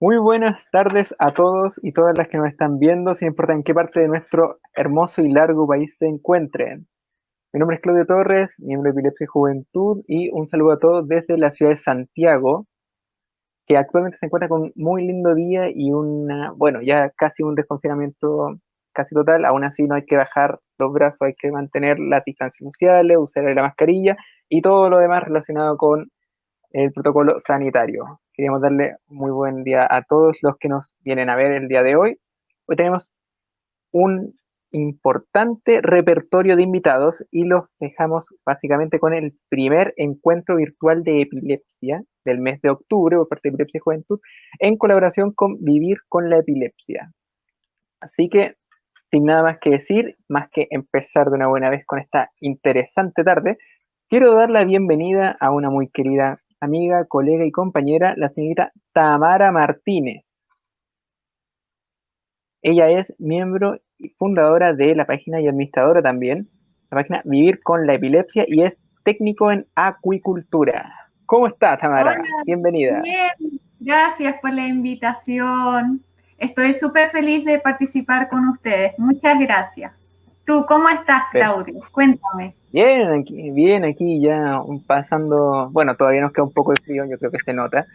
Muy buenas tardes a todos y todas las que nos están viendo, sin importar en qué parte de nuestro hermoso y largo país se encuentren. Mi nombre es Claudio Torres, miembro de Epilepsia y Juventud, y un saludo a todos desde la ciudad de Santiago, que actualmente se encuentra con un muy lindo día y bueno, ya casi un desconfinamiento casi total. Aún así no hay que bajar los brazos, hay que mantener las distancias sociales, usar la mascarilla y todo lo demás relacionado con el protocolo sanitario. Queríamos darle un muy buen día a todos los que nos vienen a ver el día de hoy. Hoy tenemos un importante repertorio de invitados y los dejamos básicamente con el primer encuentro virtual de epilepsia del mes de octubre por parte de Epilepsia y Juventud en colaboración con Vivir con la Epilepsia. Así que, sin nada más que decir, más que empezar de una buena vez con esta interesante tarde, quiero dar la bienvenida a una muy querida amiga, colega y compañera, la señorita Tamara Martínez. Ella es miembro y fundadora de la página y administradora también, la página Vivir con la Epilepsia, y es técnico en acuicultura. ¿Cómo estás, Hola, Tamara? Bienvenida. bien, gracias por la invitación. Estoy súper feliz de participar con ustedes. Muchas gracias. ¿Tú cómo estás, Claudio? Cuéntame. Bien, aquí ya pasando, bueno, todavía nos queda un poco de frío, yo creo que se nota,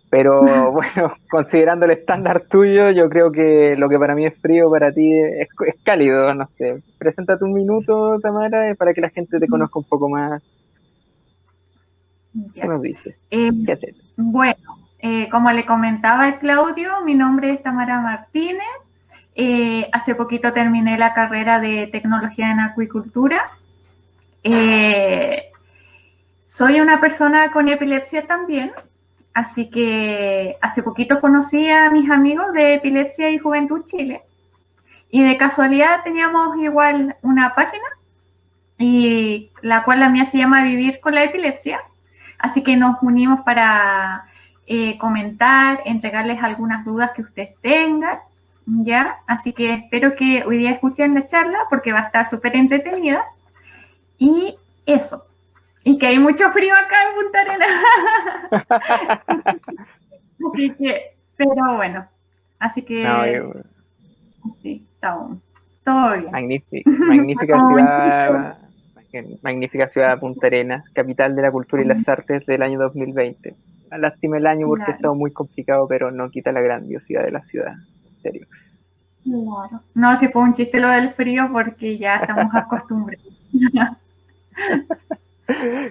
pero bueno, considerando el estándar tuyo, yo creo que lo que para mí es frío, para ti es cálido, no sé. Preséntate un minuto, Tamara, para que la gente te conozca un poco más. ¿Qué Ya. nos dices? Eh, ¿Qué haces? bueno, como le comentaba a Claudio, mi nombre es Tamara Martínez. Hace poquito terminé la carrera de tecnología en acuicultura. Eh, Soy una persona con epilepsia también, así que hace poquito conocí a mis amigos de Epilepsia y Juventud Chile y de casualidad teníamos igual una página y la cual la mía se llama Vivir con la Epilepsia, así que nos unimos para comentar, entregarles algunas dudas que ustedes tengan, ¿ya? Así que espero que hoy día escuchen la charla porque va a estar súper entretenida y eso. Y que hay mucho frío acá en Punta Arenas. Así que, pero bueno, así No, que sí, todo bien. magnífica Como insiste, ciudad, magnífica ciudad Punta Arenas, capital de la cultura y las artes del año 2020. Lástima el año porque ha claro, estado muy complicado, pero no quita la grandiosidad de la ciudad, en serio. claro. No, si fue un chiste lo del frío porque ya estamos acostumbrados.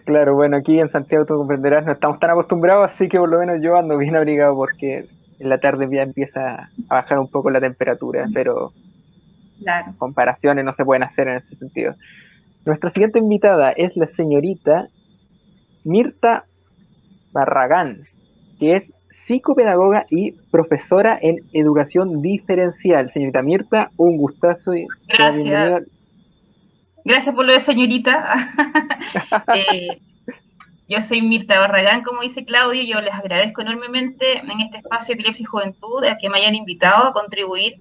Claro, bueno, aquí en Santiago tú comprenderás, no estamos tan acostumbrados, así que por lo menos yo ando bien abrigado porque en la tarde ya empieza a bajar un poco la temperatura, pero Claro. comparaciones no se pueden hacer en ese sentido. Nuestra siguiente invitada es la señorita Mirta Barragán, que es psicopedagoga y profesora en educación diferencial. Señorita Mirta, un gustazo y sea Gracias, bienvenida. gracias por lo de señorita. Eh, yo soy Mirta Barragán, como dice Claudio, yo les agradezco enormemente en este espacio de Epilepsia y Juventud a que me hayan invitado a contribuir.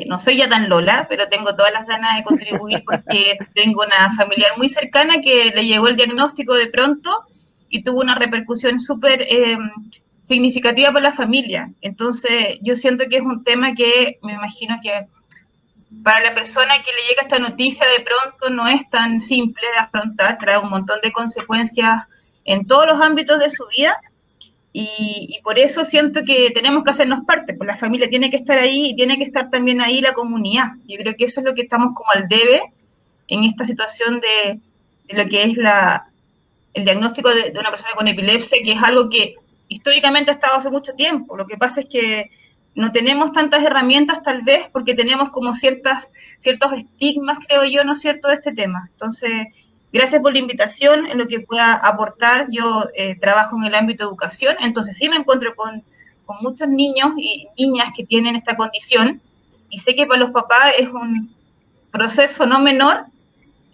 No soy ya tan Lola, pero tengo todas las ganas de contribuir porque tengo una familiar muy cercana que le llegó el diagnóstico de pronto y tuvo una repercusión súper significativa para la familia. Entonces, yo siento que es un tema que me imagino que para la persona que le llega esta noticia de pronto no es tan simple de afrontar, trae un montón de consecuencias en todos los ámbitos de su vida y por eso siento que tenemos que hacernos parte, pues la familia tiene que estar ahí y tiene que estar también ahí la comunidad. Yo creo que eso es lo que estamos como al debe en esta situación de lo que es el diagnóstico de una persona con epilepsia, que es algo que históricamente ha estado hace mucho tiempo. Lo que pasa es que no tenemos tantas herramientas tal vez porque tenemos como ciertos estigmas, creo yo, ¿no es cierto?, de este tema. Entonces, gracias por la invitación en lo que pueda aportar. Yo trabajo en el ámbito de educación, entonces sí me encuentro con muchos niños y niñas que tienen esta condición y sé que para los papás es un proceso no menor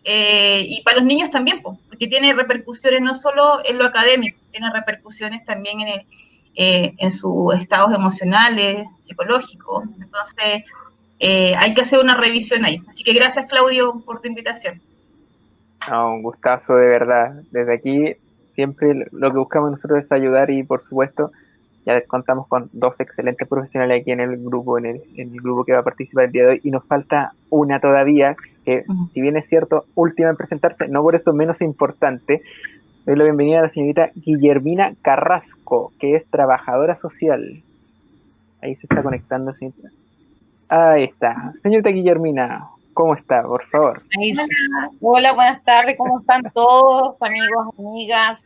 y para los niños también, porque tiene repercusiones no solo en lo académico, tiene repercusiones también en sus estados emocionales, psicológicos. Entonces, hay que hacer una revisión ahí. Así que gracias, Claudio, por tu invitación. No, un gustazo de verdad. Desde aquí siempre lo que buscamos nosotros es ayudar y por supuesto Ya contamos con dos excelentes profesionales aquí en el grupo, en el grupo que va a participar el día de hoy, y nos falta una todavía, que si bien es cierto, última en presentarse, no por eso menos importante. Doy la bienvenida a la señorita Guillermina Carrasco, que es trabajadora social. Ahí se está conectando, señorita. Ahí está. Señorita Guillermina, ¿cómo está? Por favor. Hola, buenas tardes, ¿cómo están todos, amigos, amigas?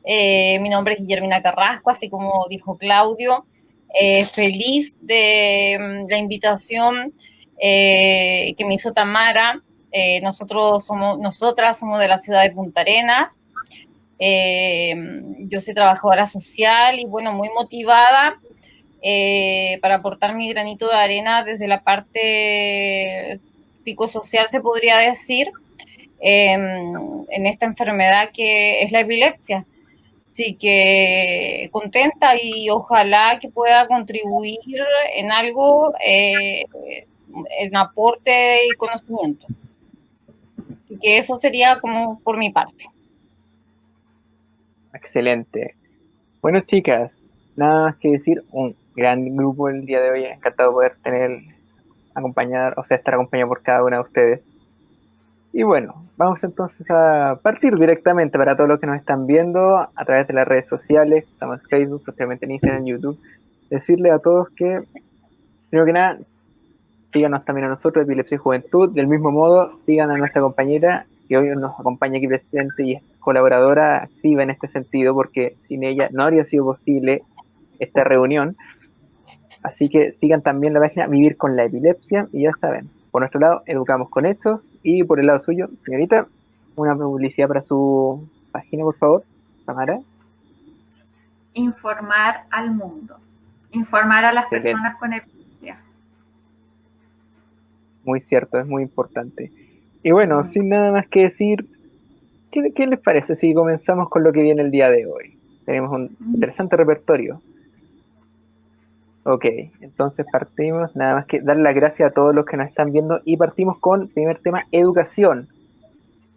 Mi nombre es Guillermina Carrasco, así como dijo Claudio. Feliz de la invitación que me hizo Tamara. Nosotras somos de la ciudad de Punta Arenas. Yo soy trabajadora social y, bueno, muy motivada para aportar mi granito de arena desde la parte psicosocial, se podría decir, en esta enfermedad que es la epilepsia. Así que contenta y ojalá que pueda contribuir en algo, en aporte y conocimiento. Así que eso sería como por mi parte. Excelente. Bueno, chicas, nada más que decir, un gran grupo el día de hoy. Encantado de poder estar acompañado por cada una de ustedes. Y bueno, vamos entonces a partir directamente para todos los que nos están viendo a través de las redes sociales. Estamos en Facebook, socialmente en Instagram, en YouTube. Decirle a todos que, primero que nada, síganos también a nosotros, Epilepsia y Juventud. Del mismo modo, sigan a nuestra compañera que hoy nos acompaña aquí presente y es colaboradora activa en este sentido, porque sin ella no habría sido posible esta reunión. Así que sigan también la página Vivir con la Epilepsia, y ya saben, por nuestro lado, educamos con hechos, y por el lado suyo, señorita, una publicidad para su página, por favor, Tamara. Informar al mundo, informar a las personas con epilepsia. Muy cierto, es muy importante. Y bueno, sin nada más que decir, ¿qué les parece si comenzamos con lo que viene el día de hoy? Tenemos un interesante repertorio. Ok, entonces partimos, nada más que dar las gracias a todos los que nos están viendo, y partimos con el primer tema, educación.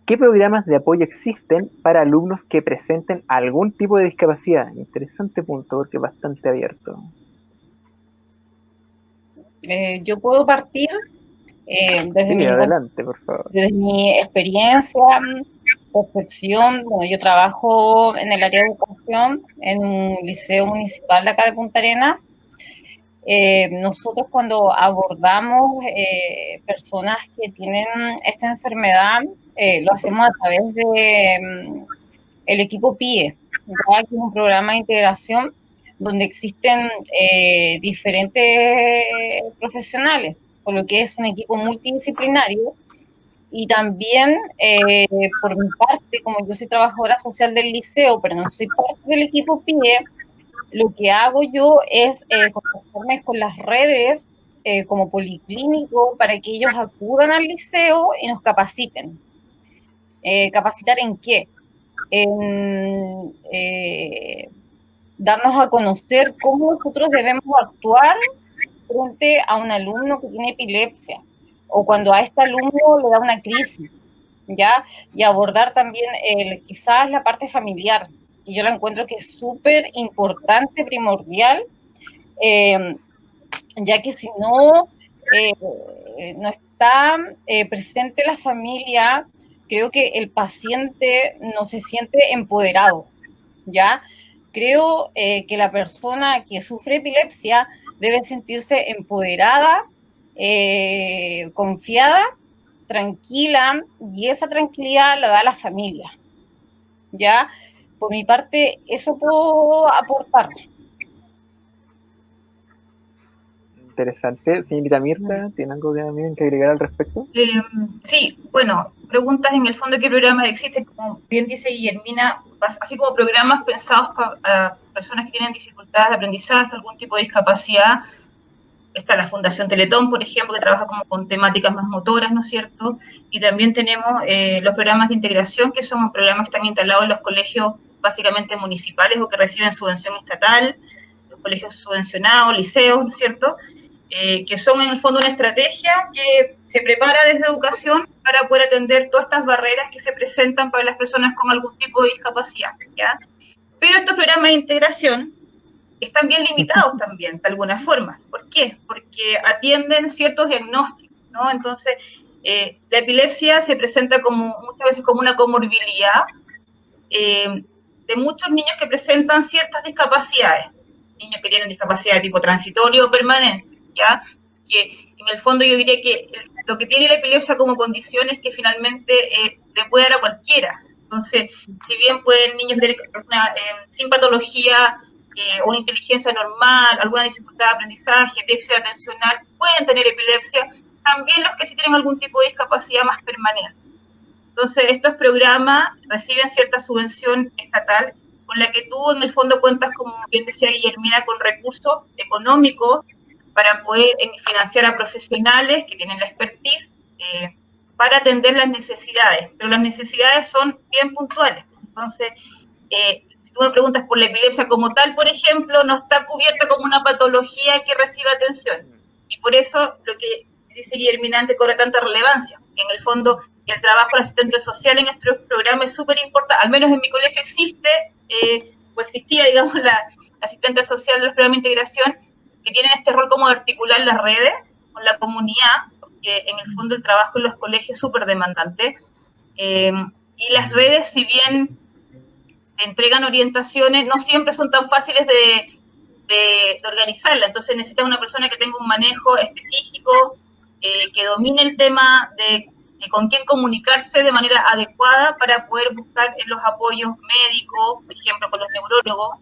¿Qué programas de apoyo existen para alumnos que presenten algún tipo de discapacidad? Interesante punto, porque es bastante abierto. Yo puedo partir adelante, por favor. Desde mi experiencia, percepción. Bueno, yo trabajo en el área de educación en un liceo municipal de acá de Punta Arenas. Nosotros cuando abordamos personas que tienen esta enfermedad, lo hacemos a través de el equipo PIE, ¿verdad? Que es un programa de integración donde existen diferentes profesionales, por lo que es un equipo multidisciplinario. Y también, por mi parte, como yo soy trabajadora social del liceo, pero no soy parte del equipo PIE, lo que hago yo es contactarme con las redes como policlínico para que ellos acudan al liceo y nos capaciten. ¿Capacitar en qué? En darnos a conocer cómo nosotros debemos actuar frente a un alumno que tiene epilepsia o cuando a este alumno le da una crisis, ¿ya? Y abordar también quizás la parte familiar, que yo la encuentro que es súper importante, primordial, ya que si no está presente la familia, creo que el paciente no se siente empoderado, ¿ya? Creo que la persona que sufre epilepsia debe sentirse empoderada, confiada, tranquila, y esa tranquilidad la da la familia, ¿ya? Por mi parte, eso puedo aportar. Interesante. Señorita Mirta, ¿tiene algo que agregar al respecto? Sí, bueno, preguntas en el fondo qué programas existen, como bien dice Guillermina, así como programas pensados para personas que tienen dificultades de aprendizaje, algún tipo de discapacidad. Está la Fundación Teletón, por ejemplo, que trabaja como con temáticas más motoras, ¿no es cierto? Y también tenemos los programas de integración, que son programas que están instalados en los colegios básicamente municipales o que reciben subvención estatal, los colegios subvencionados, liceos, ¿no es cierto? Que son en el fondo una estrategia que se prepara desde educación para poder atender todas estas barreras que se presentan para las personas con algún tipo de discapacidad, ¿ya? Pero estos programas de integración están bien limitados también, de alguna forma. ¿Por qué? Porque atienden ciertos diagnósticos, ¿no? Entonces, la epilepsia se presenta muchas veces como una comorbilidad de muchos niños que presentan ciertas discapacidades, niños que tienen discapacidad de tipo transitorio o permanente, ¿ya? Que en el fondo yo diría que lo que tiene la epilepsia como condición es que finalmente le puede dar a cualquiera. Entonces, si bien pueden niños tener sin patología o una inteligencia normal, alguna dificultad de aprendizaje, déficit atencional, pueden tener epilepsia, también los que sí tienen algún tipo de discapacidad más permanente. Entonces, estos programas reciben cierta subvención estatal con la que tú en el fondo cuentas, como bien decía Guillermina, con recursos económicos para poder financiar a profesionales que tienen la expertise para atender las necesidades, pero las necesidades son bien puntuales. Entonces, si tú me preguntas por la epilepsia como tal, por ejemplo, no está cubierta como una patología que reciba atención. Y por eso lo que dice Guillermina antes cobra tanta relevancia, que en el fondo el trabajo del asistente social en estos programas es súper importante. Al menos en mi colegio existe, o existía, digamos, la asistente social de los programas de integración, que tienen este rol como de articular las redes con la comunidad, porque en el fondo el trabajo en los colegios es súper demandante. Y las redes, si bien entregan orientaciones, no siempre son tan fáciles de organizarla. Entonces necesita una persona que tenga un manejo específico, que domine el tema de con quién comunicarse de manera adecuada para poder buscar los apoyos médicos, por ejemplo, con los neurólogos,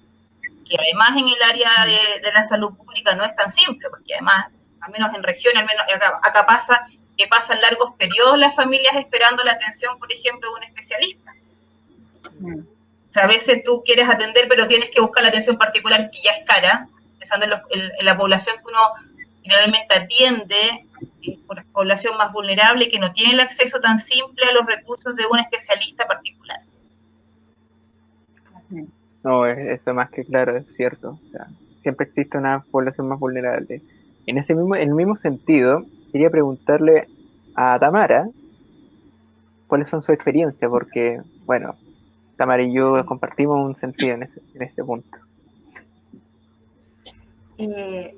que además en el área de la salud pública no es tan simple, porque además, al menos en región, al menos acá pasa que pasan largos periodos las familias esperando la atención, por ejemplo, de un especialista. O sea, a veces tú quieres atender, pero tienes que buscar la atención particular que ya es cara, pensando en la población que uno generalmente atiende, por la población más vulnerable que no tiene el acceso tan simple a los recursos de un especialista particular. No, eso más que claro, es cierto. O sea, siempre existe una población más vulnerable. En el mismo sentido, quería preguntarle a Tamara cuáles son sus experiencias, porque, bueno, Tamara y yo compartimos un sentido en ese punto.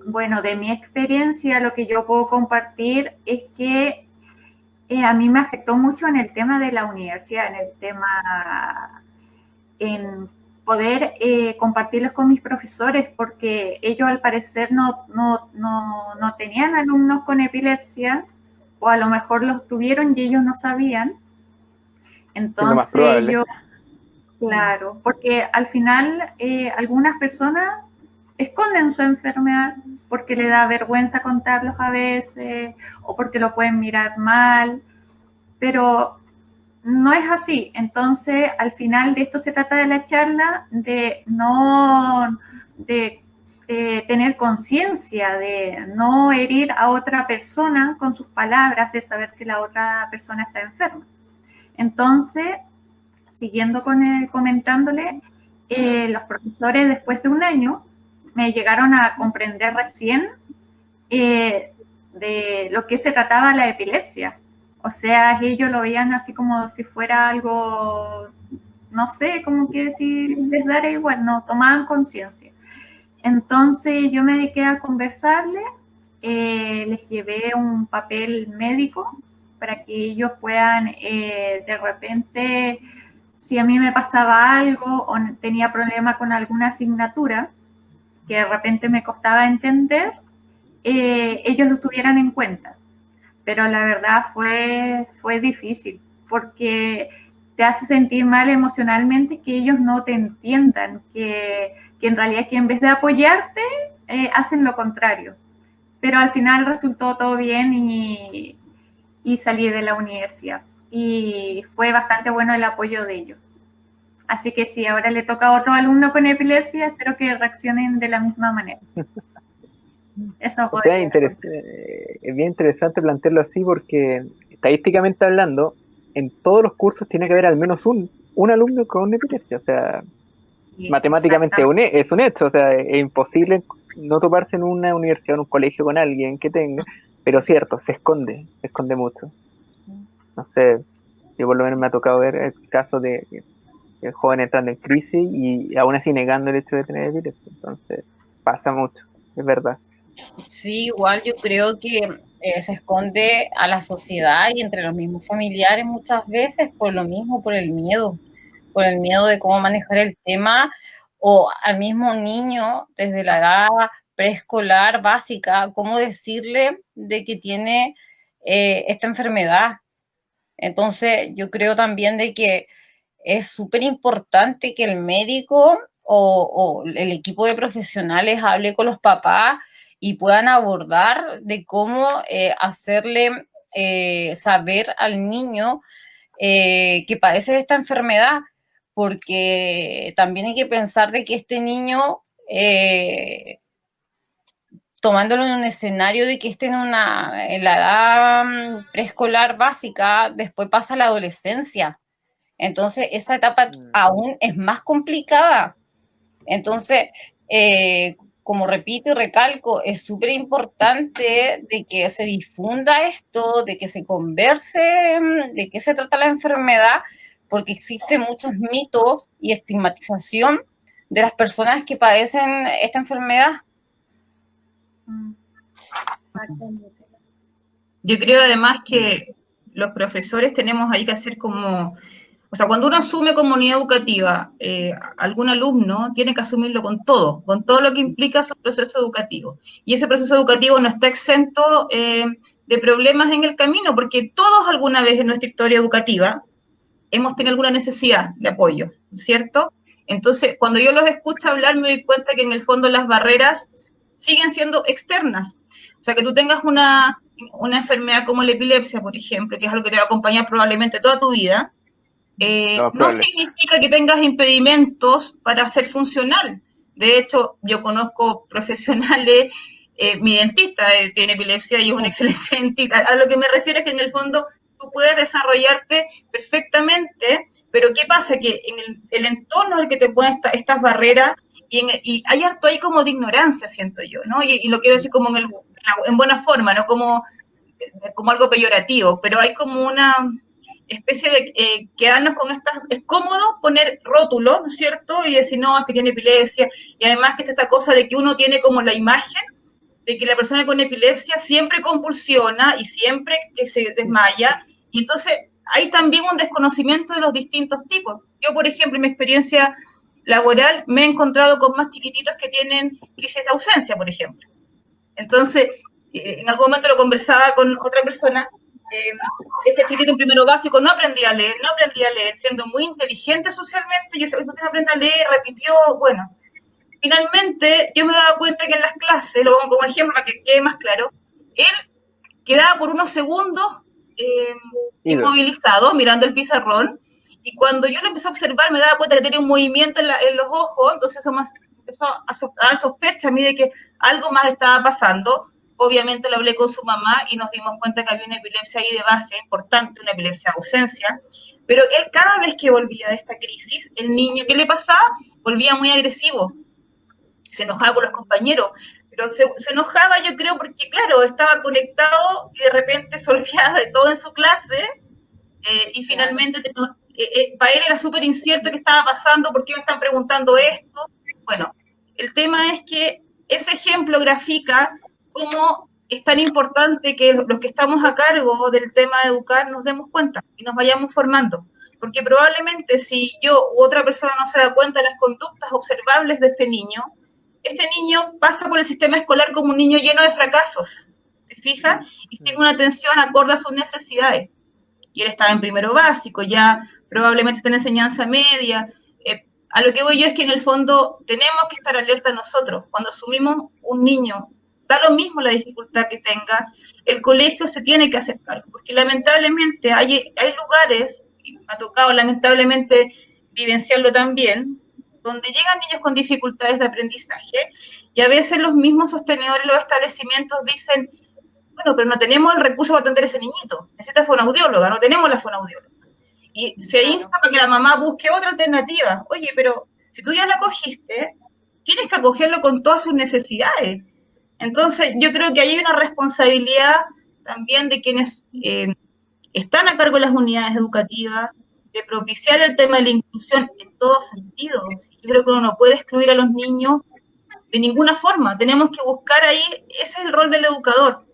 Bueno, de mi experiencia, lo que yo puedo compartir es que a mí me afectó mucho en el tema de la universidad, en poder compartirlos con mis profesores, porque ellos al parecer no tenían alumnos con epilepsia, o a lo mejor los tuvieron y ellos no sabían. Entonces yo, claro, porque al final algunas personas esconden su enfermedad porque le da vergüenza contarlos a veces, o porque lo pueden mirar mal, pero no es así. Entonces, al final de esto se trata de la charla, de tener conciencia, de no herir a otra persona con sus palabras, de saber que la otra persona está enferma. Entonces, siguiendo comentándole, los profesores después de un año me llegaron a comprender recién de lo que se trataba la epilepsia. O sea, ellos lo veían así como si fuera algo, no sé, como que si les dara igual, no, tomaban conciencia. Entonces yo me dediqué a conversarles, les llevé un papel médico para que ellos puedan de repente, si a mí me pasaba algo o tenía problema con alguna asignatura que de repente me costaba entender, ellos lo tuvieran en cuenta. Pero la verdad fue difícil, porque te hace sentir mal emocionalmente que ellos no te entiendan, que en realidad que en vez de apoyarte, hacen lo contrario. Pero al final resultó todo bien y salí de la universidad. Y fue bastante bueno el apoyo de ellos. Así que si ahora le toca a otro alumno con epilepsia, espero que reaccionen de la misma manera. Eso o sea, es bien interesante plantearlo así, porque estadísticamente hablando, en todos los cursos tiene que haber al menos un alumno con epilepsia. O sea, sí, matemáticamente es un hecho. O sea, es imposible no toparse en una universidad o en un colegio con alguien que tenga, pero cierto, se esconde mucho. No sé, yo por lo menos me ha tocado ver el caso de el joven entrando en crisis y aún así negando el hecho de tener epilepsia. Entonces, pasa mucho, es verdad. Sí, igual yo creo que se esconde a la sociedad y entre los mismos familiares muchas veces por lo mismo, por el miedo de cómo manejar el tema, o al mismo niño desde la edad preescolar básica, cómo decirle de que tiene esta enfermedad. Entonces, yo creo también de que es súper importante que el médico o el equipo de profesionales hable con los papás y puedan abordar de cómo hacerle saber al niño que padece esta enfermedad, porque también hay que pensar de que este niño, tomándolo en un escenario de que esté en la edad preescolar básica, después pasa a la adolescencia. Entonces, esa etapa aún es más complicada. Entonces, como repito y recalco, es súper importante de que se difunda esto, de que se converse de qué se trata la enfermedad, porque existen muchos mitos y estigmatización de las personas que padecen esta enfermedad. Exactamente. Yo creo además que los profesores tenemos ahí que hacer como, o sea, cuando uno asume como unidad educativa, algún alumno tiene que asumirlo con todo lo que implica su proceso educativo. Y ese proceso educativo no está exento de problemas en el camino, porque todos alguna vez en nuestra historia educativa hemos tenido alguna necesidad de apoyo, ¿cierto? Entonces, cuando yo los escucho hablar, me doy cuenta que en el fondo las barreras siguen siendo externas. O sea, que tú tengas una enfermedad como la epilepsia, por ejemplo, que es algo que te va a acompañar probablemente toda tu vida, no significa que tengas impedimentos para ser funcional. De hecho, yo conozco profesionales, mi dentista tiene epilepsia y es un excelente dentista. A lo que me refiero es que en el fondo tú puedes desarrollarte perfectamente, pero ¿qué pasa? Que en el entorno en el que te ponen estas barreras, y hay harto ahí como de ignorancia, siento yo, ¿no? Y lo quiero decir como en buena forma, no como algo peyorativo, pero hay como una especie de quedarnos con estas, es cómodo poner rótulos, ¿no es cierto? Y decir, no, es que tiene epilepsia, y además que está esta cosa de que uno tiene como la imagen de que la persona con epilepsia siempre convulsiona y siempre que se desmaya, y entonces hay también un desconocimiento de los distintos tipos. Yo, por ejemplo, en mi experiencia laboral me he encontrado con más chiquititos que tienen crisis de ausencia, por ejemplo. Entonces, en algún momento lo conversaba con otra persona, este chiquito en primero básico no aprendía a leer, siendo muy inteligente socialmente, yo decía, ¿por qué no aprende a leer? Repitió, bueno. Finalmente, yo me daba cuenta que en las clases, lo pongo como ejemplo para que quede más claro, él quedaba por unos segundos inmovilizado, mirando el pizarrón, y cuando yo lo empecé a observar, me daba cuenta que tenía un movimiento en los ojos, entonces eso más empezó a dar sospecha a mí de que algo más estaba pasando. Obviamente lo hablé con su mamá y nos dimos cuenta que había una epilepsia ahí de base importante, una epilepsia de ausencia, pero él cada vez que volvía de esta crisis, el niño, ¿qué le pasaba? Volvía muy agresivo, se enojaba con los compañeros, pero se enojaba yo creo porque claro, estaba conectado y de repente se olvidaba de todo en su clase y finalmente para él era súper incierto qué estaba pasando, por qué me están preguntando esto. Bueno, el tema es que ese ejemplo grafica cómo es tan importante que los que estamos a cargo del tema de educar nos demos cuenta y nos vayamos formando. Porque probablemente si yo u otra persona no se da cuenta de las conductas observables de este niño pasa por el sistema escolar como un niño lleno de fracasos, ¿te fijas? Y tiene una atención acorde a sus necesidades. Y él estaba en primero básico, ya probablemente está en enseñanza media. A lo que voy yo es que en el fondo tenemos que estar alerta nosotros. Cuando asumimos un niño, da lo mismo la dificultad que tenga, el colegio se tiene que hacer cargo, porque lamentablemente hay lugares, y me ha tocado lamentablemente vivenciarlo también, donde llegan niños con dificultades de aprendizaje y a veces los mismos sostenedores de los establecimientos dicen, bueno, pero no tenemos el recurso para atender a ese niñito, necesita fonoaudióloga, no tenemos la fonoaudióloga. Y se insta para que la mamá busque otra alternativa. Oye, pero si tú ya la cogiste, tienes que acogerlo con todas sus necesidades. Entonces, yo creo que hay una responsabilidad también de quienes están a cargo de las unidades educativas, de propiciar el tema de la inclusión en todos sentidos. Yo creo que uno no puede excluir a los niños de ninguna forma. Tenemos que buscar ahí, ese es el rol del educador,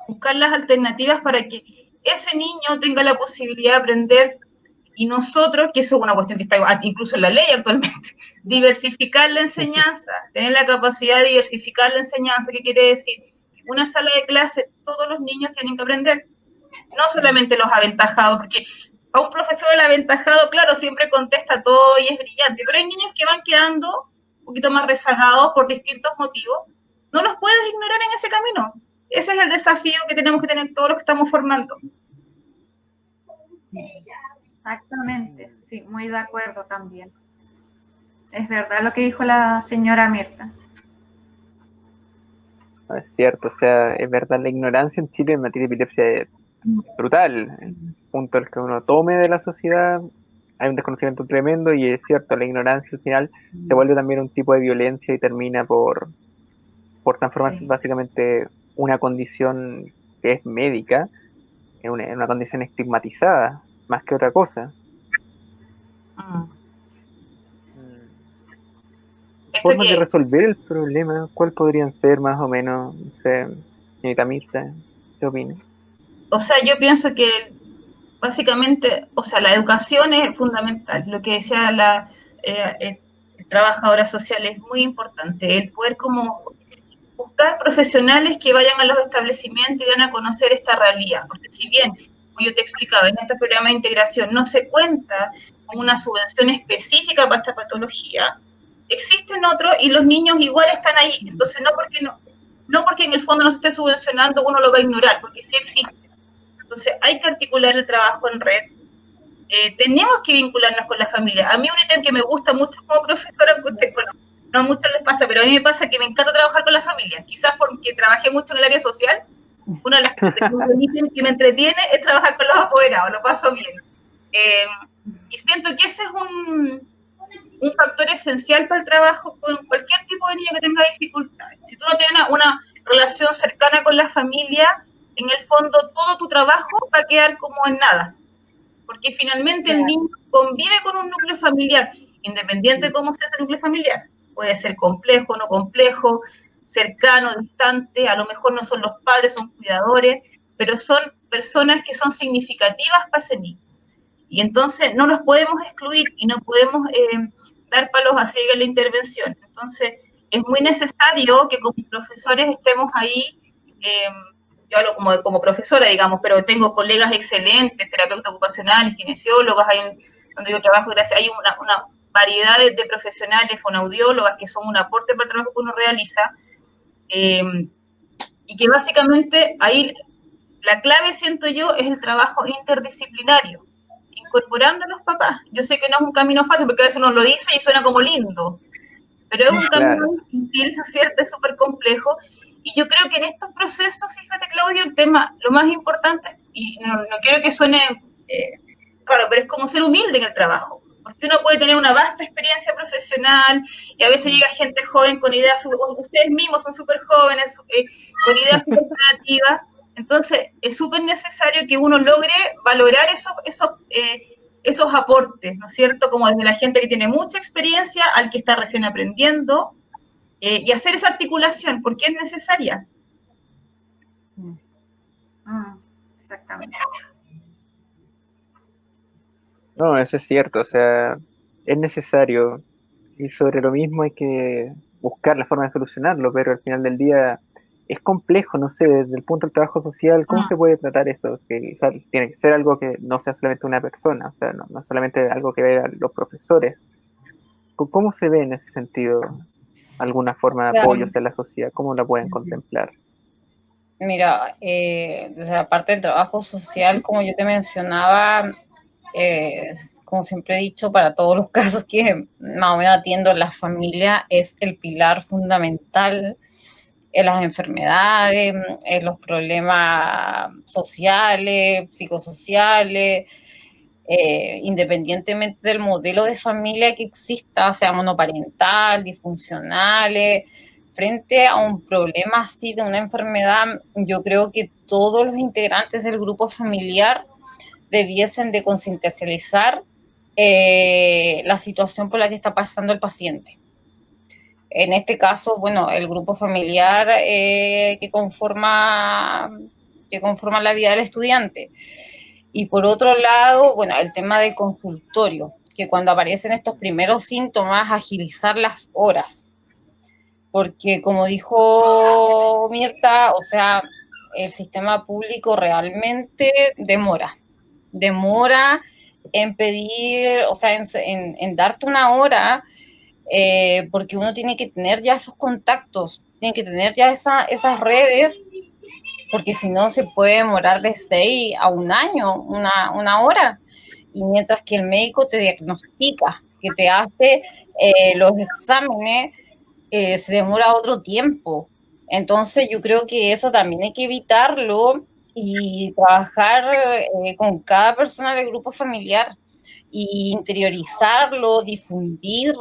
buscar las alternativas para que ese niño tenga la posibilidad de aprender, y nosotros, que eso es una cuestión que está incluso en la ley actualmente, diversificar la enseñanza, tener la capacidad de diversificar la enseñanza. ¿Qué quiere decir? Una sala de clase, todos los niños tienen que aprender, no solamente los aventajados, porque a un profesor el aventajado, claro, siempre contesta todo y es brillante, pero hay niños que van quedando un poquito más rezagados por distintos motivos. No los puedes ignorar en ese camino. Ese es el desafío que tenemos que tener todos los que estamos formando. Exactamente, sí, muy de acuerdo también. Es verdad lo que dijo la señora Mirta. Es cierto, o sea, es verdad, la ignorancia en Chile en materia de epilepsia es brutal. El punto al que uno tome de la sociedad, hay un desconocimiento tremendo, y es cierto, la ignorancia al final se vuelve también un tipo de violencia y termina por transformarse básicamente una condición que es médica en una condición estigmatizada, más que otra cosa. Formas de resolver el problema, ¿cuál podrían ser más o menos? No sé, señorita Mirta, ¿qué opina? O sea, yo pienso que básicamente, o sea, la educación es fundamental. Lo que decía la trabajadora social es muy importante, el poder como buscar profesionales que vayan a los establecimientos y den a conocer esta realidad, porque si bien, como yo te explicaba, en este programa de integración no se cuenta con una subvención específica para esta patología, existen otros y los niños igual están ahí. Entonces no porque en el fondo no se esté subvencionando uno lo va a ignorar, porque sí existe. Entonces hay que articular el trabajo en red. Tenemos que vincularnos con la familia. A mí un ítem que me gusta mucho como profesora, bueno, no a muchos les pasa, pero a mí me pasa que me encanta trabajar con la familia. Quizás porque trabajé mucho en el área social, una de las cosas que me entretiene es trabajar con los apoderados, lo paso bien. Y siento que ese es un factor esencial para el trabajo con cualquier tipo de niño que tenga dificultades. Si tú no tienes una relación cercana con la familia, en el fondo todo tu trabajo va a quedar como en nada, porque finalmente el niño convive con un núcleo familiar, independiente de cómo sea ese núcleo familiar. Puede ser complejo, no complejo, cercano, distante, a lo mejor no son los padres, son cuidadores, pero son personas que son significativas para ese niño. Y entonces no los podemos excluir y no podemos dar palos a ciega en la intervención. Entonces es muy necesario que como profesores estemos ahí. Yo hablo como profesora, digamos, pero tengo colegas excelentes, terapeutas ocupacionales, kinesiólogos, donde yo trabajo, hay una variedad de profesionales, fonoaudiólogas, que son un aporte para el trabajo que uno realiza, y que básicamente ahí la clave, siento yo, es el trabajo interdisciplinario, incorporando a los papás. Yo sé que no es un camino fácil, porque a veces uno lo dice y suena como lindo, pero es un camino difícil, ¿cierto? Es súper complejo. Y yo creo que en estos procesos, fíjate, Claudio, el tema, lo más importante, y no quiero que suene raro, pero es como ser humilde en el trabajo, porque uno puede tener una vasta experiencia profesional y a veces llega gente joven con ideas, ustedes mismos son súper jóvenes, con ideas súper creativas. Entonces es súper necesario que uno logre valorar esos aportes, ¿no es cierto? Como desde la gente que tiene mucha experiencia al que está recién aprendiendo, y hacer esa articulación, porque es necesaria. Exactamente. No, eso es cierto, o sea, es necesario, y sobre lo mismo hay que buscar la forma de solucionarlo, pero al final del día es complejo, no sé, desde el punto del trabajo social, ¿cómo se puede tratar eso? Que, o sea, tiene que ser algo que no sea solamente una persona, o sea, no solamente algo que vean los profesores. ¿Cómo se ve en ese sentido alguna forma de apoyo hacia la sociedad? ¿Cómo la pueden contemplar? Mira, desde la parte del trabajo social, como yo te mencionaba, como siempre he dicho, para todos los casos que más o menos atiendo, la familia es el pilar fundamental en las enfermedades, en los problemas sociales, psicosociales, independientemente del modelo de familia que exista, sea monoparental, disfuncionales. Frente a un problema así de una enfermedad, yo creo que todos los integrantes del grupo familiar debiesen de concientizar la situación por la que está pasando el paciente. En este caso, bueno, el grupo familiar que conforma la vida del estudiante. Y por otro lado, bueno, el tema del consultorio, que cuando aparecen estos primeros síntomas, agilizar las horas. Porque como dijo Mirta, o sea, el sistema público realmente demora en pedir, o sea, en darte una hora, porque uno tiene que tener ya esos contactos, tiene que tener ya esas redes, porque si no se puede demorar de 6 a un año, una hora. Y mientras que el médico te diagnostica, que te hace los exámenes, se demora otro tiempo. Entonces yo creo que eso también hay que evitarlo y trabajar con cada persona del grupo familiar y interiorizarlo, difundir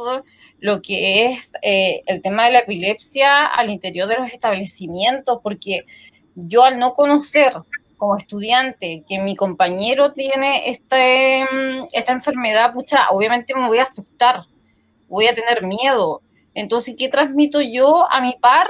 lo que es el tema de la epilepsia al interior de los establecimientos, porque yo al no conocer como estudiante que mi compañero tiene esta enfermedad, pucha, obviamente me voy a asustar, voy a tener miedo. Entonces, ¿qué transmito yo a mi par?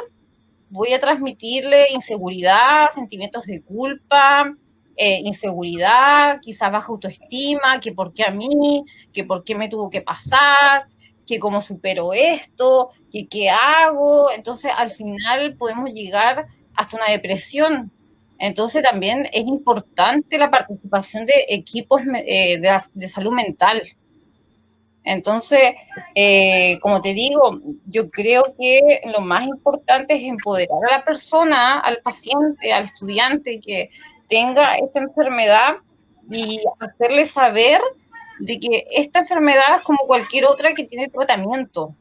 Voy a transmitirle inseguridad, sentimientos de culpa, inseguridad, quizás baja autoestima, que por qué a mí, que por qué me tuvo que pasar, que cómo supero esto, que qué hago. Entonces, al final podemos llegar hasta una depresión. Entonces, también es importante la participación de equipos de salud mental. Entonces, como te digo, yo creo que lo más importante es empoderar a la persona, al paciente, al estudiante que tenga esta enfermedad y hacerle saber de que esta enfermedad es como cualquier otra que tiene tratamiento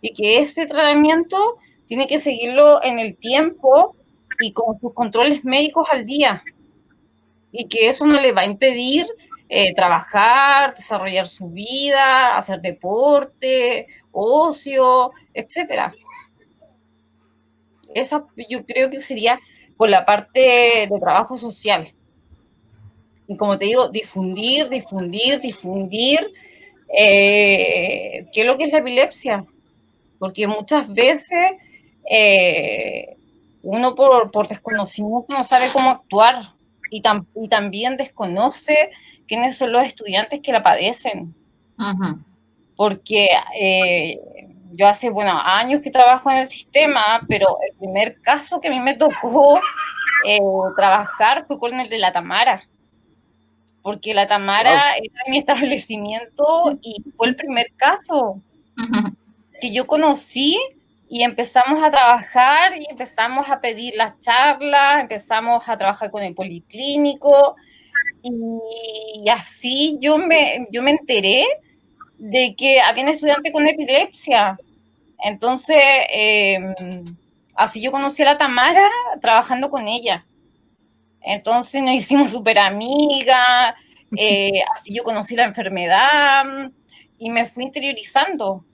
y que este tratamiento tiene que seguirlo en el tiempo y con sus controles médicos al día y que eso no le va a impedir trabajar, desarrollar su vida, hacer deporte, ocio, etcétera. Esa yo creo que sería por la parte de trabajo social. Y como te digo, difundir qué es lo que es la epilepsia. Porque muchas veces uno por desconocimiento no sabe cómo actuar y también desconoce quiénes son los estudiantes que la padecen. Ujú. Porque yo hace, bueno, años que trabajo en el sistema, pero el primer caso que a mí me tocó trabajar fue con el de la Tamara. Porque la Tamara era mi establecimiento y fue el primer caso Ujú. que yo conocí y empezamos a trabajar y empezamos a pedir las charlas, empezamos a trabajar con el policlínico y así yo me enteré de que había un estudiante con epilepsia. Entonces, así yo conocí a la Tamara trabajando con ella. Entonces nos hicimos súper amigas, así yo conocí la enfermedad y me fui interiorizando.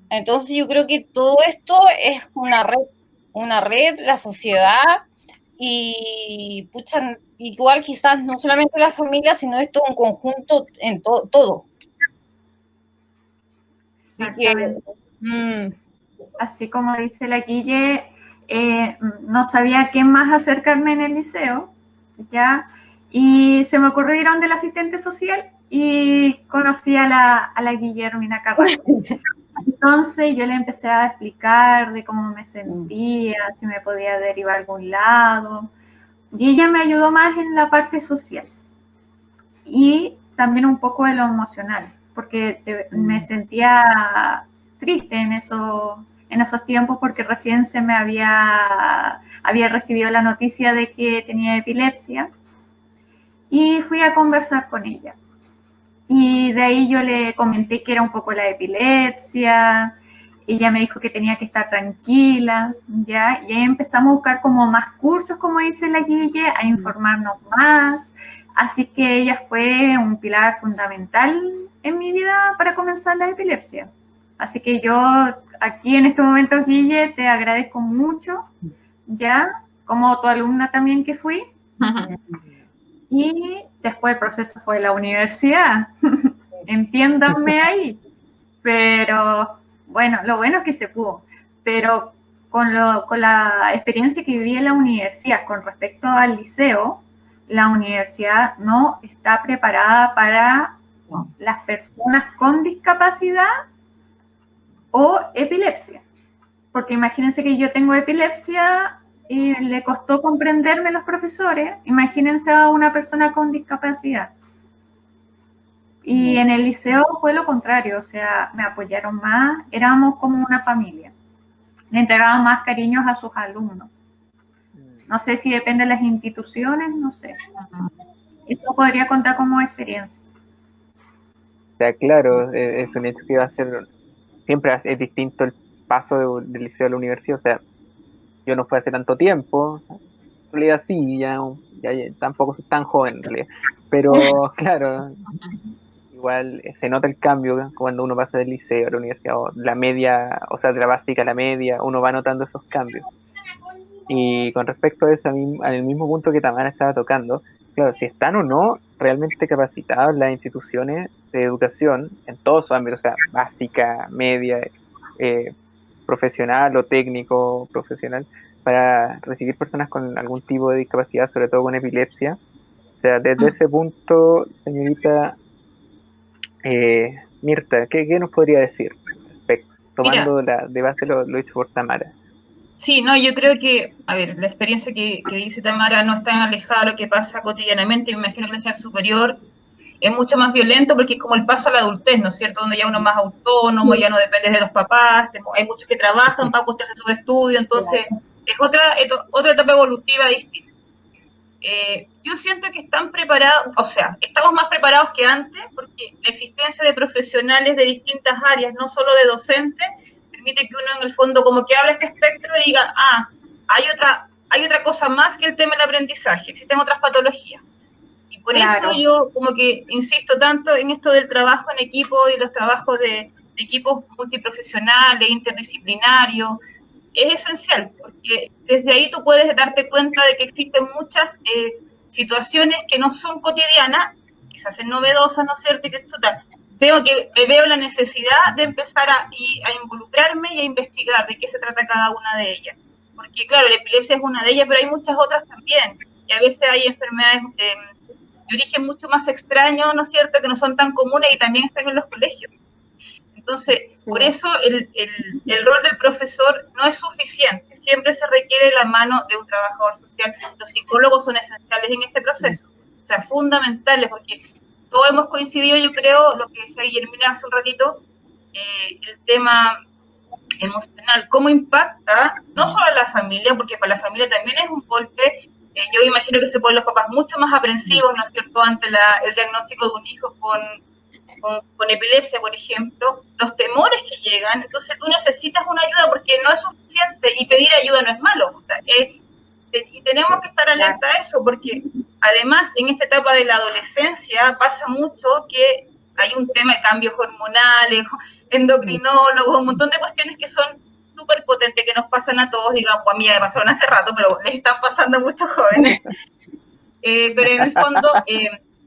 Entonces yo creo que todo esto es una red, la sociedad y pucha, igual quizás no solamente la familia, sino esto un conjunto en todo. Así que, Así como dice la Guille, no sabía a quién más acercarme en el liceo, ¿ya? Y se me ocurrió ir a donde el asistente social y conocí a la Guillermina Carrasco. Entonces yo le empecé a explicar de cómo me sentía, si me podía derivar a algún lado. Y ella me ayudó más en la parte social. Y también un poco de lo emocional, porque me sentía triste en esos tiempos porque recién se me había recibido la noticia de que tenía epilepsia y fui a conversar con ella. Y de ahí yo le comenté que era un poco la epilepsia, ella me dijo que tenía que estar tranquila, ¿ya? Y ahí empezamos a buscar como más cursos, como dice la Guille, a informarnos más. Así que ella fue un pilar fundamental en mi vida para comenzar la epilepsia. Así que yo aquí en estos momentos, Guille, te agradezco mucho, ¿ya? Como tu alumna también que fui. Y después el proceso fue la universidad. Entiéndanme ahí. Pero Bueno, lo bueno es que se pudo, pero con la experiencia que viví en la universidad con respecto al liceo, la universidad no está preparada para las personas con discapacidad o epilepsia. Porque imagínense que yo tengo epilepsia y le costó comprenderme los profesores, imagínense a una persona con discapacidad. Y en el liceo fue lo contrario, o sea, me apoyaron más, éramos como una familia. Le entregaban más cariños a sus alumnos. No sé si depende de las instituciones, no sé. Eso podría contar como experiencia. O sea, claro, es un hecho que va a ser, siempre es distinto el paso del liceo a la universidad, o sea, yo no fue hace tanto tiempo, en realidad sí, ya tampoco soy tan joven en realidad, pero claro, igual se nota el cambio cuando uno pasa del liceo a la universidad, o la media, o sea, de la básica a la media, uno va notando esos cambios. Y con respecto a eso, al mismo punto que Tamara estaba tocando, claro, si están o no realmente capacitadas las instituciones de educación en todos sus ámbitos, o sea, básica, media, profesional o técnico profesional, para recibir personas con algún tipo de discapacidad, sobre todo con epilepsia. O sea, desde ese punto, señorita Mirta, ¿qué nos podría decir respecto, tomando de base lo dicho por Tamara? Sí, no, yo creo que, a ver, la experiencia que dice Tamara no está tan alejada de lo que pasa cotidianamente. Me imagino que el ser superior es mucho más violento porque es como el paso a la adultez, ¿no es cierto? Donde ya uno es más autónomo, ya no depende de los papás, hay muchos que trabajan para costearse sus estudios, entonces es otra etapa evolutiva distinta. Yo siento que están preparados, o sea, estamos más preparados que antes porque la existencia de profesionales de distintas áreas, no solo de docentes, permite que uno en el fondo como que abra este espectro y diga, hay otra cosa más que el tema del aprendizaje, existen otras patologías. Y por eso yo como que insisto tanto en esto del trabajo en equipo y los trabajos de equipos multiprofesionales, interdisciplinarios, es esencial, porque desde ahí tú puedes darte cuenta de que existen muchas situaciones que no son cotidianas, que se hacen novedosas, ¿no es cierto? Y que veo la necesidad de empezar a involucrarme y a investigar de qué se trata cada una de ellas. Porque claro, la epilepsia es una de ellas, pero hay muchas otras también. Y a veces hay enfermedades de origen mucho más extraño, ¿no es cierto?, que no son tan comunes y también están en los colegios. Entonces, por eso el rol del profesor no es suficiente. Siempre se requiere la mano de un trabajador social. Los psicólogos son esenciales en este proceso, o sea, fundamentales, porque todos hemos coincidido, yo creo, lo que decía Guillermina hace un ratito, el tema emocional, cómo impacta no solo a la familia, porque para la familia también es un golpe. Yo imagino que se ponen los papás mucho más aprensivos, ¿no es cierto?, ante el diagnóstico de un hijo con epilepsia, por ejemplo, los temores que llegan. Entonces tú necesitas una ayuda porque no es suficiente y pedir ayuda no es malo. O sea, y tenemos que estar alerta a eso porque además en esta etapa de la adolescencia pasa mucho que hay un tema de cambios hormonales, endocrinólogos, un montón de cuestiones que son súper potentes, que nos pasan a todos, digamos, a mí me pasaron hace rato, pero les están pasando a muchos jóvenes. Pero en el fondo,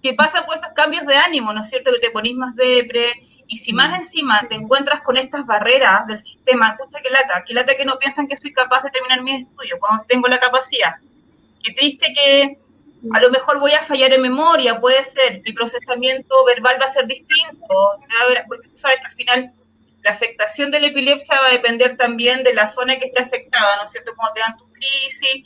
que pasan por estos cambios de ánimo, ¿no es cierto? Que te ponís más depre, y si más encima te encuentras con estas barreras del sistema, escucha que lata que no piensan que soy capaz de terminar mis estudios, cuando tengo la capacidad. Qué triste que a lo mejor voy a fallar en memoria, puede ser, mi procesamiento verbal va a ser distinto, o sea, porque tú sabes que al final la afectación de la epilepsia va a depender también de la zona que esté afectada, ¿no es cierto? Cuando te dan tus crisis,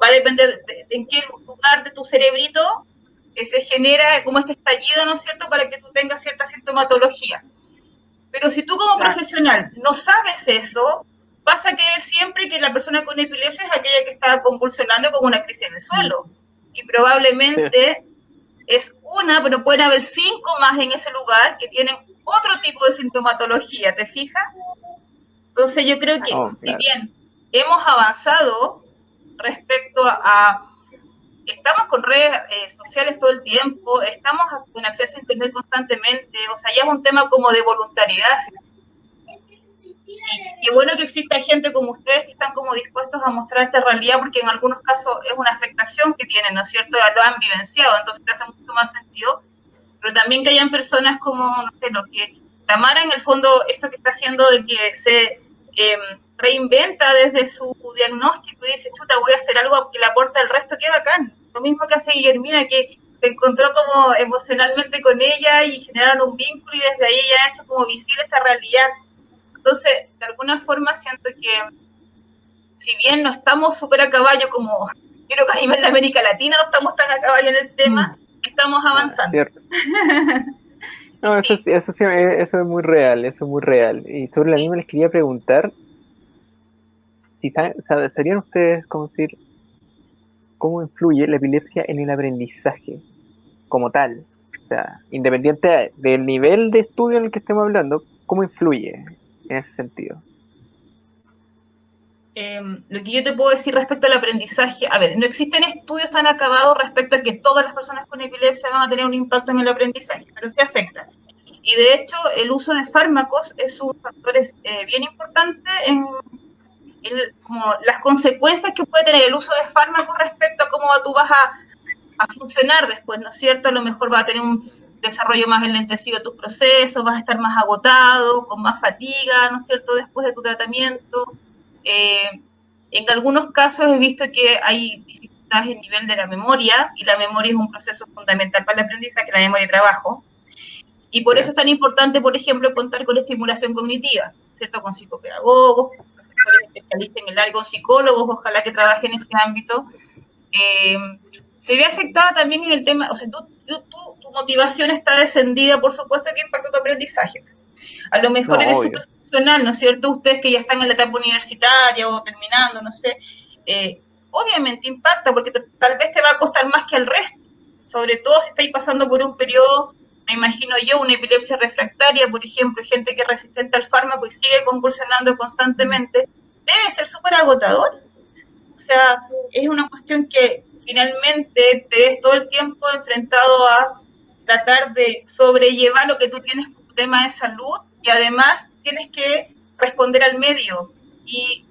va a depender de en qué lugar de tu cerebrito se genera como este estallido, ¿no es cierto?, para que tú tengas cierta sintomatología. Pero si tú como profesional no sabes eso, vas a creer siempre que la persona con epilepsia es aquella que está convulsionando con una crisis en el suelo. Y probablemente es una, pero pueden haber 5 más en ese lugar que tienen otro tipo de sintomatología, ¿te fijas? Entonces yo creo que, si bien hemos avanzado respecto a estamos con redes sociales todo el tiempo, estamos con acceso a internet constantemente, o sea, ya es un tema como de voluntariedad. Y bueno que exista gente como ustedes que están como dispuestos a mostrar esta realidad, porque en algunos casos es una afectación que tienen, ¿no es cierto? Ya lo han vivenciado, entonces te hace mucho más sentido. Pero también que hayan personas como, no sé, los que Tamara, en el fondo, esto que está haciendo de que se reinventa desde su diagnóstico y dice, chuta, voy a hacer algo que le aporta al resto, qué bacán. Lo mismo que hace Guillermina, que se encontró como emocionalmente con ella y generaron un vínculo y desde ahí ella ha hecho como visible esta realidad. Entonces, de alguna forma siento que si bien no estamos súper a caballo como creo que a nivel de América Latina no estamos tan a caballo en el tema, estamos avanzando. Cierto. No, eso, Sí. eso es muy real, eso es muy real. Y sobre la misma les quería preguntar, si ¿sabrían ustedes cómo decir, cómo influye la epilepsia en el aprendizaje como tal? O sea, independiente del nivel de estudio en el que estemos hablando, ¿cómo influye en ese sentido? Lo que yo te puedo decir respecto al aprendizaje, a ver, no existen estudios tan acabados respecto a que todas las personas con epilepsia van a tener un impacto en el aprendizaje, pero sí afecta. Y de hecho, el uso de fármacos es un factor bien importante en como las consecuencias que puede tener el uso de fármacos respecto a cómo tú vas a funcionar después, ¿no es cierto? A lo mejor vas a tener un desarrollo más enlentecido de tus procesos, vas a estar más agotado, con más fatiga, ¿no es cierto?, después de tu tratamiento. En algunos casos he visto que hay dificultades en el nivel de la memoria, y la memoria es un proceso fundamental para el aprendizaje, la memoria de trabajo. Y por eso es tan importante, por ejemplo, contar con estimulación cognitiva, ¿cierto? Con psicopedagogos, profesores especialistas en el área, con psicólogos, ojalá que trabajen en ese ámbito. Se ve afectada también en el tema, o sea, tu motivación está descendida, por supuesto que impacta tu aprendizaje. A lo mejor No, eres obvio. súper funcional, ¿no es cierto? Ustedes que ya están en la etapa universitaria o terminando, no sé, obviamente impacta porque tal vez te va a costar más que al resto, sobre todo si estáis pasando por un periodo, me imagino yo, una epilepsia refractaria, por ejemplo, gente que es resistente al fármaco y sigue convulsionando constantemente, debe ser súper agotador. O sea, es una cuestión que finalmente te ves todo el tiempo enfrentado a tratar de sobrellevar lo que tú tienes como tema de salud y además tienes que responder al medio. Y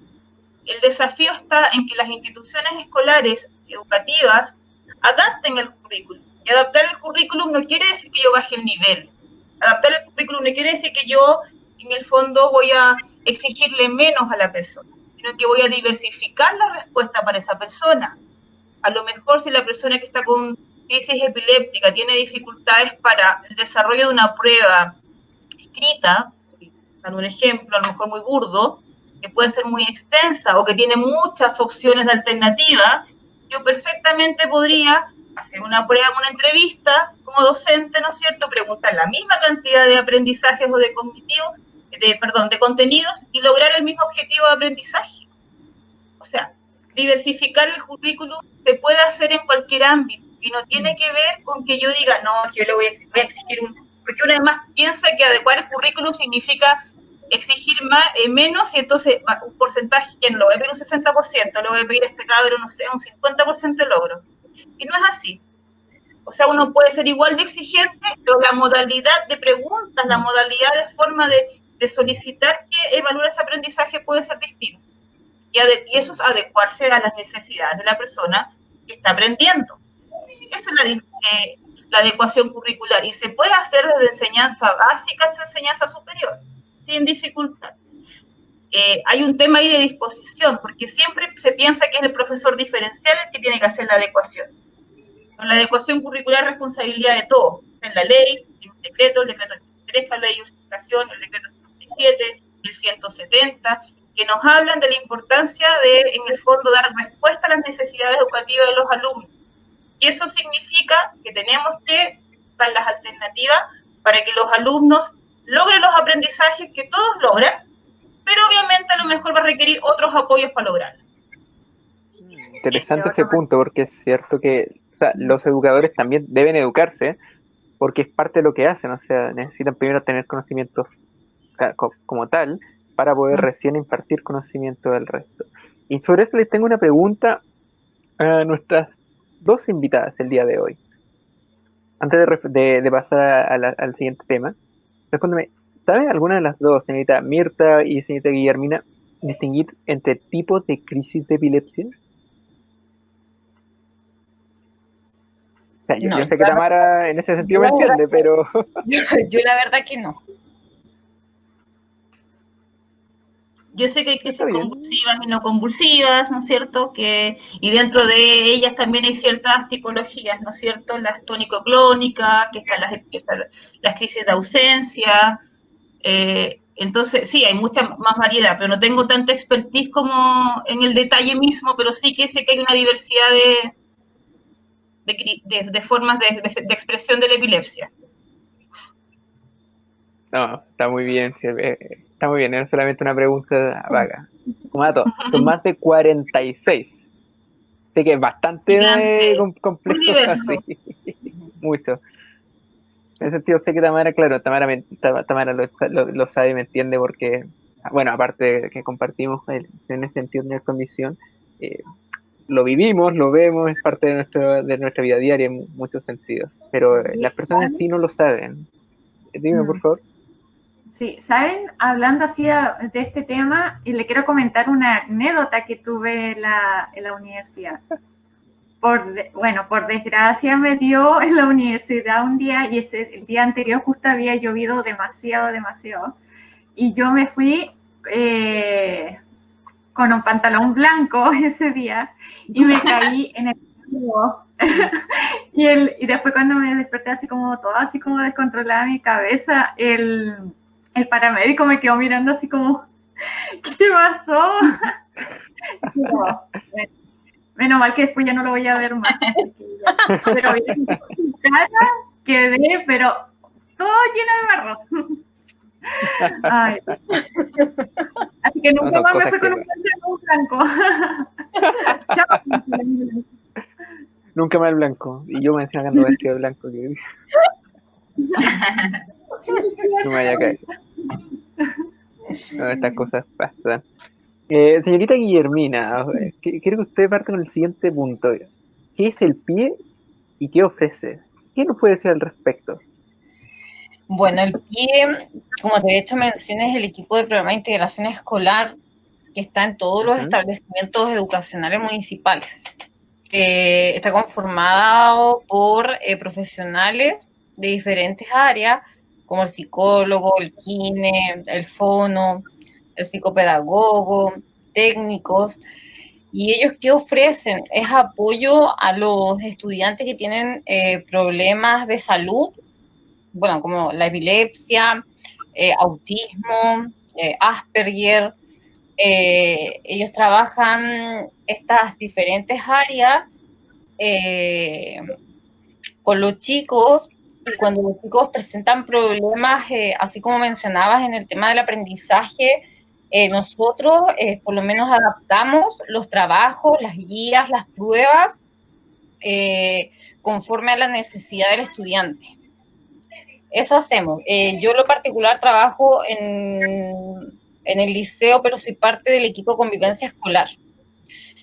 el desafío está en que las instituciones escolares, educativas, adapten el currículum. Y adaptar el currículum no quiere decir que yo baje el nivel. Adaptar el currículum no quiere decir que yo, en el fondo, voy a exigirle menos a la persona, sino que voy a diversificar la respuesta para esa persona. A lo mejor si la persona que está con crisis epiléptica tiene dificultades para el desarrollo de una prueba escrita, dar un ejemplo, a lo mejor muy burdo, que puede ser muy extensa o que tiene muchas opciones de alternativa, yo perfectamente podría hacer una prueba, una entrevista como docente, ¿no es cierto?, preguntar la misma cantidad de aprendizajes o de cognitivos, de contenidos y lograr el mismo objetivo de aprendizaje. O sea, diversificar el currículum se puede hacer en cualquier ámbito y no tiene que ver con que yo diga, no, yo le voy a exigir porque uno además piensa que adecuar el currículum significa exigir menos y entonces un porcentaje, que no lo voy a pedir un 60%, le voy a pedir a este cabrón, no sé, un 50% de logro. Y no es así. O sea, uno puede ser igual de exigente, pero la modalidad de preguntas, la modalidad de forma de solicitar que evalúe ese aprendizaje puede ser distinta. Y eso es adecuarse a las necesidades de la persona que está aprendiendo. Esa es la adecuación curricular. Y se puede hacer desde enseñanza básica hasta enseñanza superior, sin dificultad. Hay un tema ahí de disposición, porque siempre se piensa que es el profesor diferencial el que tiene que hacer la adecuación. Pero la adecuación curricular es responsabilidad de todos. En la ley, en el decreto 33, la ley de unificación, el decreto 77, el 170, que nos hablan de la importancia de, en el fondo, dar respuesta a las necesidades educativas de los alumnos. Y eso significa que tenemos que dar las alternativas para que los alumnos logren los aprendizajes que todos logran, pero obviamente a lo mejor va a requerir otros apoyos para lograrlo. Interesante ese punto, porque es cierto que, o sea, los educadores también deben educarse, porque es parte de lo que hacen, o sea, necesitan primero tener conocimientos como tal, para poder recién impartir conocimiento del resto. Y sobre eso les tengo una pregunta a nuestras dos invitadas el día de hoy. Antes de pasar al siguiente tema, respóndeme, ¿sabe alguna de las dos, señorita Mirta y señorita Guillermina, distinguir entre tipos de crisis de epilepsia? O sea, yo sé que Tamara en ese sentido me entiende, pero... Yo la verdad que no. Yo sé que hay crisis Está bien. convulsivas y no convulsivas, ¿no es cierto? Y dentro de ellas también hay ciertas tipologías, ¿no es cierto? Las tónico-clónicas, que están las crisis de ausencia. Entonces, sí, hay mucha más variedad, pero no tengo tanta expertise como en el detalle mismo, pero sí que sé que hay una diversidad de formas de expresión de la epilepsia. No, está muy bien, sí, está muy bien, era solamente una pregunta vaga. Mato, son más de 46. Así que es bastante Gigante, muy complejo, así, diverso. mucho. En ese sentido, sé que Tamara, claro, Tamara lo sabe y me entiende porque, bueno, aparte de que compartimos en ese sentido, en esa condición, eh, lo vivimos, lo vemos, es parte de nuestra vida diaria en muchos sentidos. Pero las personas en sí no lo saben. Dime, por favor. Sí, ¿saben? Hablando así de este tema, y le quiero comentar una anécdota que tuve en la universidad. Por desgracia me dio en la universidad un día y el día anterior justo había llovido demasiado. Y yo me fui con un pantalón blanco ese día y me caí en el río. Y después cuando me desperté así como todo, así como descontrolada mi cabeza, el paramédico me quedó mirando así como, ¿qué te pasó? No, menos mal que después ya no lo voy a ver más. Pero bien, cara quedé, pero todo lleno de barro. Ay. Así que nunca No, más me fui con un pantalón blanco. Chao. Nunca más el blanco. Y yo me encima ando vestido de blanco. No me vaya a caer. No, estas cosas pasan. Señorita Guillermina, quiero que usted parte con el siguiente punto. ¿Qué es el PIE y qué ofrece? ¿Qué nos puede decir al respecto? Bueno, el PIE, como te he hecho mención, es el equipo de programa de integración escolar que está en todos los establecimientos educacionales municipales. Está conformado por profesionales de diferentes áreas, como el psicólogo, el kine, el fono, el psicopedagogo, técnicos, y ellos ¿qué ofrecen? Es apoyo a los estudiantes que tienen problemas de salud, bueno, como la epilepsia, autismo, Asperger. Ellos trabajan estas diferentes áreas con los chicos, y cuando los chicos presentan problemas, así como mencionabas en el tema del aprendizaje, nosotros por lo menos adaptamos los trabajos, las guías, las pruebas conforme a la necesidad del estudiante. Eso hacemos. Yo en lo particular trabajo en el liceo, pero soy parte del equipo de convivencia escolar.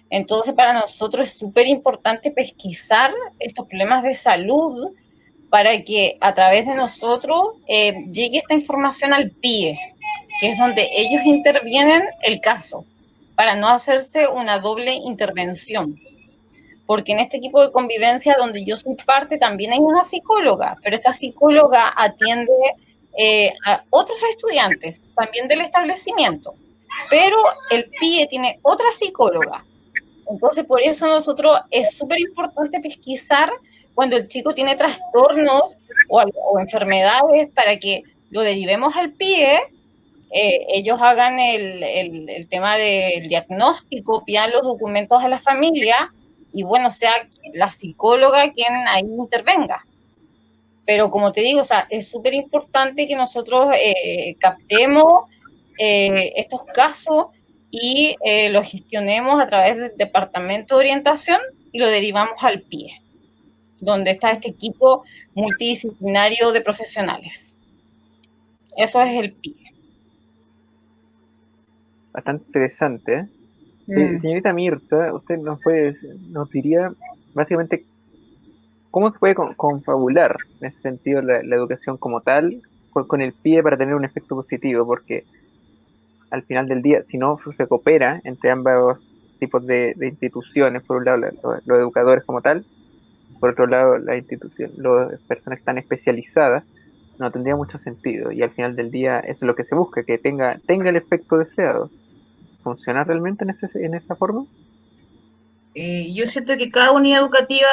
Entonces, para nosotros es súper importante pesquisar estos problemas de salud para que a través de nosotros llegue esta información al PIE, que es donde ellos intervienen el caso, para no hacerse una doble intervención. Porque en este equipo de convivencia donde yo soy parte también hay una psicóloga, pero esta psicóloga atiende a otros estudiantes también del establecimiento, pero el PIE tiene otra psicóloga. Entonces, por eso nosotros es súper importante pesquisar cuando el chico tiene trastornos o enfermedades para que lo derivemos al PIE, ellos hagan el tema del diagnóstico, pidan los documentos a la familia y bueno, sea la psicóloga quien ahí intervenga. Pero como te digo, o sea, es súper importante que nosotros captemos estos casos y lo gestionemos a través del departamento de orientación y lo derivamos al PIE, donde está este equipo multidisciplinario de profesionales. Eso es el PIE. Bastante interesante, ¿eh? Señorita Mirta, usted nos diría básicamente cómo se puede confabular en ese sentido la educación como tal con el PIE para tener un efecto positivo, porque al final del día, si no se coopera entre ambos tipos de instituciones, por un lado los educadores como tal, por otro lado las personas que están especializadas, no tendría mucho sentido, y al final del día eso es lo que se busca, que tenga el efecto deseado. funciona realmente en esa forma? Yo siento que cada unidad educativa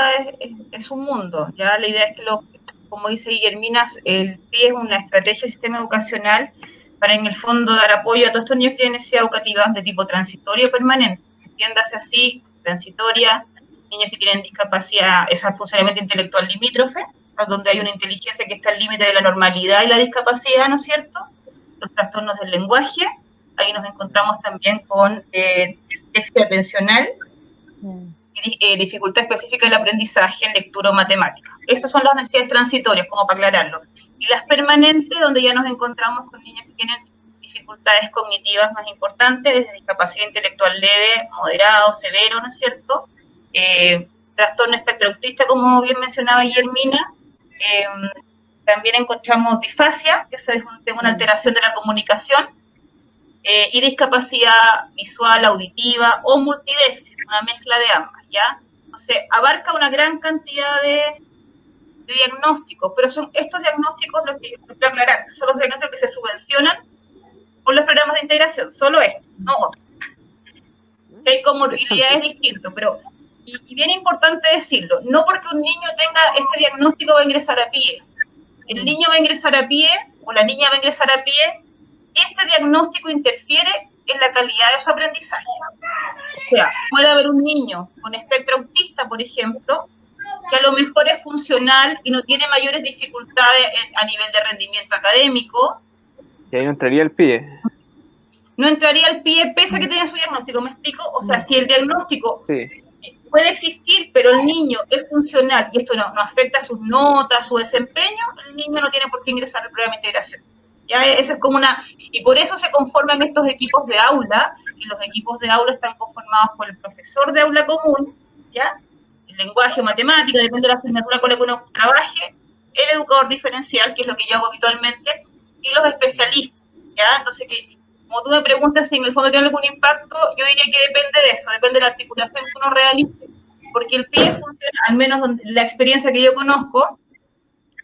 es un mundo, ¿ya? La idea es que, como dice Guillermina, el PIE es una estrategia del sistema educacional para, en el fondo, dar apoyo a todos estos niños que tienen necesidad educativa de tipo transitorio o permanente. Entiéndase así, transitoria, niños que tienen discapacidad, es el funcionamiento intelectual limítrofe, donde hay una inteligencia que está al límite de la normalidad y la discapacidad, ¿no es cierto? Los trastornos del lenguaje, ahí nos encontramos también con déficit atencional, dificultad específica del aprendizaje en lectura o matemática. Esas son las necesidades transitorias, como para aclararlo. Y las permanentes, donde ya nos encontramos con niños que tienen dificultades cognitivas más importantes, desde discapacidad intelectual leve, moderado, severo, ¿no es cierto? Trastorno espectro autista, como bien mencionaba Guillermina. También encontramos disfasia, que es una alteración de la comunicación, y discapacidad visual, auditiva o multidéficit, una mezcla de ambas, ¿ya? Entonces, abarca una gran cantidad de diagnósticos, pero son estos diagnósticos los que yo quiero aclarar, son los diagnósticos que se subvencionan por los programas de integración, solo estos, no otros. Si hay comorbilidades distintos, pero, y bien importante decirlo, no porque un niño tenga este diagnóstico va a ingresar a PIE. El niño va a ingresar a PIE, o la niña va a ingresar a PIE, este diagnóstico interfiere en la calidad de su aprendizaje. O sea, puede haber un niño con espectro autista, por ejemplo, que a lo mejor es funcional y no tiene mayores dificultades a nivel de rendimiento académico. Y ahí no entraría el PIE. No entraría al PIE pese a que tenga su diagnóstico, ¿me explico? O sea, si el diagnóstico puede existir, pero el niño es funcional y esto no afecta sus notas, su desempeño, el niño no tiene por qué ingresar al programa de integración. Ya, eso es como y por eso se conforman estos equipos de aula, y los equipos de aula están conformados por el profesor de aula común, ¿ya? El lenguaje o matemática, depende de la asignatura con la que uno trabaje, el educador diferencial, que es lo que yo hago habitualmente, y los especialistas, ¿ya? Entonces, como tú me preguntas si en el fondo tiene algún impacto, yo diría que depende de eso, depende de la articulación que uno realice, porque el PIE funciona, al menos la experiencia que yo conozco,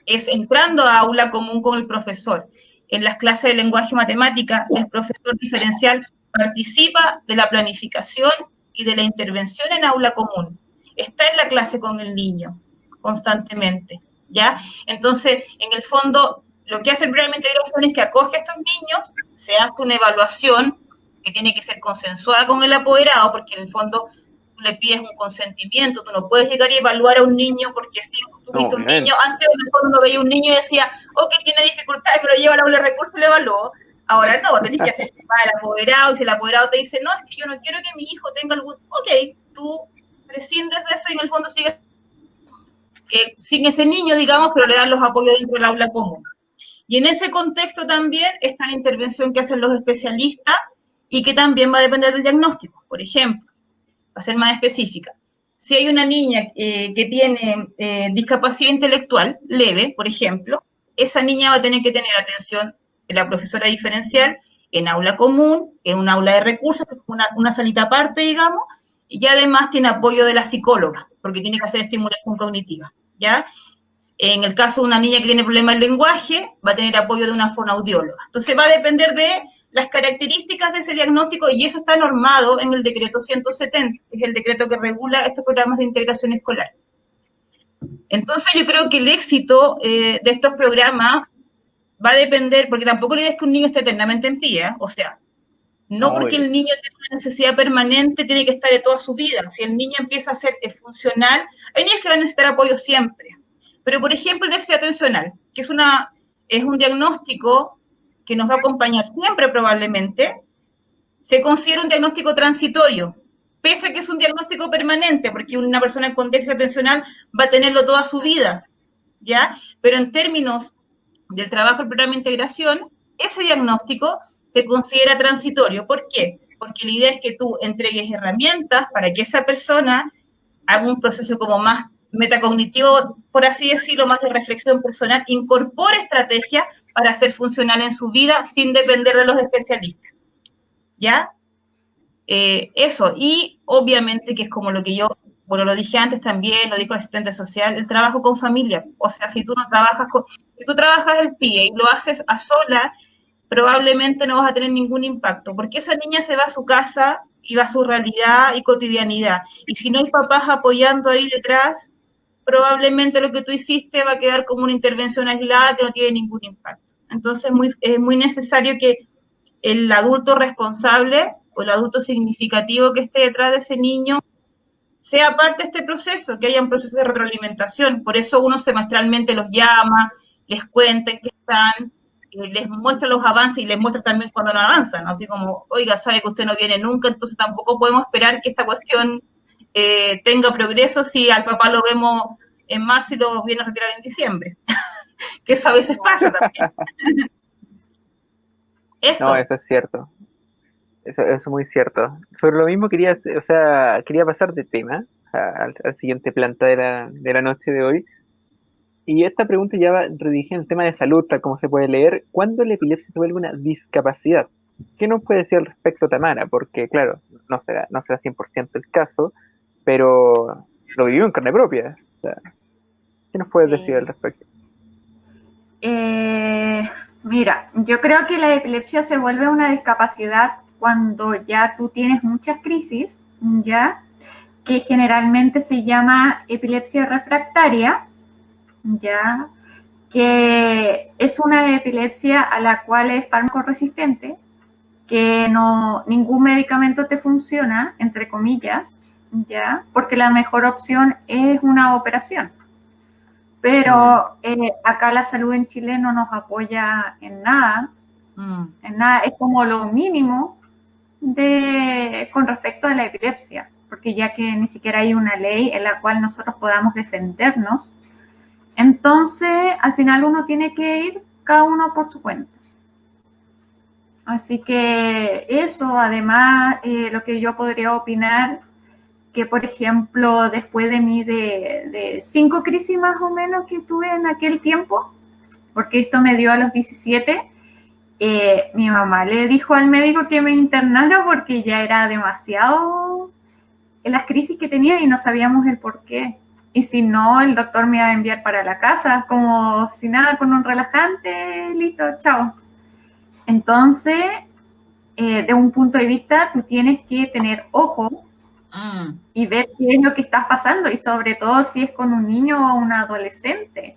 es entrando a aula común con el profesor. En las clases de lenguaje y matemática, el profesor diferencial participa de la planificación y de la intervención en aula común. Está en la clase con el niño constantemente, ¿ya? Entonces, en el fondo, lo que hace el programa de integración es que acoge a estos niños, se hace una evaluación que tiene que ser consensuada con el apoderado, porque en el fondo tú le pides un consentimiento, tú no puedes llegar y evaluar a un niño porque si tú viste un niño, antes en el fondo uno veía un niño y decía, ok, tiene dificultades, pero lleva al aula de recursos y lo evaluó. Ahora no, tenés que hacer al apoderado, y si el apoderado te dice, no, es que yo no quiero que mi hijo tenga algún, ok, tú prescindes de eso y en el fondo sigues sin ese niño, digamos, pero le dan los apoyos dentro del aula común. Y en ese contexto también está la intervención que hacen los especialistas y que también va a depender del diagnóstico. Por ejemplo, para ser más específica, si hay una niña que tiene discapacidad intelectual leve, por ejemplo, esa niña va a tener que tener atención de la profesora diferencial en aula común, en un aula de recursos, que es una salita aparte, digamos, y además tiene apoyo de la psicóloga, porque tiene que hacer estimulación cognitiva, ¿ya? En el caso de una niña que tiene problemas del lenguaje, va a tener apoyo de una fonoaudióloga. Entonces va a depender de las características de ese diagnóstico y eso está normado en el decreto 170, que es el decreto que regula estos programas de integración escolar. Entonces yo creo que el éxito de estos programas va a depender, porque tampoco la idea es que un niño esté eternamente en PIE, o sea, no porque el niño tenga una necesidad permanente tiene que estar de toda su vida. Si el niño empieza a ser funcional, hay niños que van a necesitar apoyo siempre. Pero, por ejemplo, el déficit atencional, que es un diagnóstico que nos va a acompañar siempre probablemente, se considera un diagnóstico transitorio, pese a que es un diagnóstico permanente, porque una persona con déficit atencional va a tenerlo toda su vida, ¿ya? Pero en términos del trabajo del programa de integración, ese diagnóstico se considera transitorio. ¿Por qué? Porque la idea es que tú entregues herramientas para que esa persona haga un proceso como más metacognitivo, por así decirlo, más de reflexión personal, incorpore estrategias para ser funcional en su vida sin depender de los especialistas, ¿ya? Eso, y obviamente que es como lo que yo, bueno, lo dije antes también, lo dijo el asistente social, el trabajo con familia. O sea, si tú no trabajas si tú trabajas el PIE y lo haces a sola, probablemente no vas a tener ningún impacto, porque esa niña se va a su casa y va a su realidad y cotidianidad. Y si no hay papás apoyando ahí detrás, probablemente lo que tú hiciste va a quedar como una intervención aislada que no tiene ningún impacto. Entonces es muy necesario que el adulto responsable o el adulto significativo que esté detrás de ese niño sea parte de este proceso, que haya un proceso de retroalimentación. Por eso uno semestralmente los llama, les cuenta que están, les muestra los avances y les muestra también cuando no avanzan, ¿no? Así como, oiga, sabe que usted no viene nunca, entonces tampoco podemos esperar que esta cuestión tenga progreso si al papá lo vemos en marzo y lo viene a retirar en diciembre. Que eso a veces pasa también. Eso. No, eso es cierto. Eso es muy cierto. Sobre lo mismo quería pasar de tema al siguiente planta de la noche de hoy. Y esta pregunta ya va redirigida en el tema de salud, tal como se puede leer. ¿Cuándo la epilepsia se vuelve una discapacidad? ¿Qué nos puede decir al respecto, Tamara? Porque, claro, no será 100% el caso, pero lo vivió en carne propia. O sea, ¿qué nos puedes decir al respecto? Mira, yo creo que la epilepsia se vuelve una discapacidad cuando ya tú tienes muchas crisis, ¿ya? Que generalmente se llama epilepsia refractaria, ¿ya? Que es una epilepsia a la cual es fármaco resistente, que ningún medicamento te funciona, entre comillas, ¿ya? Porque la mejor opción es una operación. Pero acá la salud en Chile no nos apoya en nada, es como lo mínimo con respecto a la epilepsia, porque ya que ni siquiera hay una ley en la cual nosotros podamos defendernos, entonces al final uno tiene que ir cada uno por su cuenta. Así que eso, además, lo que yo podría opinar, que por ejemplo, después de 5 crisis más o menos que tuve en aquel tiempo, porque esto me dio a los 17, mi mamá le dijo al médico que me internara porque ya era demasiado en las crisis que tenía y no sabíamos el por qué. Y si no, el doctor me iba a enviar para la casa, como si nada, con un relajante, listo, chao. Entonces, de un punto de vista, tú tienes que tener ojo y ver qué es lo que está pasando, y sobre todo si es con un niño o un adolescente.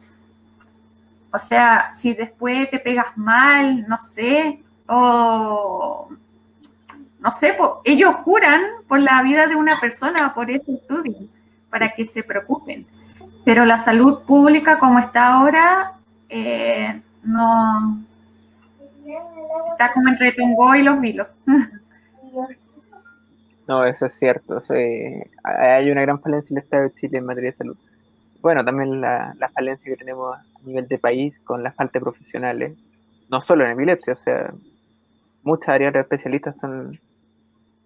O sea, si después te pegas mal, no sé, o no sé, ellos juran por la vida de una persona, por ese estudio, para que se preocupen. Pero la salud pública como está ahora, no, está como entre Tongo y los Vilos. No, eso es cierto. Hay una gran falencia en el Estado de Chile en materia de salud. Bueno, también la falencia que tenemos a nivel de país con la falta de profesionales, no solo en epilepsia, o sea, muchas áreas de especialistas son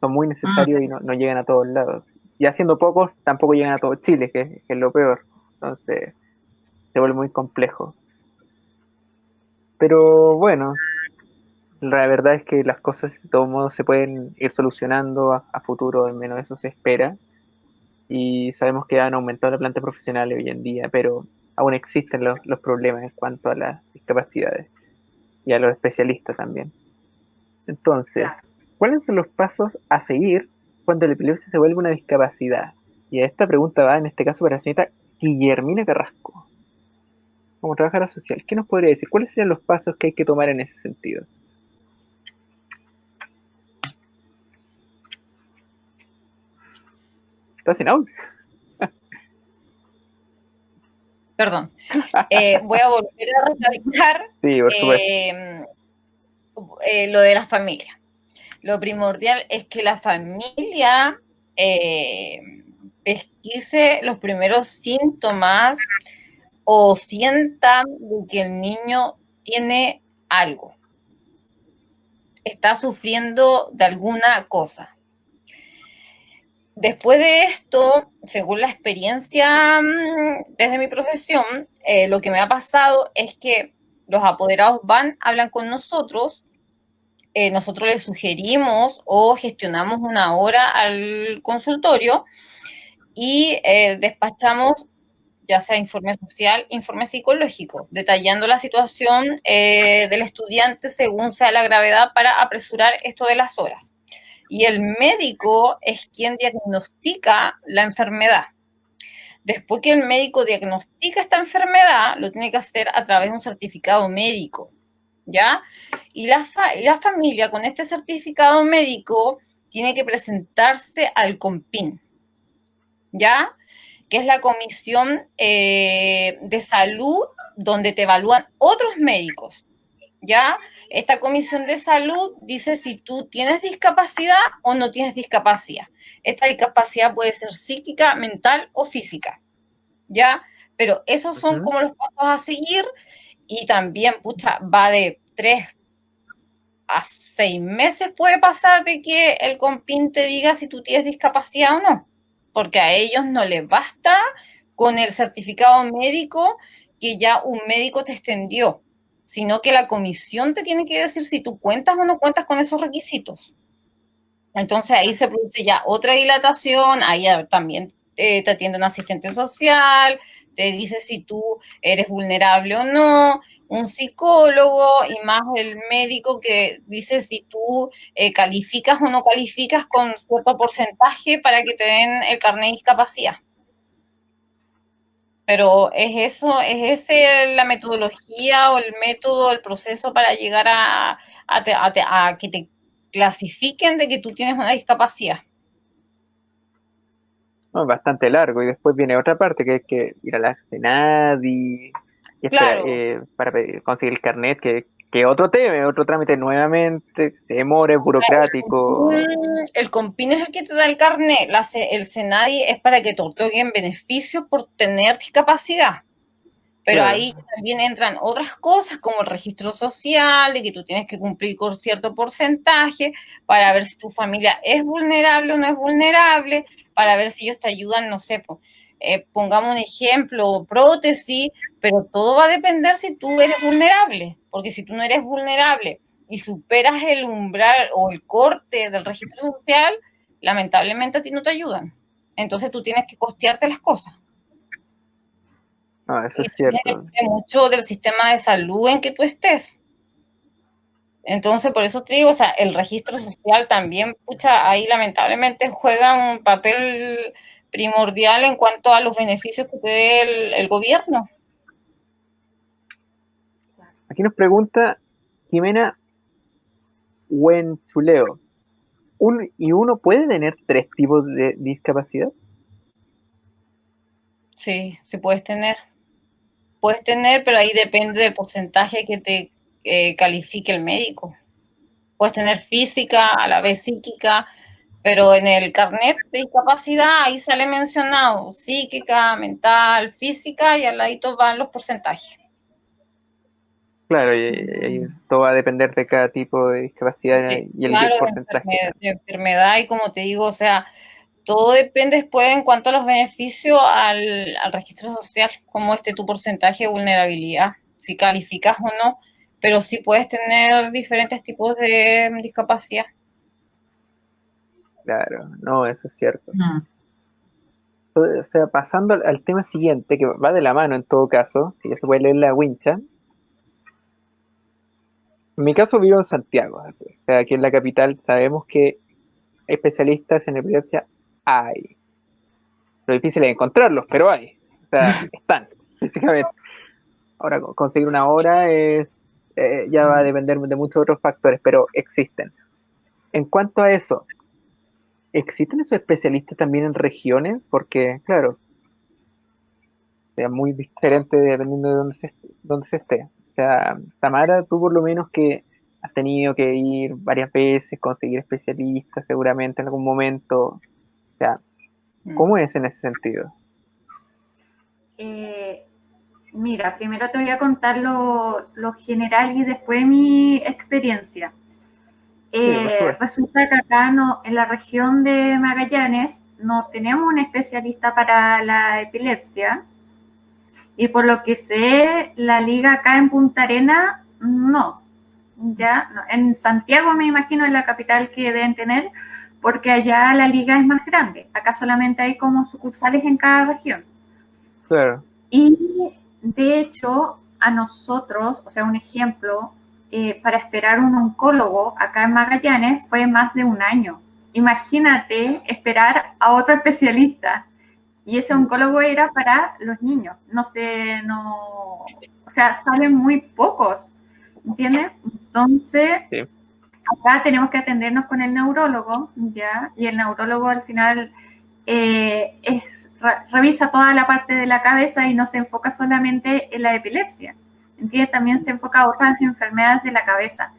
muy necesarios y no llegan a todos lados. Y haciendo pocos, tampoco llegan a todo Chile, que es lo peor. Entonces, se vuelve muy complejo. Pero bueno, la verdad es que las cosas de todos modos se pueden ir solucionando a futuro, al menos eso se espera. Y sabemos que han aumentado la planta profesional hoy en día, pero aún existen los problemas en cuanto a las discapacidades y a los especialistas también. Entonces, ¿cuáles son los pasos a seguir cuando la epilepsia se vuelve una discapacidad? Y esta pregunta va en este caso para la señorita Guillermina Carrasco. Como trabajadora social, ¿qué nos podría decir? ¿Cuáles serían los pasos que hay que tomar en ese sentido? ¿Estás sin audio? Perdón. Voy a volver a recalcar Sí, por supuesto. Lo de la familia. Lo primordial es que la familia pesquise los primeros síntomas o sienta que el niño tiene algo, está sufriendo de alguna cosa. Después de esto, según la experiencia desde mi profesión, lo que me ha pasado es que los apoderados hablan con nosotros, nosotros les sugerimos o gestionamos una hora al consultorio y despachamos ya sea informe social, informe psicológico, detallando la situación del estudiante según sea la gravedad para apresurar esto de las horas. Y el médico es quien diagnostica la enfermedad. Después que el médico diagnostica esta enfermedad, lo tiene que hacer a través de un certificado médico, ¿ya? Y la familia con este certificado médico tiene que presentarse al COMPIN, ¿ya? Que es la comisión de salud donde te evalúan otros médicos, ¿ya? Esta comisión de salud dice si tú tienes discapacidad o no tienes discapacidad. Esta discapacidad puede ser psíquica, mental o física, ¿ya? Pero esos son como los pasos a seguir y también, pucha, va de 3 a 6 meses puede pasar de que el COMPIN te diga si tú tienes discapacidad o no, porque a ellos no les basta con el certificado médico que ya un médico te extendió, sino que la comisión te tiene que decir si tú cuentas o no cuentas con esos requisitos. Entonces ahí se produce ya otra dilatación, ahí también te atiende un asistente social, te dice si tú eres vulnerable o no, un psicólogo y más el médico que dice si tú calificas o no calificas con cierto porcentaje para que te den el carnet de discapacidad. Pero es eso, es ese la metodología o el método, el proceso para llegar a que te clasifiquen de que tú tienes una discapacidad. No, bastante largo, y después viene otra parte que es que ir a la CENADI y Claro. para conseguir el carnet, que otro tema, otro trámite nuevamente, se demora, es burocrático. El COMPIN es el que te da el carnet, el SENADI es para que te otorguen beneficios por tener discapacidad. Pero Claro. ahí también entran otras cosas como el registro social, de que tú tienes que cumplir con cierto porcentaje para ver si tu familia es vulnerable o no es vulnerable, para ver si ellos te ayudan, no sé, pongamos un ejemplo, prótesis, pero todo va a depender si tú eres vulnerable, porque si tú no eres vulnerable y superas el umbral o el corte del registro social, lamentablemente a ti no te ayudan. Entonces tú tienes que costearte las cosas. No, eso Y es cierto. depende mucho del sistema de salud en que tú estés. Entonces, por eso te digo, o sea, el registro social también, pucha, ahí lamentablemente juega un papel primordial en cuanto a los beneficios que te dé el gobierno. Aquí nos pregunta Jimena Huenchuleo. ¿Uno puede tener 3 tipos de discapacidad? Sí, sí puedes tener. Puedes tener, pero ahí depende del porcentaje que te califique el médico. Puedes tener física, a la vez psíquica, pero en el carnet de discapacidad ahí sale mencionado psíquica, mental, física y al ladito van los porcentajes. Claro, y todo va a depender de cada tipo de discapacidad y el Claro, porcentaje. de enfermedad y como te digo, o sea, todo depende después en cuanto a los beneficios al registro social, como tu porcentaje de vulnerabilidad, si calificas o no, pero sí puedes tener diferentes tipos de discapacidad. Claro, no, eso es cierto. O sea, pasando al tema siguiente, que va de la mano en todo caso, si ya se puede leer la wincha. En mi caso vivo en Santiago, o sea, aquí en la capital sabemos que especialistas en epilepsia hay. Lo difícil es encontrarlos, pero hay. O sea, están, físicamente. Ahora, conseguir una hora ya va a depender de muchos otros factores, pero existen. En cuanto a eso, ¿existen esos especialistas también en regiones? Porque, claro, sea muy diferente dependiendo de dónde se esté. O sea, Tamara, tú por lo menos que has tenido que ir varias veces, conseguir especialistas seguramente en algún momento. O sea, ¿cómo es en ese sentido? Mira, primero te voy a contar lo general y después mi experiencia. Resulta que acá en la región de Magallanes no tenemos un especialista para la epilepsia y por lo que sé, la liga acá en Punta Arena no. Ya no. En Santiago me imagino en la capital que deben tener porque allá la liga es más grande. Acá solamente hay como sucursales en cada región. Claro. Y de hecho, a nosotros, o sea, un ejemplo, para esperar un oncólogo acá en Magallanes fue más de un año. Imagínate esperar a otro especialista. Y ese oncólogo era para los niños. No sé, no. O sea, salen muy pocos. ¿Entiendes? Entonces, Sí. acá tenemos que atendernos con el neurólogo, ¿ya? Y el neurólogo al final revisa toda la parte de la cabeza y no se enfoca solamente en la epilepsia, ¿entiendes? También se enfoca a otras enfermedades de la cabeza.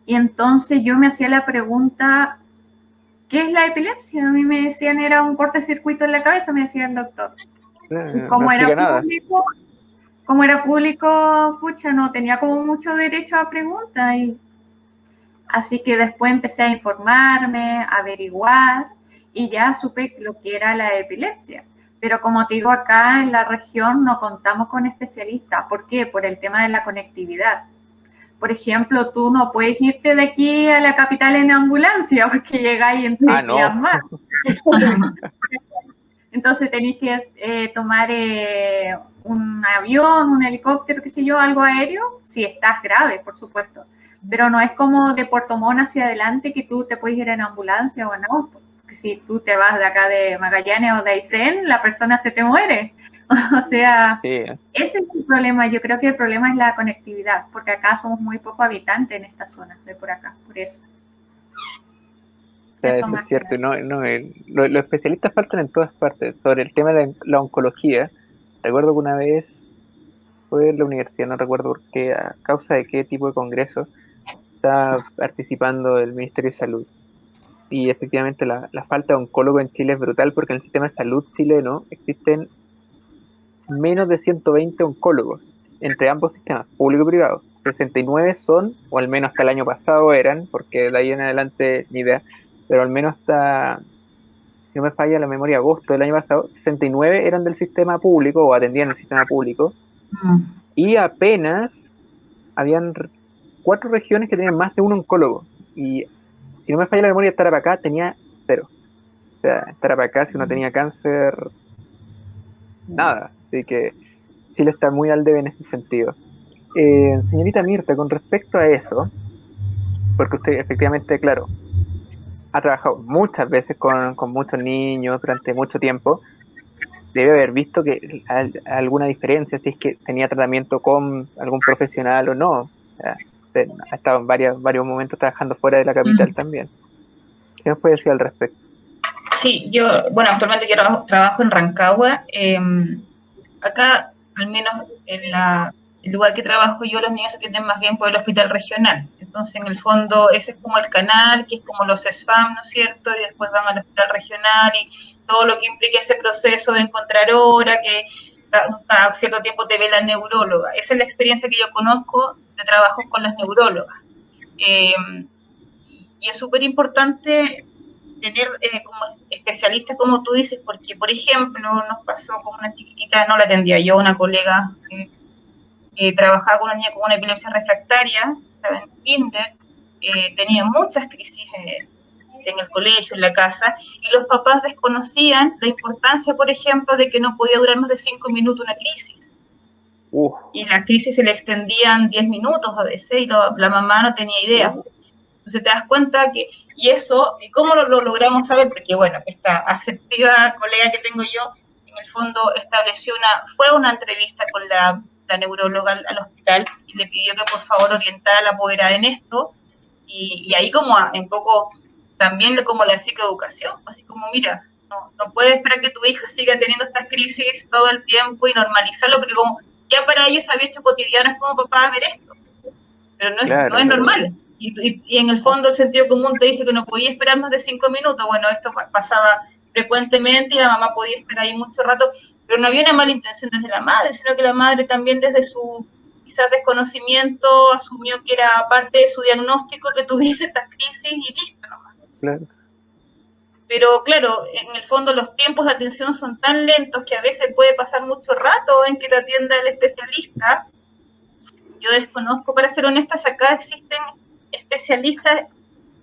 Y entonces yo me hacía la pregunta, ¿qué es la epilepsia? A mí me decían era un cortocircuito en la cabeza, me decía el doctor. No explica nada. Como era público, pucha, no tenía como mucho derecho a preguntas. Así que después empecé a informarme, a averiguar, y ya supe lo que era la epilepsia. Pero como te digo, acá en la región no contamos con especialistas. ¿Por qué? Por el tema de la conectividad. Por ejemplo, tú no puedes irte de aquí a la capital en ambulancia porque llegáis en 3 días más. Entonces tenéis que tomar un avión, un helicóptero, qué sé yo, algo aéreo, si estás grave, por supuesto. Pero no es como de Puerto Montt hacia adelante que tú te puedes ir en ambulancia o en auto. Porque si tú te vas de acá de Magallanes o de Aysén, la persona se te muere. O sea, sí. Ese es el problema. Yo creo que el problema es la conectividad, porque acá somos muy pocos habitantes en esta zona, de por acá, por eso. O sea, eso es cierto. Los especialistas faltan en todas partes. Sobre el tema de la oncología, recuerdo que una vez fue en la universidad, no recuerdo por qué, a causa de qué tipo de congreso, estaba participando el Ministerio de Salud. Y efectivamente la falta de oncólogo en Chile es brutal porque en el sistema de salud chileno existen menos de 120 oncólogos entre ambos sistemas, público y privado. 69 son, o al menos hasta el año pasado eran, porque de ahí en adelante ni idea, pero al menos hasta, si no me falla la memoria, agosto del año pasado, 69 eran del sistema público o atendían el sistema público, y apenas habían 4 regiones que tenían más de un oncólogo, y si no me falla la memoria, Tarapacá tenía 0. O sea, Tarapacá, si uno tenía cáncer, nada. Así que Chile está muy al debe en ese sentido. Señorita Mirta, con respecto a eso, porque usted efectivamente, claro, ha trabajado muchas veces con muchos niños durante mucho tiempo, debe haber visto que alguna diferencia, si es que tenía tratamiento con algún profesional o no. O sea, ha estado en varios momentos trabajando fuera de la capital también. ¿Qué nos puede decir al respecto? Sí, yo, actualmente trabajo en Rancagua. Acá, al menos en el lugar que trabajo yo, los niños se atienden más bien por el hospital regional. Entonces, en el fondo, ese es como el canal, que es como los SFAM, ¿no es cierto? Y después van al hospital regional y todo lo que implica ese proceso de encontrar hora, que cada cierto tiempo te ve la neuróloga. Esa es la experiencia que yo conozco de trabajo con las neurólogas. Y es súper importante tener como especialistas, como tú dices, porque, por ejemplo, nos pasó con una chiquitita, no la atendía yo, una colega que trabajaba con una niña con una epilepsia refractaria, estaba en kinder, tenía muchas crisis en el colegio, en la casa, y los papás desconocían la importancia, por ejemplo, de que no podía durar más de 5 minutos una crisis. Y las crisis se le extendían 10 minutos a veces, y la mamá no tenía idea. Entonces te das cuenta que, y eso, ¿cómo lo logramos saber? Porque esta asertiva colega que tengo yo, en el fondo fue una entrevista con la neuróloga al hospital y le pidió que por favor orientara a la apoderada en esto, y ahí como un poco también como la psicoeducación, así como mira, no puedes esperar que tu hija siga teniendo estas crisis todo el tiempo y normalizarlo, porque como ya para ellos había hecho cotidiano, es como papá ver esto, pero no es normal. Y en el fondo el sentido común te dice que no podía esperar más de 5 minutos. Esto pasaba frecuentemente y la mamá podía esperar ahí mucho rato, pero no había una mala intención desde la madre, sino que la madre también desde su quizás desconocimiento asumió que era parte de su diagnóstico que tuviese estas crisis y listo nomás. Claro. Pero claro, en el fondo los tiempos de atención son tan lentos que a veces puede pasar mucho rato en que te atienda el especialista. Yo desconozco, para ser honesta, si acá existen especialistas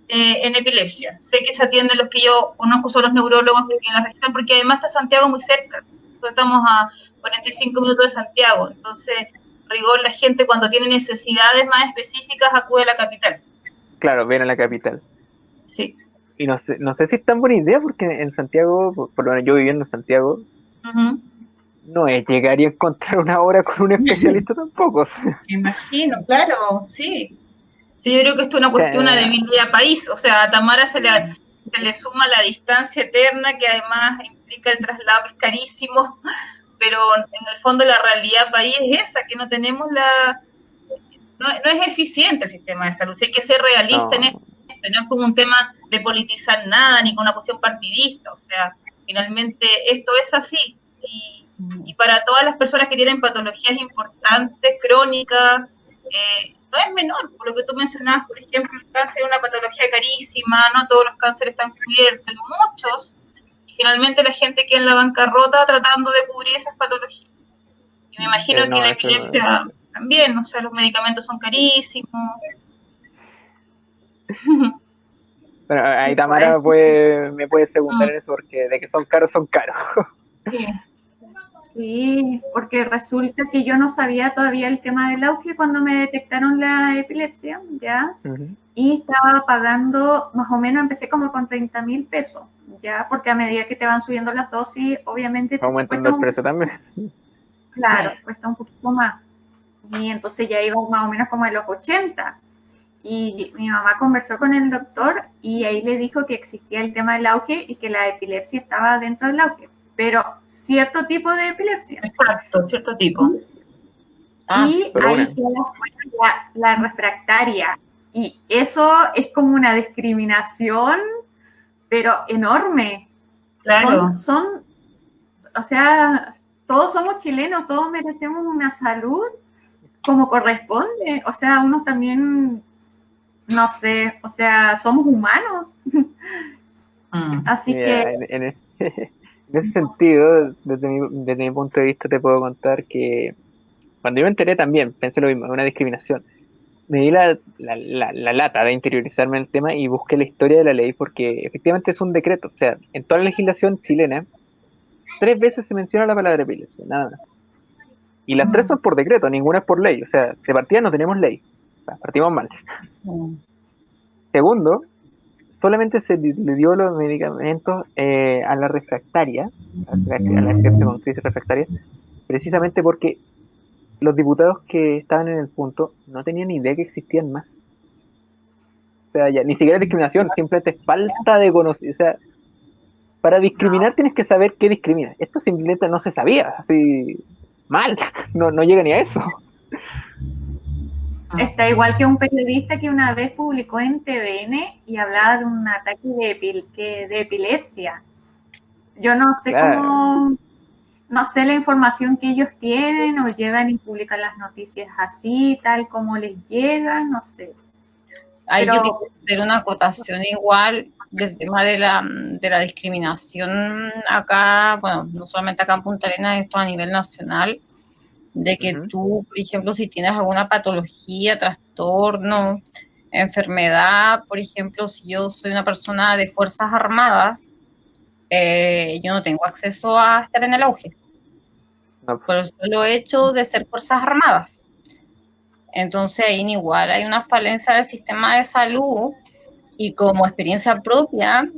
en epilepsia. Sé que se atienden, los que yo conozco son los neurólogos que en la región, porque además está Santiago muy cerca. Entonces estamos a 45 minutos de Santiago. Entonces, rigor, la gente cuando tiene necesidades más específicas acude a la capital. Claro, ven a la capital. Sí. Y no sé si es tan buena idea, porque en Santiago, por lo menos yo viviendo en Santiago, no es llegar y encontrar una hora con un especialista tampoco. Me imagino, claro, sí. Sí, yo creo que esto es una cuestión, una debilidad país. O sea, a Tamara se le suma la distancia eterna, que además implica el traslado, que es carísimo, pero en el fondo la realidad país es esa, que no tenemos no es eficiente el sistema de salud. Sí, hay que ser realista en esto. No es como un tema de politizar nada, ni con una cuestión partidista. O sea, finalmente esto es así. Y para todas las personas que tienen patologías importantes, crónicas, no es menor. Por lo que tú mencionabas, por ejemplo, el cáncer es una patología carísima, no todos los cánceres están cubiertos, muchos, y finalmente la gente queda en la bancarrota tratando de cubrir esas patologías. Y me imagino que la epilepsia también, o sea, los medicamentos son carísimos. Bueno, ahí Tamara me puede secundar en eso, porque de que son caros, son caros. Sí, porque resulta que yo no sabía todavía el tema del auge cuando me detectaron la epilepsia, ¿ya? Y estaba pagando, más o menos, empecé como con 30,000 pesos, ¿ya? Porque a medida que te van subiendo las dosis, obviamente... Aumentando el precio también. Claro, cuesta un poquito más. Y entonces ya iba más o menos como en los 80. Y mi mamá conversó con el doctor y ahí le dijo que existía el tema del auge y que la epilepsia estaba dentro del auge, pero cierto tipo de epilepsia. Exacto, cierto tipo. Y ahí queda la refractaria. Y eso es como una discriminación, pero enorme. Claro. O sea, todos somos chilenos, todos merecemos una salud como corresponde. O sea, uno también... No sé, o sea, somos humanos. Así mira, que... En ese sentido, desde mi punto de vista, te puedo contar que cuando yo me enteré también, pensé lo mismo, una discriminación. Me di la lata de interiorizarme en el tema y busqué la historia de la ley, porque efectivamente es un decreto. O sea, en toda la legislación chilena, 3 veces se menciona la palabra epilepsia, nada más. Y las 3 son por decreto, ninguna es por ley. O sea, de partida no tenemos ley. O sea, partimos mal. Segundo, solamente se le dio los medicamentos a la refractaria, a la epilepsia con crisis refractaria, precisamente porque los diputados que estaban en el punto no tenían ni idea que existían más. O sea, ya, ni siquiera discriminación, simplemente falta de conocimiento. O sea, para discriminar tienes que saber qué discrimina. Esto simplemente no se sabía, así mal, no llega ni a eso. Está igual que un periodista que una vez publicó en TVN y hablaba de un ataque de epilepsia. Yo no sé cómo, no sé la información que ellos tienen o llegan y publican las noticias así, tal como les llega, no sé. Ahí yo quiero hacer una acotación igual del tema de la discriminación acá, bueno, no solamente acá en Punta Arenas, esto a nivel nacional, de que tú, por ejemplo, si tienes alguna patología, trastorno, enfermedad, por ejemplo, si yo soy una persona de Fuerzas Armadas, yo no tengo acceso a estar en el auge. No. Por el solo hecho de ser Fuerzas Armadas. Entonces, ahí igual hay una falencia del sistema de salud y como experiencia propia,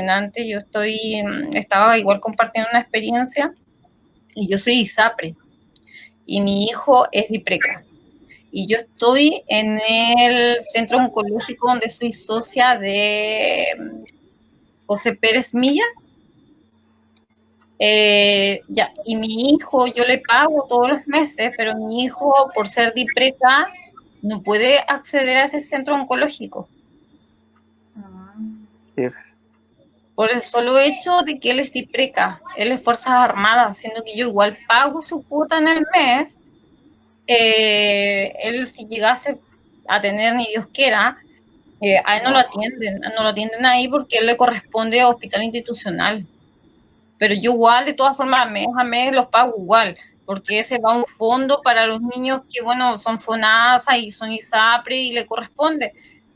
antes yo estaba igual compartiendo una experiencia y yo soy ISAPRE. Y mi hijo es DIPRECA. Y yo estoy en el centro oncológico donde soy socia de José Pérez Milla. Y mi hijo, yo le pago todos los meses, pero mi hijo, por ser DIPRECA, no puede acceder a ese centro oncológico. Sí. Por el solo hecho de que él es DIPRECA, él es Fuerzas Armadas, siendo que yo igual pago su cuota en el mes. Él, si llegase a tener, ni Dios quiera, a él no lo atienden ahí porque a él le corresponde a hospital institucional. Pero yo igual, de todas formas, mes a mes los pago igual, porque ese va a un fondo para los niños que, bueno, son FONASA y son ISAPRE y le corresponde.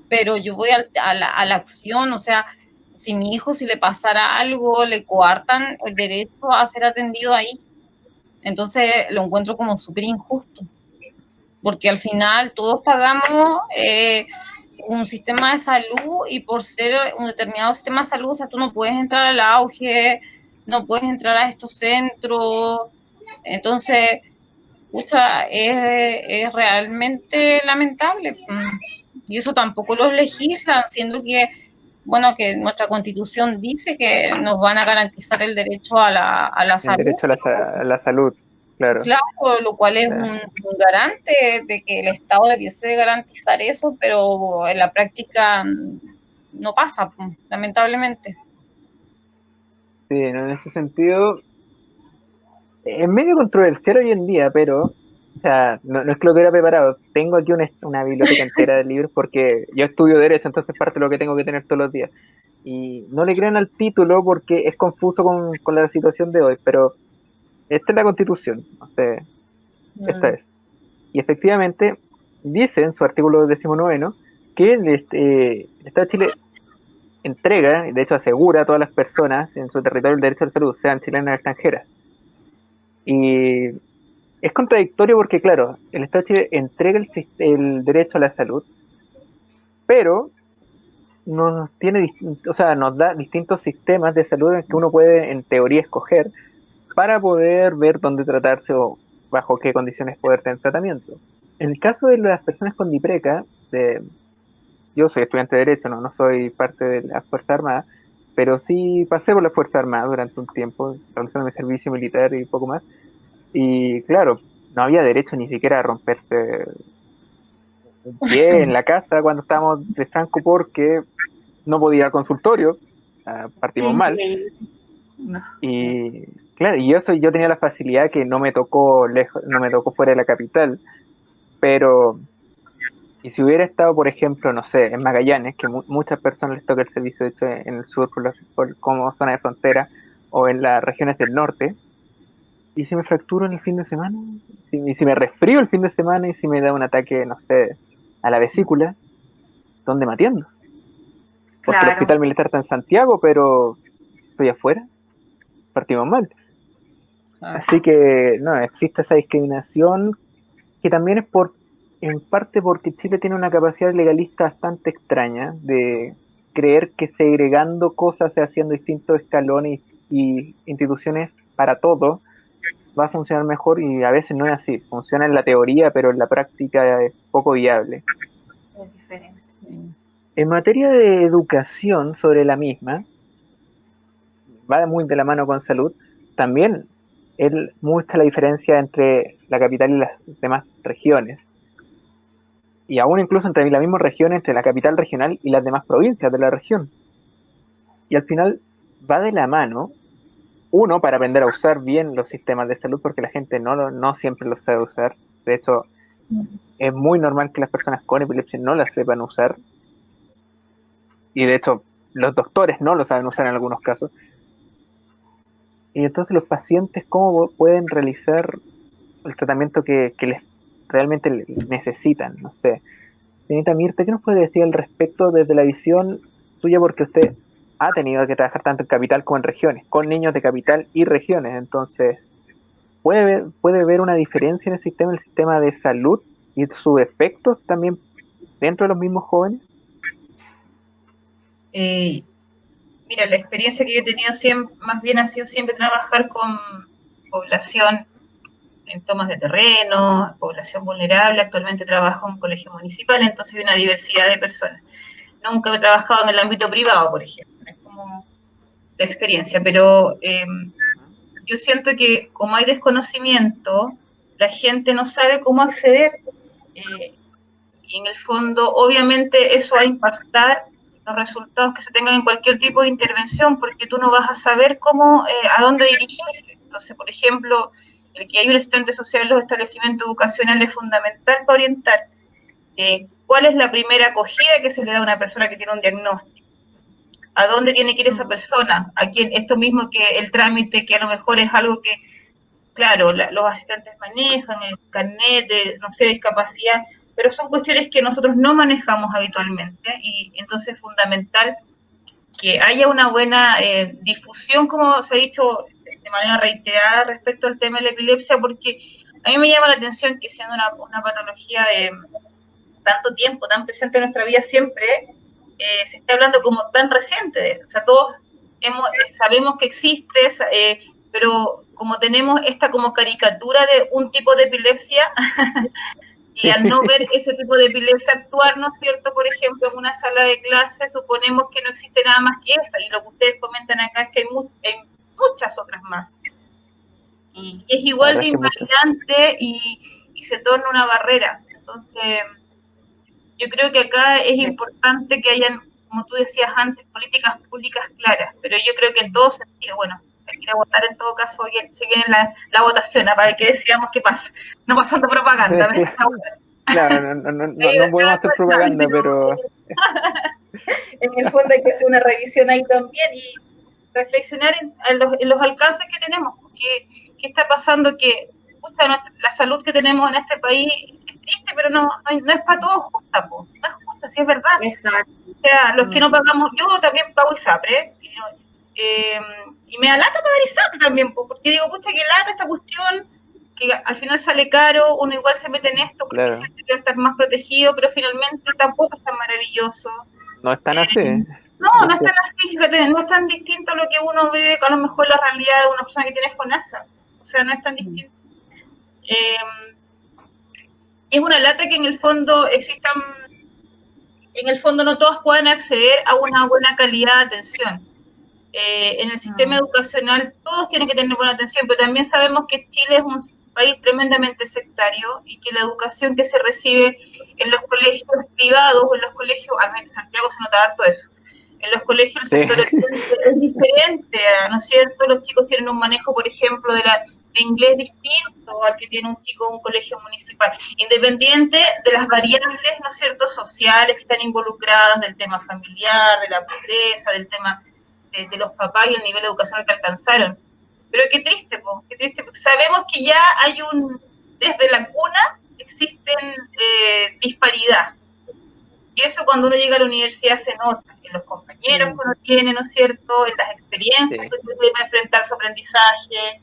Pero yo voy a la acción, o sea, si mi hijo, si le pasara algo, le coartan el derecho a ser atendido ahí. Entonces lo encuentro como súper injusto, porque al final todos pagamos un sistema de salud, y por ser un determinado sistema de salud, o sea, tú no puedes entrar al auge, no puedes entrar a estos centros. Entonces, pucha, es realmente lamentable. Y eso tampoco lo legislan, siendo que, bueno, que nuestra Constitución dice que nos van a garantizar el derecho a la salud. El derecho a la salud, claro. Claro, lo cual es un garante de que el Estado debiese garantizar eso, pero en la práctica no pasa, lamentablemente. Sí, no, en ese sentido, es medio controversial hoy en día, pero, o sea, no es que lo tuviera preparado. Tengo aquí una biblioteca entera de libros porque yo estudio Derecho, entonces parte de lo que tengo que tener todos los días. Y no le crean al título porque es confuso con la situación de hoy, pero esta es la Constitución, no sé, esta es. Y efectivamente dice en su artículo 19 que el Estado de Chile entrega, y de hecho asegura a todas las personas en su territorio el derecho a la salud, sean chilenas o extranjeras. Y es contradictorio porque, claro, el Estado de Chile entrega el derecho a la salud, pero nos da distintos sistemas de salud en que uno puede, en teoría, escoger para poder ver dónde tratarse o bajo qué condiciones poder tener tratamiento. En el caso de las personas con DIPRECA, yo soy estudiante de Derecho, no soy parte de la Fuerza Armada, pero sí pasé por la Fuerza Armada durante un tiempo, realizando mi servicio militar y poco más. Y claro, no había derecho ni siquiera a romperse un pie en la casa cuando estábamos de Franco porque no podía ir al consultorio, partimos mal. No. Y claro, yo tenía la facilidad que no me tocó fuera de la capital, pero y si hubiera estado, por ejemplo, no sé, en Magallanes, que muchas personas les toca el servicio, de hecho, en el sur como zona de frontera, o en las regiones del norte, y si me fracturo en el fin de semana, y si me resfrío el fin de semana, y si me da un ataque, no sé, a la vesícula, ¿dónde me atiendo? Porque el hospital militar está en Santiago, pero estoy afuera, partimos mal. Así que, no, existe esa discriminación, que también es en parte porque Chile tiene una capacidad legalista bastante extraña de creer que segregando cosas, haciendo distintos escalones y instituciones para todo, va a funcionar mejor, y a veces no es así. Funciona en la teoría, pero en la práctica es poco viable. Es diferente. En materia de educación sobre la misma, va muy de la mano con salud, también él muestra la diferencia entre la capital y las demás regiones. Y aún incluso entre la misma región, entre la capital regional y las demás provincias de la región. Y al final va de la mano, uno, para aprender a usar bien los sistemas de salud, porque la gente no siempre los sabe usar. De hecho, es muy normal que las personas con epilepsia no las sepan usar. Y de hecho, los doctores no lo saben usar en algunos casos. Y entonces los pacientes, ¿cómo pueden realizar el tratamiento que realmente necesitan? No sé. Señorita Mirta, ¿qué nos puede decir al respecto desde la visión suya? Porque usted ha tenido que trabajar tanto en capital como en regiones, con niños de capital y regiones. Entonces, ¿puede ver una diferencia en el sistema de salud y sus efectos también dentro de los mismos jóvenes? Mira, la experiencia que yo he tenido más bien ha sido siempre trabajar con población en tomas de terreno, población vulnerable. Actualmente trabajo en un colegio municipal, entonces hay una diversidad de personas. Nunca he trabajado en el ámbito privado, por ejemplo, es como la experiencia, pero yo siento que como hay desconocimiento, la gente no sabe cómo acceder, y en el fondo obviamente eso va a impactar los resultados que se tengan en cualquier tipo de intervención, porque tú no vas a saber a dónde dirigirte. Entonces, por ejemplo, el que hay un asistente social en los establecimientos educacionales es fundamental para orientar cuál es la primera acogida que se le da a una persona que tiene un diagnóstico, a dónde tiene que ir esa persona, a quién, esto mismo que el trámite, que a lo mejor es algo que, claro, los asistentes manejan, el carnet de, no sé, discapacidad, pero son cuestiones que nosotros no manejamos habitualmente, y entonces es fundamental que haya una buena difusión, como se ha dicho de manera reiterada respecto al tema de la epilepsia, porque a mí me llama la atención que siendo una patología de tanto tiempo, tan presente en nuestra vida siempre, se está hablando como tan reciente de esto. O sea, todos sabemos que existe, pero como tenemos esta como caricatura de un tipo de epilepsia, y al no ver ese tipo de epilepsia actuar, ¿no es cierto? Por ejemplo, en una sala de clase suponemos que no existe nada más que esa, y lo que ustedes comentan acá es que hay muchas otras más. Y es igual de invalidante y se torna una barrera. Entonces, yo creo que acá es importante que hayan, como tú decías antes, políticas públicas claras, pero yo creo que en todo sentido, bueno, hay que ir a votar en todo caso, se viene la votación, para que decidamos qué pasa, no pasando propaganda. Claro, no podemos hacer propaganda, pero... En el fondo hay que hacer una revisión ahí también y reflexionar en los alcances que tenemos, qué está pasando, que la salud que tenemos en este país es triste, pero no es para todos justa, no es justa, si es verdad. Exacto. O sea, los que no pagamos, yo también pago ISAPRE, y me da lata pagar ISAPRE también, porque digo, pucha, que lata esta cuestión, que al final sale caro, uno igual se mete en esto porque siente que va a estar más protegido, pero finalmente tampoco es tan maravilloso. No es tan así. No es tan así, fíjate, no es tan distinto a lo que uno vive, a lo mejor la realidad de una persona que tiene FONASA. O sea, no es tan distinto. Es una lata que en el fondo no todos puedan acceder a una buena calidad de atención. En el sistema educacional todos tienen que tener buena atención, pero también sabemos que Chile es un país tremendamente sectario y que la educación que se recibe en los colegios privados o en los colegios, al menos en Santiago se nota harto eso, en los colegios del sector es diferente, ¿no es cierto? Los chicos tienen un manejo, por ejemplo, de inglés distinto al que tiene un chico en un colegio municipal, independiente de las variables, ¿no es cierto?, sociales que están involucradas, del tema familiar, de la pobreza, del tema de los papás y el nivel de educación que alcanzaron. Pero qué triste, porque sabemos que ya hay desde la cuna existen disparidad. Y eso cuando uno llega a la universidad se nota, en los compañeros que uno tiene, ¿no es cierto?, en las experiencias que uno tiene para enfrentar su aprendizaje.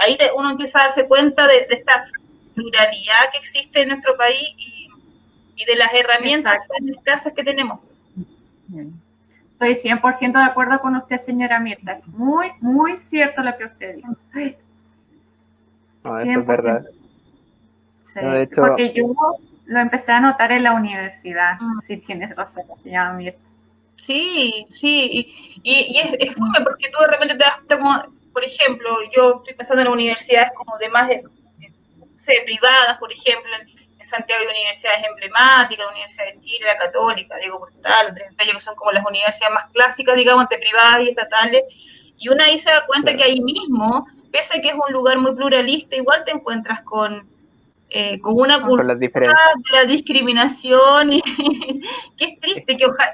Ahí uno empieza a darse cuenta de esta pluralidad que existe en nuestro país y de las herramientas escasas que tenemos. Estoy 100% de acuerdo con usted, señora Mirta. Muy, muy cierto lo que usted dijo. No, eso es verdad. Sí, no, de hecho, porque yo lo empecé a notar en la universidad. Sí, tienes razón, señora Mirta. Sí, y es fome porque tú de repente te das como, por ejemplo, yo estoy pensando en universidades como de más, privadas, por ejemplo, en Santiago hay universidades emblemáticas, la Universidad de Chile, la Católica, Diego Portal, Andrés Bello, que son como las universidades más clásicas, digamos, entre privadas y estatales, y uno ahí se da cuenta que ahí mismo, pese a que es un lugar muy pluralista, igual te encuentras con una cultura de la discriminación, y que es triste, que ojalá...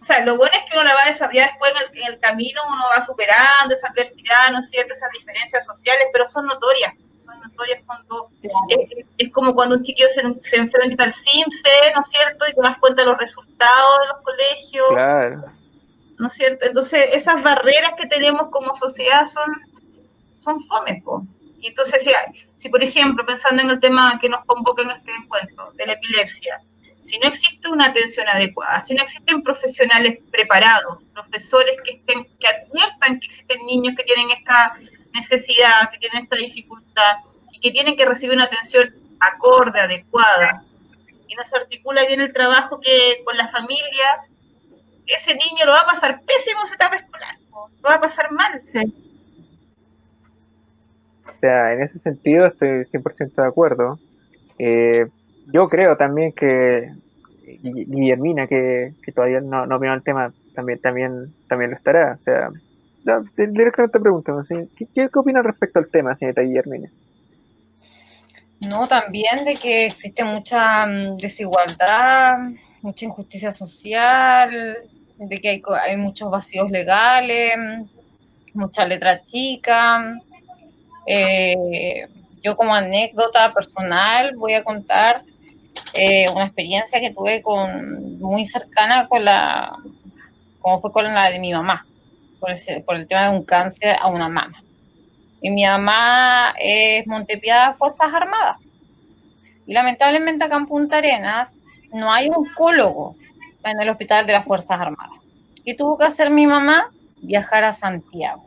O sea, lo bueno es que uno la va a desarrollar después en el camino, uno va superando esa adversidad, ¿no es cierto?, esas diferencias sociales, pero son notorias cuando es como cuando un chiquillo se enfrenta al CIMSE, ¿no es cierto?, y te das cuenta de los resultados de los colegios, ¿no es cierto? Entonces, esas barreras que tenemos como sociedad son fomes, po. Y entonces, si por ejemplo, pensando en el tema que nos convoca en este encuentro, de la epilepsia, si no existe una atención adecuada, si no existen profesionales preparados, profesores que adviertan que existen niños que tienen esta necesidad, que tienen esta dificultad y que tienen que recibir una atención acorde, adecuada, y no se articula bien el trabajo que con la familia, ese niño lo va a pasar pésimo en su etapa escolar, lo va a pasar mal. Sí. O sea, en ese sentido estoy 100% de acuerdo. Yo creo también que Guillermina, que todavía no opinó el tema, también lo estará. O sea, directamente te pregunto, ¿qué opina respecto al tema, señorita Guillermina? No, también de que existe mucha desigualdad, mucha injusticia social, de que hay muchos vacíos legales, mucha letra chica. Yo como anécdota personal voy a contar una experiencia que tuve muy cercana como fue con la de mi mamá, por el tema de un cáncer a una mama. Y mi mamá es Montepiada Fuerzas Armadas. Y lamentablemente acá en Punta Arenas no hay oncólogo en el hospital de las Fuerzas Armadas. ¿Qué tuvo que hacer mi mamá? Viajar a Santiago.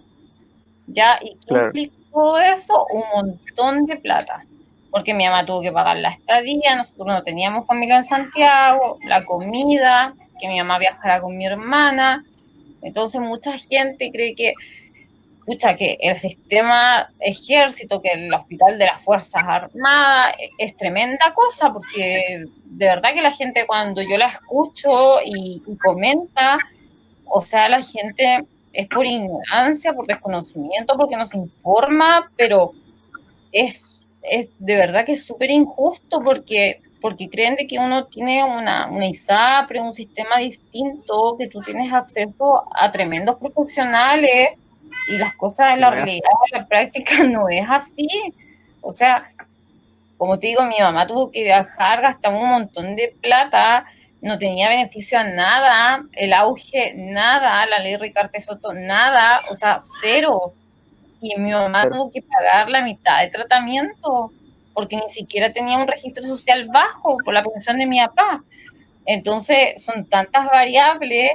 ¿Ya? ¿Y qué Claro. implica todo eso? Un montón de plata. Porque mi mamá tuvo que pagar la estadía, nosotros no teníamos familia en Santiago, la comida, que mi mamá viajara con mi hermana. Entonces mucha gente cree que, pucha, que el sistema ejército, que el hospital de las Fuerzas Armadas es tremenda cosa, porque de verdad que la gente cuando yo la escucho y comenta, o sea, la gente es por ignorancia, por desconocimiento, porque no se informa, pero es de verdad que es súper injusto porque creen de que uno tiene una ISAPRE, un sistema distinto, que tú tienes acceso a tremendos profesionales y las cosas en la realidad, en la práctica no es así. O sea, como te digo, mi mamá tuvo que viajar, gastaba un montón de plata, no tenía beneficio a nada, el auge, nada, la ley Ricardo Soto, nada, o sea, cero. Y mi mamá tuvo que pagar la mitad de tratamiento porque ni siquiera tenía un registro social bajo por la pensión de mi papá. Entonces, son tantas variables.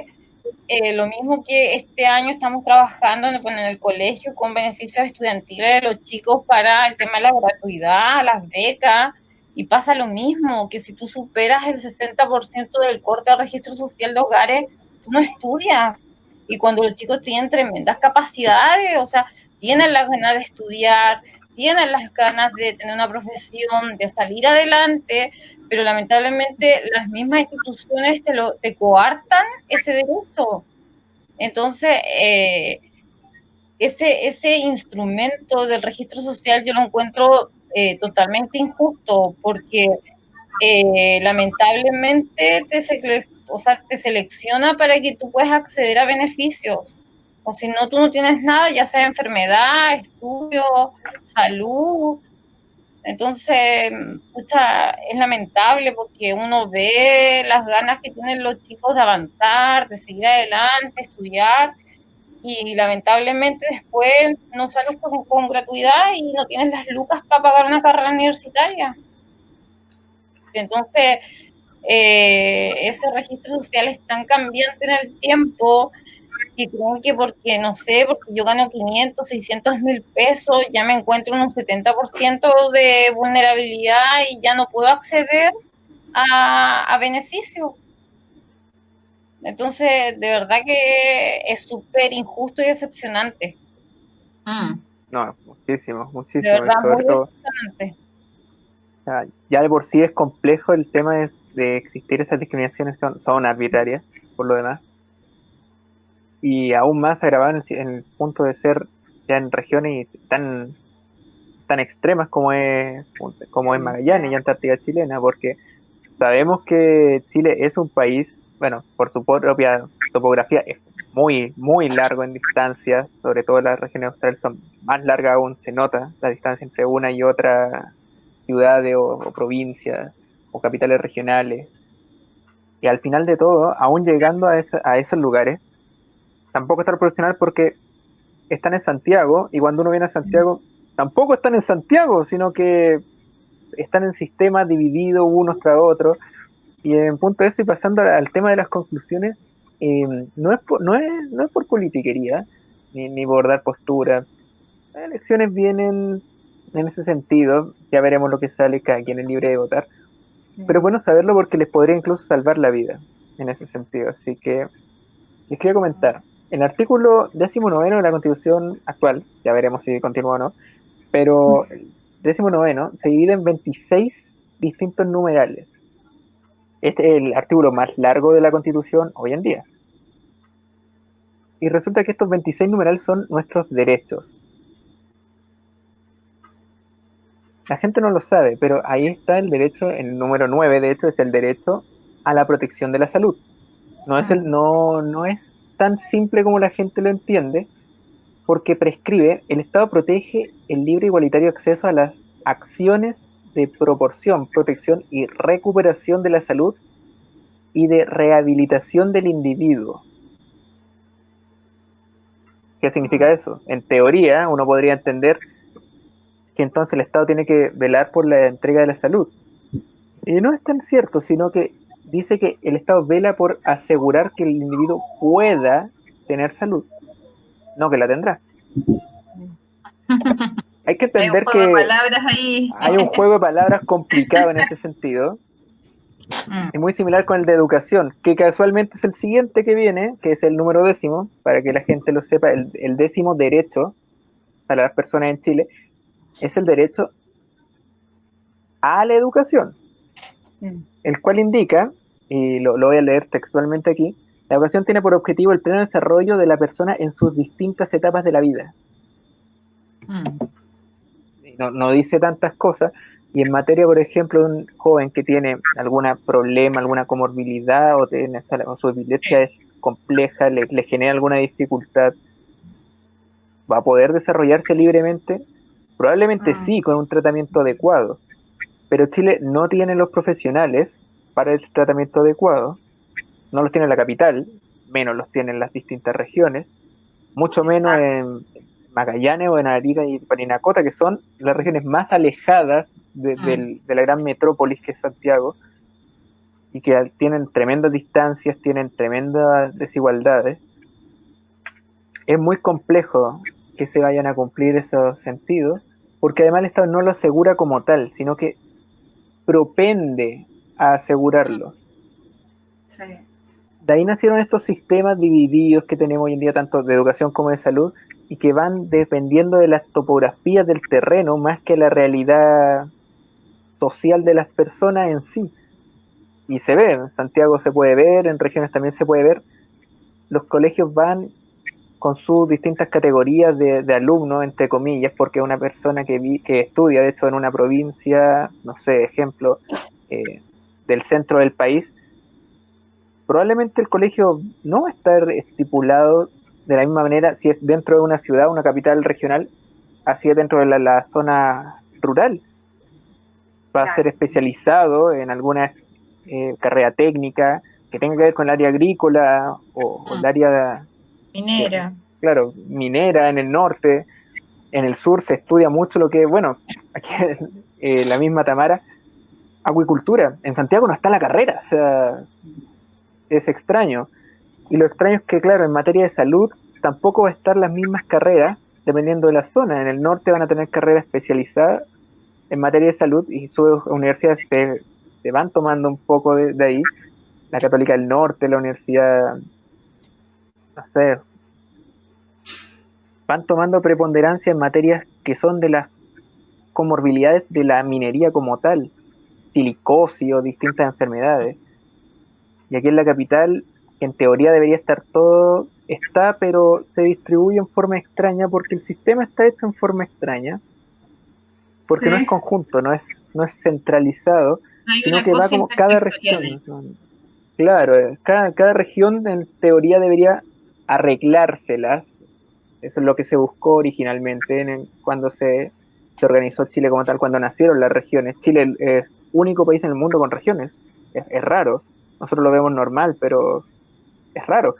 Lo mismo que este año estamos trabajando en el colegio con beneficios estudiantiles de los chicos para el tema de la gratuidad, las becas, y pasa lo mismo, que si tú superas el 60% del corte al registro social de hogares, tú no estudias. Y cuando los chicos tienen tremendas capacidades, o sea, tienen las ganas de estudiar, tienen las ganas de tener una profesión, de salir adelante, pero lamentablemente las mismas instituciones te coartan ese derecho. Entonces, ese instrumento del registro social yo lo encuentro totalmente injusto, porque lamentablemente te selecciona para que tú puedas acceder a beneficios. O si no, tú no tienes nada, ya sea enfermedad, estudio, salud. Entonces, pucha, es lamentable porque uno ve las ganas que tienen los chicos de avanzar, de seguir adelante, estudiar, y lamentablemente después no sales con gratuidad y no tienes las lucas para pagar una carrera universitaria. Entonces, ese registro social es tan cambiante en el tiempo y creo que porque, no sé, porque yo gano 500, 600 mil pesos, ya me encuentro en un 70% de vulnerabilidad y ya no puedo acceder a beneficios. Entonces, de verdad que es súper injusto y decepcionante. No, muchísimo. De verdad, muy decepcionante. Ya de por sí es complejo el tema de existir esas discriminaciones, son arbitrarias, por lo demás. Y aún más agravadas en el punto de ser ya en regiones tan extremas como es Magallanes y Antártida chilena, porque sabemos que Chile es un país, bueno, por su propia topografía, es muy, muy largo en distancia, sobre todo las regiones australes son más largas aún, se nota la distancia entre una y otra ciudades o provincias o capitales regionales. Y al final de todo, aún llegando a esos lugares, tampoco está profesional porque están en Santiago, y cuando uno viene a Santiago, tampoco están en Santiago, sino que están en sistemas divididos unos tras otros. Y en punto de eso, y pasando al tema de las conclusiones, no es por politiquería, ni por dar postura. Las elecciones vienen en ese sentido, ya veremos lo que sale, cada quien es libre de votar, pero es bueno saberlo porque les podría incluso salvar la vida en ese sentido. Así que les quería comentar, el artículo 19 de la Constitución actual, ya veremos si continúa o no, pero el 19 se divide en 26 distintos numerales. Este es el artículo más largo de la Constitución hoy en día. Y resulta que estos 26 numerales son nuestros derechos. La gente no lo sabe, pero ahí está el derecho, el número 9, de hecho, es el derecho a la protección de la salud. No es tan simple como la gente lo entiende, porque prescribe, el Estado protege el libre e igualitario acceso a las acciones de proporción, protección y recuperación de la salud y de rehabilitación del individuo. ¿Qué significa eso? En teoría, uno podría entender que entonces el Estado tiene que velar por la entrega de la salud. Y no es tan cierto, sino que dice que el Estado vela por asegurar que el individuo pueda tener salud, no que la tendrá. Hay que Hay un entender juego de que palabras ahí. hay un juego de palabras complicado en ese sentido. Es muy similar con el de educación, que casualmente es el siguiente que viene, que es el número 10, para que la gente lo sepa, el 10º derecho para las personas en Chile, es el derecho a la educación, el cual indica, y lo voy a leer textualmente aquí, la educación tiene por objetivo el pleno desarrollo de la persona en sus distintas etapas de la vida. No dice tantas cosas, y en materia, por ejemplo, de un joven que tiene algún problema, alguna comorbilidad, o su epilepsia es compleja, le genera alguna dificultad, ¿va a poder desarrollarse libremente? Probablemente sí, con un tratamiento adecuado, pero Chile no tiene los profesionales para ese tratamiento adecuado, no los tiene en la capital, menos los tiene en las distintas regiones, mucho menos en Magallanes o en Arica y Parinacota, que son las regiones más alejadas de la gran metrópolis que es Santiago, y que tienen tremendas distancias, tienen tremendas desigualdades. Es muy complejo que se vayan a cumplir esos sentidos, porque además el Estado no lo asegura como tal, sino que propende a asegurarlo. Sí. De ahí nacieron estos sistemas divididos que tenemos hoy en día, tanto de educación como de salud, y que van dependiendo de las topografías del terreno más que la realidad social de las personas en sí. Y se ve, en Santiago se puede ver, en regiones también se puede ver, los colegios van con sus distintas categorías de alumnos, entre comillas, porque una persona que estudia, de hecho, en una provincia, no sé, ejemplo, del centro del país, probablemente el colegio no va a estar estipulado de la misma manera si es dentro de una ciudad, una capital regional, así es dentro de la zona rural. Va a ser especializado en alguna carrera técnica que tenga que ver con el área agrícola o el área minera. Claro, minera en el norte. En el sur se estudia mucho lo que, bueno, aquí la misma Tamara, acuicultura. En Santiago no está la carrera, o sea, es extraño. Y lo extraño es que, claro, en materia de salud tampoco va a estar las mismas carreras dependiendo de la zona. En el norte van a tener carreras especializadas en materia de salud y sus universidades se van tomando un poco de ahí. La Católica del Norte, la Universidad, no sé, van tomando preponderancia en materias que son de las comorbilidades de la minería como tal, silicosis o distintas enfermedades. Y aquí en la capital, en teoría debería estar todo, está, pero se distribuye en forma extraña porque el sistema está hecho en forma extraña, porque no es conjunto, no es centralizado, sino que va como cada región. Claro, cada región en teoría debería arreglárselas. Eso es lo que se buscó originalmente cuando se organizó Chile como tal, cuando nacieron las regiones. Chile es único país en el mundo con regiones. Es raro. Nosotros lo vemos normal, pero es raro.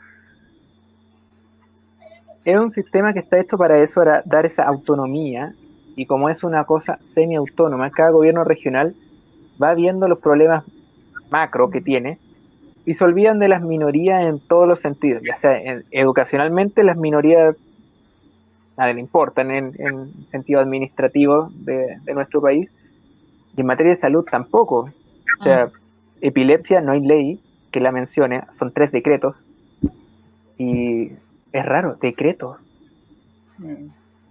Es un sistema que está hecho para eso, para dar esa autonomía, y como es una cosa semiautónoma, cada gobierno regional va viendo los problemas macro que tiene y se olvidan de las minorías en todos los sentidos, ya sea educacionalmente las minorías nadie le importan en sentido administrativo de nuestro país, y en materia de salud tampoco. O sea, epilepsia no hay ley que la mencione, son 3 decretos, y es raro, decretos.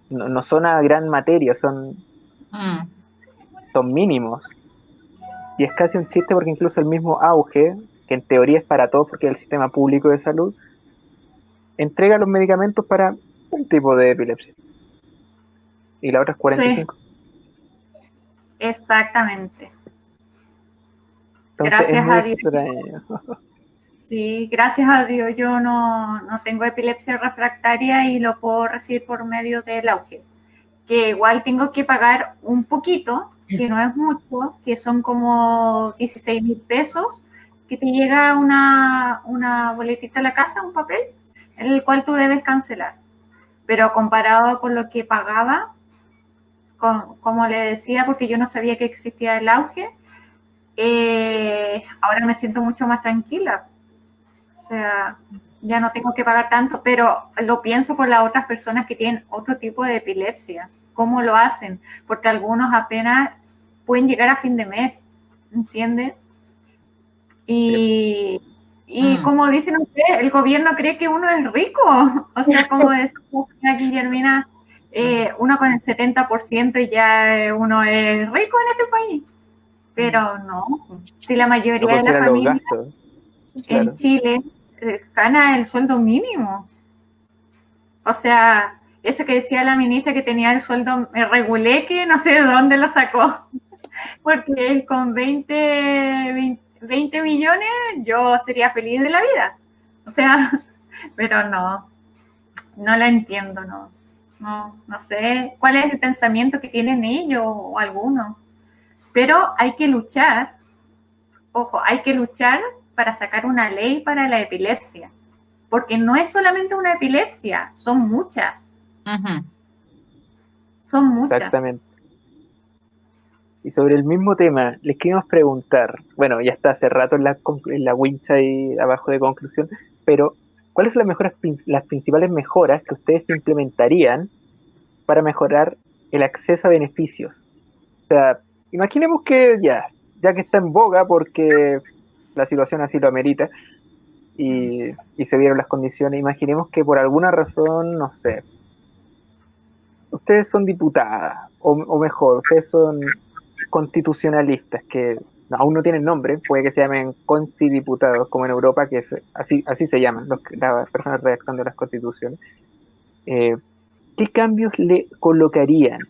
No son una gran materia, son mínimos. Y es casi un chiste porque incluso el mismo auge, que en teoría es para todos porque es el sistema público de salud, entrega los medicamentos para un tipo de epilepsia. Y la otra es 45. Sí. Exactamente. Entonces, gracias es muy a Dios. extraño. Sí, gracias a Dios yo no tengo epilepsia refractaria y lo puedo recibir por medio del auge. Que igual tengo que pagar un poquito, que no es mucho, que son como 16,000 pesos, que te llega una boletita a la casa, un papel, en el cual tú debes cancelar. pero comparado con lo que pagaba, como le decía, porque yo no sabía que existía el auge, ahora me siento mucho más tranquila. O sea, ya no tengo que pagar tanto, pero lo pienso por las otras personas que tienen otro tipo de epilepsia. ¿Cómo lo hacen? Porque algunos apenas pueden llegar a fin de mes, ¿entiendes? Y como dicen ustedes, el gobierno cree que uno es rico. O sea, como decía Guillermina, uno con el 70% y ya uno es rico en este país. Pero no, si la mayoría de la familia en Chile gana el sueldo mínimo. O sea, eso que decía la ministra que tenía el sueldo reguleque, no sé de dónde lo sacó. Porque él con 20 millones yo sería feliz de la vida. O sea, pero no la entiendo, no sé cuál es el pensamiento que tienen ellos o algunos. Pero hay que luchar, ojo, hay que luchar para sacar una ley para la epilepsia. Porque no es solamente una epilepsia, son muchas. Uh-huh. Son muchas. Exactamente. Y sobre el mismo tema, les queríamos preguntar, bueno, ya está hace rato en la wincha ahí abajo de conclusión, pero ¿cuáles son las principales mejoras que ustedes implementarían para mejorar el acceso a beneficios? O sea, imaginemos que ya que está en boga porque la situación así lo amerita y se vieron las condiciones, imaginemos que por alguna razón, no sé, ustedes son diputadas, o mejor, ustedes son constitucionalistas, que aún no tienen nombre, puede que se llamen constidiputados, como en Europa, que es, así se llaman las personas redactando las constituciones. ¿Qué cambios le colocarían?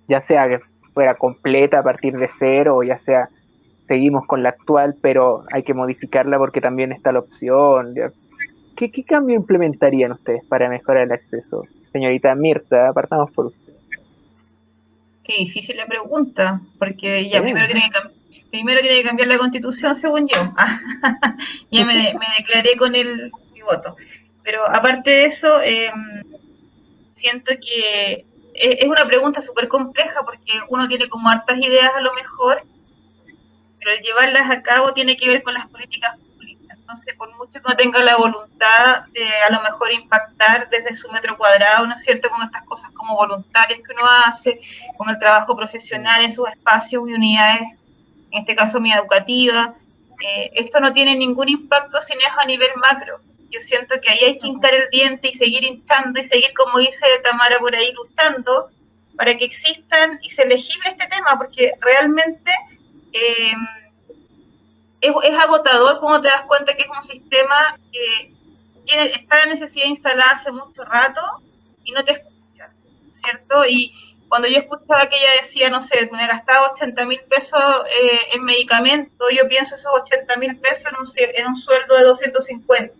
Ya sea que fuera completa a partir de cero, o ya sea seguimos con la actual, pero hay que modificarla porque también está la opción. ¿Qué cambio implementarían ustedes para mejorar el acceso? Señorita Mirta, partamos por usted. Qué difícil la pregunta, porque ya primero tiene que cambiar la Constitución, según yo. Ya me declaré con mi voto. Pero aparte de eso, siento que es una pregunta súper compleja, porque uno tiene como hartas ideas a lo mejor, pero el llevarlas a cabo tiene que ver con las políticas públicas. Entonces, por mucho que uno tenga la voluntad de a lo mejor impactar desde su metro cuadrado, ¿no es cierto?, con estas cosas como voluntarias que uno hace, con el trabajo profesional en sus espacios y unidades, en este caso mi educativa, esto no tiene ningún impacto si no es a nivel macro. Yo siento que ahí hay que hincar el diente y seguir hinchando y seguir, como dice Tamara por ahí, luchando para que existan y se legisle este tema, porque realmente es agotador cuando te das cuenta que es un sistema que está en necesidad instalada hace mucho rato y no te escucha, ¿cierto? Y cuando yo escuchaba que ella decía, no sé, me gastaba 80.000 pesos en medicamentos, yo pienso esos 80.000 pesos en un sueldo de 250.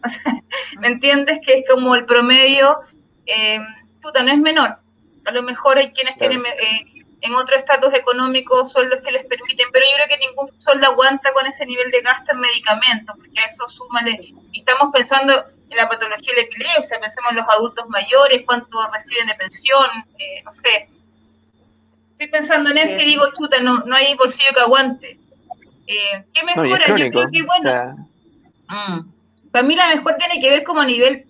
O sea, ¿me entiendes? Que es como el promedio, no es menor. A lo mejor hay quienes tienen en otro estatus económico sueldos que les permiten, pero yo creo que ningún sueldo aguanta con ese nivel de gasto en medicamentos, porque a eso súmale, y estamos pensando en la patología de la epilepsia, pensemos en los adultos mayores, cuánto reciben de pensión, no sé. Estoy pensando en eso y digo, chuta, no hay bolsillo que aguante. ¿Qué mejora? Yo creo que, bueno, para mí la mejor tiene que ver como a nivel,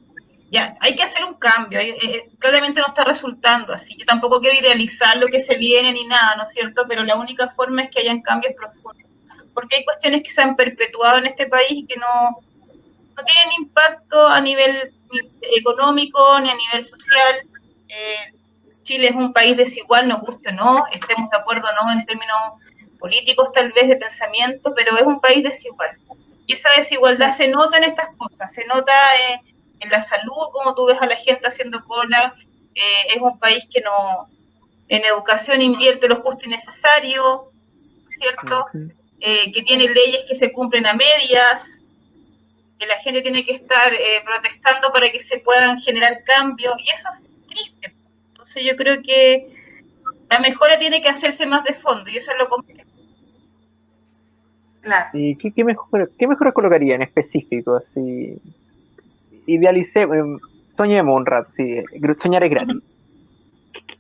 ya, hay que hacer un cambio, claramente no está resultando así, yo tampoco quiero idealizar lo que se viene ni nada, ¿no es cierto?, pero la única forma es que hayan cambios profundos, porque hay cuestiones que se han perpetuado en este país y que no tienen impacto a nivel económico ni a nivel social. Chile es un país desigual, nos guste o no, estemos de acuerdo o no en términos políticos tal vez de pensamiento, pero es un país desigual. Y esa desigualdad se nota en estas cosas, se nota en la salud, como tú ves a la gente haciendo cola, es un país que no, en educación invierte lo justo y necesario, ¿cierto? Que tiene leyes que se cumplen a medias, que la gente tiene que estar protestando para que se puedan generar cambios, y eso es triste. Entonces yo creo que la mejora tiene que hacerse más de fondo, y eso es lo complejo. Claro. ¿Y qué mejoras colocaría en específico? Así, idealicé, Soñemos un rato, sí, soñar es gratis.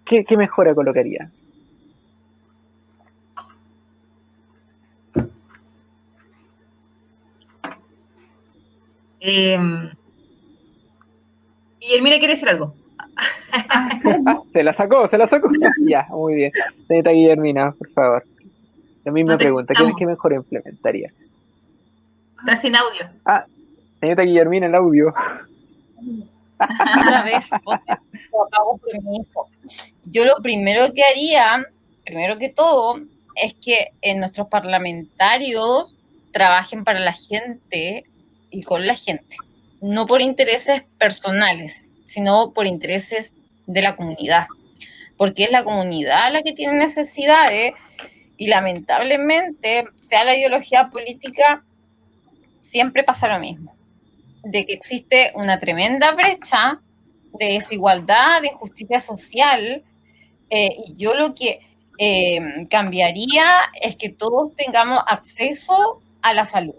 ¿Qué mejora colocaría? Y Elmira quiere decir algo. Se la sacó. Ya, muy bien. Señorita Guillermina, por favor. La misma No te pregunta, escuchamos. ¿qué mejor implementaría? Está sin audio. Señorita Guillermina, el audio. Otra vez, lo apago por mi hijo. Yo lo primero que haría, primero que todo, es que nuestros parlamentarios trabajen para la gente y con la gente, no por intereses personales, sino por intereses de la comunidad, porque es la comunidad la que tiene necesidades y lamentablemente, sea la ideología política, siempre pasa lo mismo, de que existe una tremenda brecha de desigualdad, de injusticia social, y yo lo que cambiaría es que todos tengamos acceso a la salud,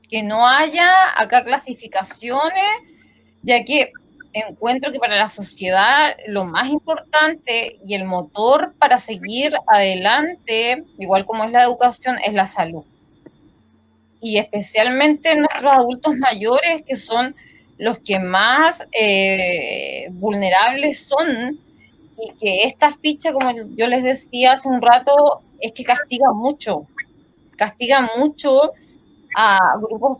que no haya acá clasificaciones, ya que encuentro que para la sociedad lo más importante y el motor para seguir adelante, igual como es la educación, es la salud. Y especialmente nuestros adultos mayores, que son los que más vulnerables son, y que esta ficha, como yo les decía hace un rato, es que castiga mucho a grupos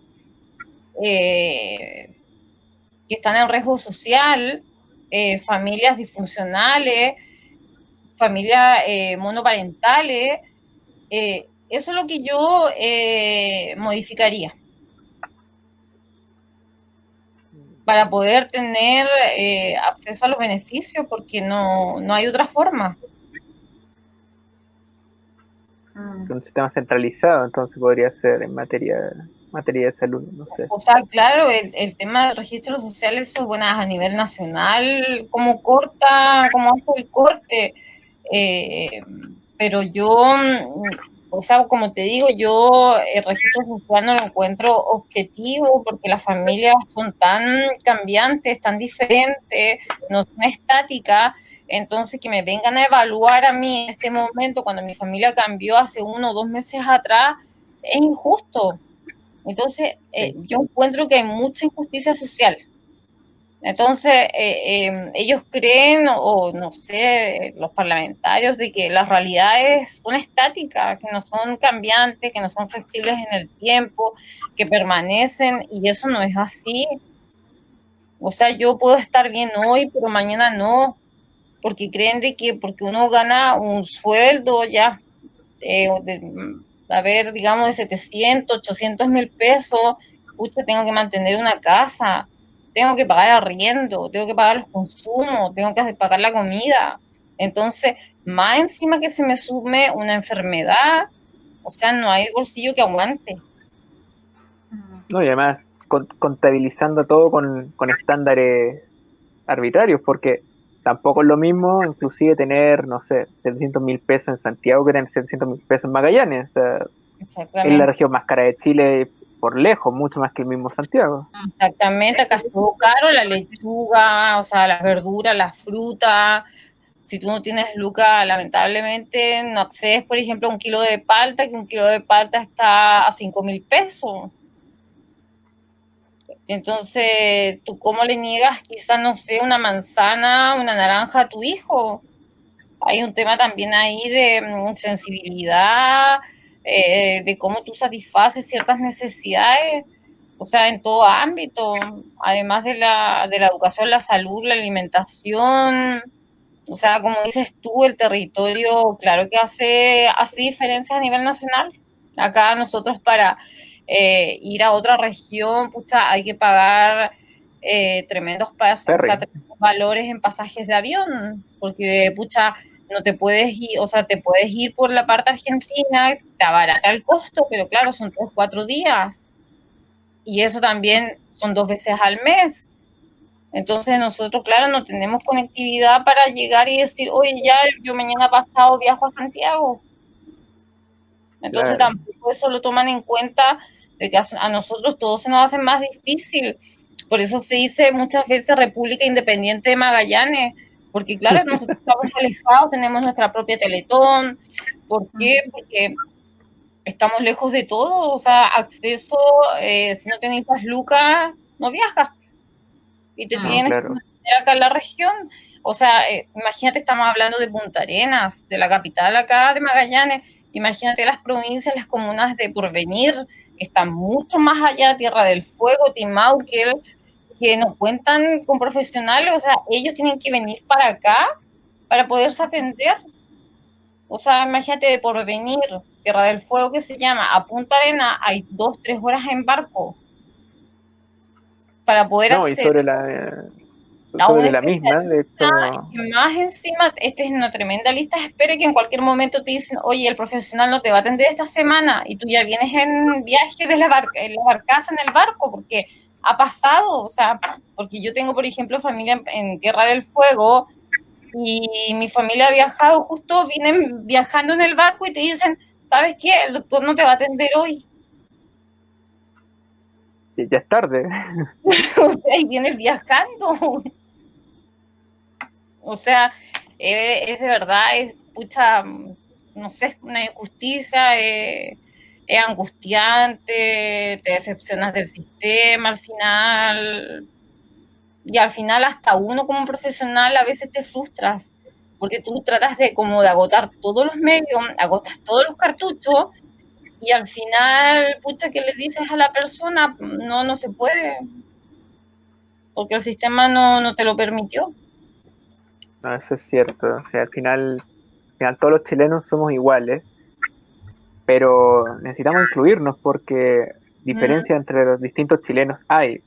que están en riesgo social, familias disfuncionales, familias monoparentales. Eso es lo que yo modificaría para poder tener acceso a los beneficios, porque no hay otra forma. Un sistema centralizado, entonces podría ser en materia de salud, no sé. O sea, claro, el tema del registro social, eso es bueno a nivel nacional, cómo hace el corte, pero yo, o sea, como te digo, yo el registro social no lo encuentro objetivo porque las familias son tan cambiantes, tan diferentes, no son estáticas. Entonces, que me vengan a evaluar a mí en este momento, cuando mi familia cambió hace 1 o 2 meses atrás, es injusto. Entonces, yo encuentro que hay mucha injusticia social. Entonces, ellos creen, o no sé, los parlamentarios, de que las realidades son estáticas, que no son cambiantes, que no son flexibles en el tiempo, que permanecen, y eso no es así. O sea, yo puedo estar bien hoy, pero mañana no, porque creen de que porque uno gana un sueldo ya, a ver, digamos, de 700, 800 mil pesos, pucha, tengo que mantener una casa, tengo que pagar arriendo, tengo que pagar los consumos, tengo que pagar la comida. Entonces, más encima que se me sume una enfermedad, o sea, no hay bolsillo que aguante. No, y además contabilizando todo con estándares arbitrarios, porque tampoco es lo mismo, inclusive tener, no sé, 700.000 pesos en Santiago que tener 700.000 pesos en Magallanes. O sea, es la región más cara de Chile por lejos, mucho más que el mismo Santiago. Exactamente, acá es todo caro, la lechuga, o sea, las verduras, las frutas. Si tú no tienes lucas, lamentablemente no accedes, por ejemplo, a un kilo de palta, que un kilo de palta está a 5.000 pesos. Entonces, ¿tú cómo le niegas quizás, no sé, una manzana, una naranja a tu hijo? Hay un tema también ahí de sensibilidad, de cómo tú satisfaces ciertas necesidades, o sea, en todo ámbito, además de la educación, la salud, la alimentación. O sea, como dices tú, el territorio, claro que hace diferencias a nivel nacional. Acá nosotros para ir a otra región, pucha, hay que pagar tremendos valores en pasajes de avión, porque, pucha, no te puedes ir, o sea, te puedes ir por la parte argentina, te abarata el costo, pero claro, son 3 o 4 días. Y eso también son 2 veces al mes. Entonces nosotros, claro, no tenemos conectividad para llegar y decir, oye, ya yo mañana pasado viajo a Santiago. Entonces Claro. tampoco eso lo toman en cuenta, de que a nosotros todo se nos hace más difícil. Por eso se dice muchas veces República Independiente de Magallanes, porque claro, nosotros estamos alejados, tenemos nuestra propia Teletón. ¿Por qué? Porque estamos lejos de todo, o sea, acceso, si no tenés las lucas, no viajas. Y te tienes que mantener acá en la región. O sea, imagínate, estamos hablando de Punta Arenas, de la capital acá de Magallanes. Imagínate las provincias, las comunas de Porvenir, que están mucho más allá, Tierra del Fuego, Timauquel, que no cuentan con profesionales. O sea, ellos tienen que venir para acá para poderse atender. O sea, imagínate de Porvenir, Tierra del Fuego, que se llama, a Punta Arena hay 2-3 horas en barco para poder No, y acceder sobre la misma, de hecho, y más encima, esta es una tremenda lista de espera que en cualquier momento te dicen, oye, el profesional no te va a atender esta semana y tú ya vienes en viaje de en la barcaza, en el barco, porque ha pasado, o sea, porque yo tengo, por ejemplo, familia en Tierra del Fuego y mi familia ha viajado, justo vienen viajando en el barco y te dicen, ¿sabes qué? El doctor no te va a atender hoy. ya es tarde. O sea, y vienes viajando. O sea, es de verdad, es pucha, no sé, una injusticia, es angustiante, te decepcionas del sistema al final, y al final hasta uno como profesional a veces te frustras, porque tú tratas de como de agotar todos los medios, agotas todos los cartuchos, y al final, pucha, ¿qué le dices a la persona? No se puede, porque el sistema no te lo permitió. No, eso es cierto. O sea, al final todos los chilenos somos iguales, pero necesitamos incluirnos porque diferencia entre los distintos chilenos hay,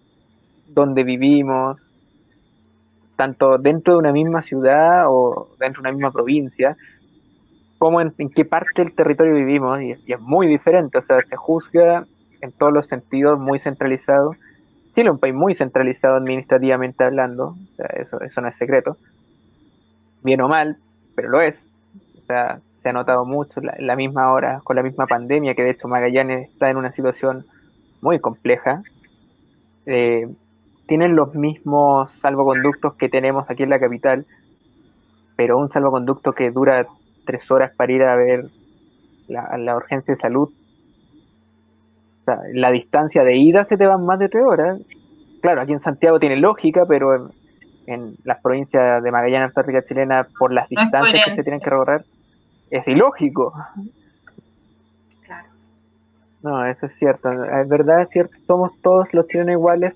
donde vivimos, tanto dentro de una misma ciudad o dentro de una misma provincia, como en qué parte del territorio vivimos, y es muy diferente. O sea, se juzga en todos los sentidos muy centralizado. Chile es un país muy centralizado administrativamente hablando, o sea, eso no es secreto, bien o mal, pero lo es. O sea, se ha notado mucho en la misma hora, con la misma pandemia, que de hecho Magallanes está en una situación muy compleja. Tienen los mismos salvoconductos que tenemos aquí en la capital, pero un salvoconducto que dura 3 horas para ir a ver la urgencia de salud. O sea, la distancia de ida se te van más de 3 horas. Claro, aquí en Santiago tiene lógica, pero en las provincias de Magallanes, Antártica Chilena, por las distancias que se tienen que recorrer, es ilógico. Claro. No, eso es cierto. Es verdad, es cierto. Somos todos los chilenos iguales.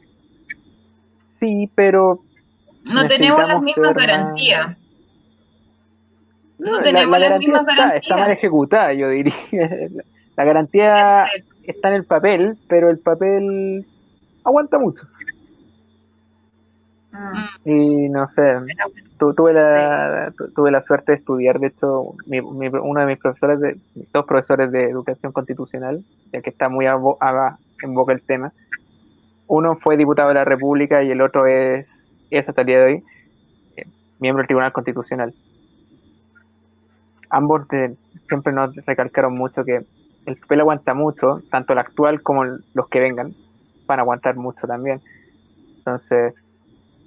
Sí, pero no tenemos las mismas garantías. No tenemos las mismas garantías. Está mal ejecutada, yo diría. La garantía está en el papel, pero el papel aguanta mucho. Y no sé, tuve la suerte de estudiar, de hecho, uno de mis profesores, dos profesores de educación constitucional, ya que está muy en boca el tema. Uno fue diputado de la República y el otro es hasta el día de hoy miembro del Tribunal Constitucional. Ambos siempre nos recalcaron mucho que el papel aguanta mucho, tanto el actual como los que vengan van a aguantar mucho también. Entonces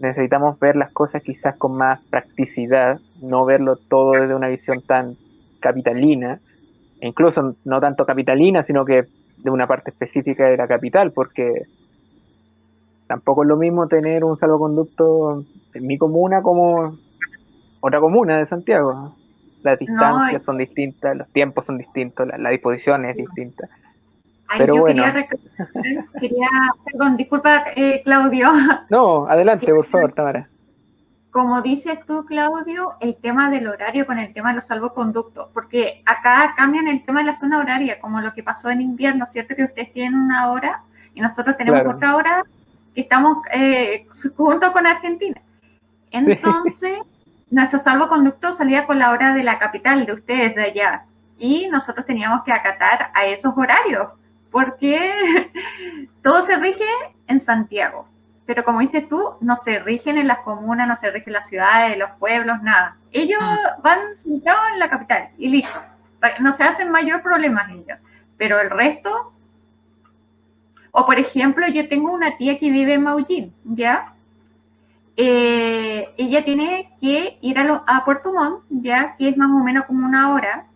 necesitamos ver las cosas quizás con más practicidad, no verlo todo desde una visión tan capitalina, e incluso no tanto capitalina, sino que de una parte específica de la capital, porque tampoco es lo mismo tener un salvoconducto en mi comuna como otra comuna de Santiago. Las distancias son distintas, los tiempos son distintos, la disposición es distinta. Pero bueno. Perdón, disculpa, Claudio. No, adelante, por favor, Tamara. Como dices tú, Claudio, el tema del horario con el tema de los salvoconductos, porque acá cambian el tema de la zona horaria, como lo que pasó en invierno, ¿cierto? Que ustedes tienen una hora y nosotros tenemos otra hora que estamos junto con Argentina. Entonces, nuestro salvoconducto salía con la hora de la capital, de ustedes, de allá, y nosotros teníamos que acatar a esos horarios, porque todo se rige en Santiago. Pero como dices tú, no se rigen en las comunas, no se rigen en las ciudades, en los pueblos, nada. Ellos van centrados en la capital y listo. No se hacen mayor problemas ellos. Pero el resto, O por ejemplo, yo tengo una tía que vive en Maullín, ¿ya? Ella tiene que ir a Puerto Montt, ya que es más o menos como 1 hora,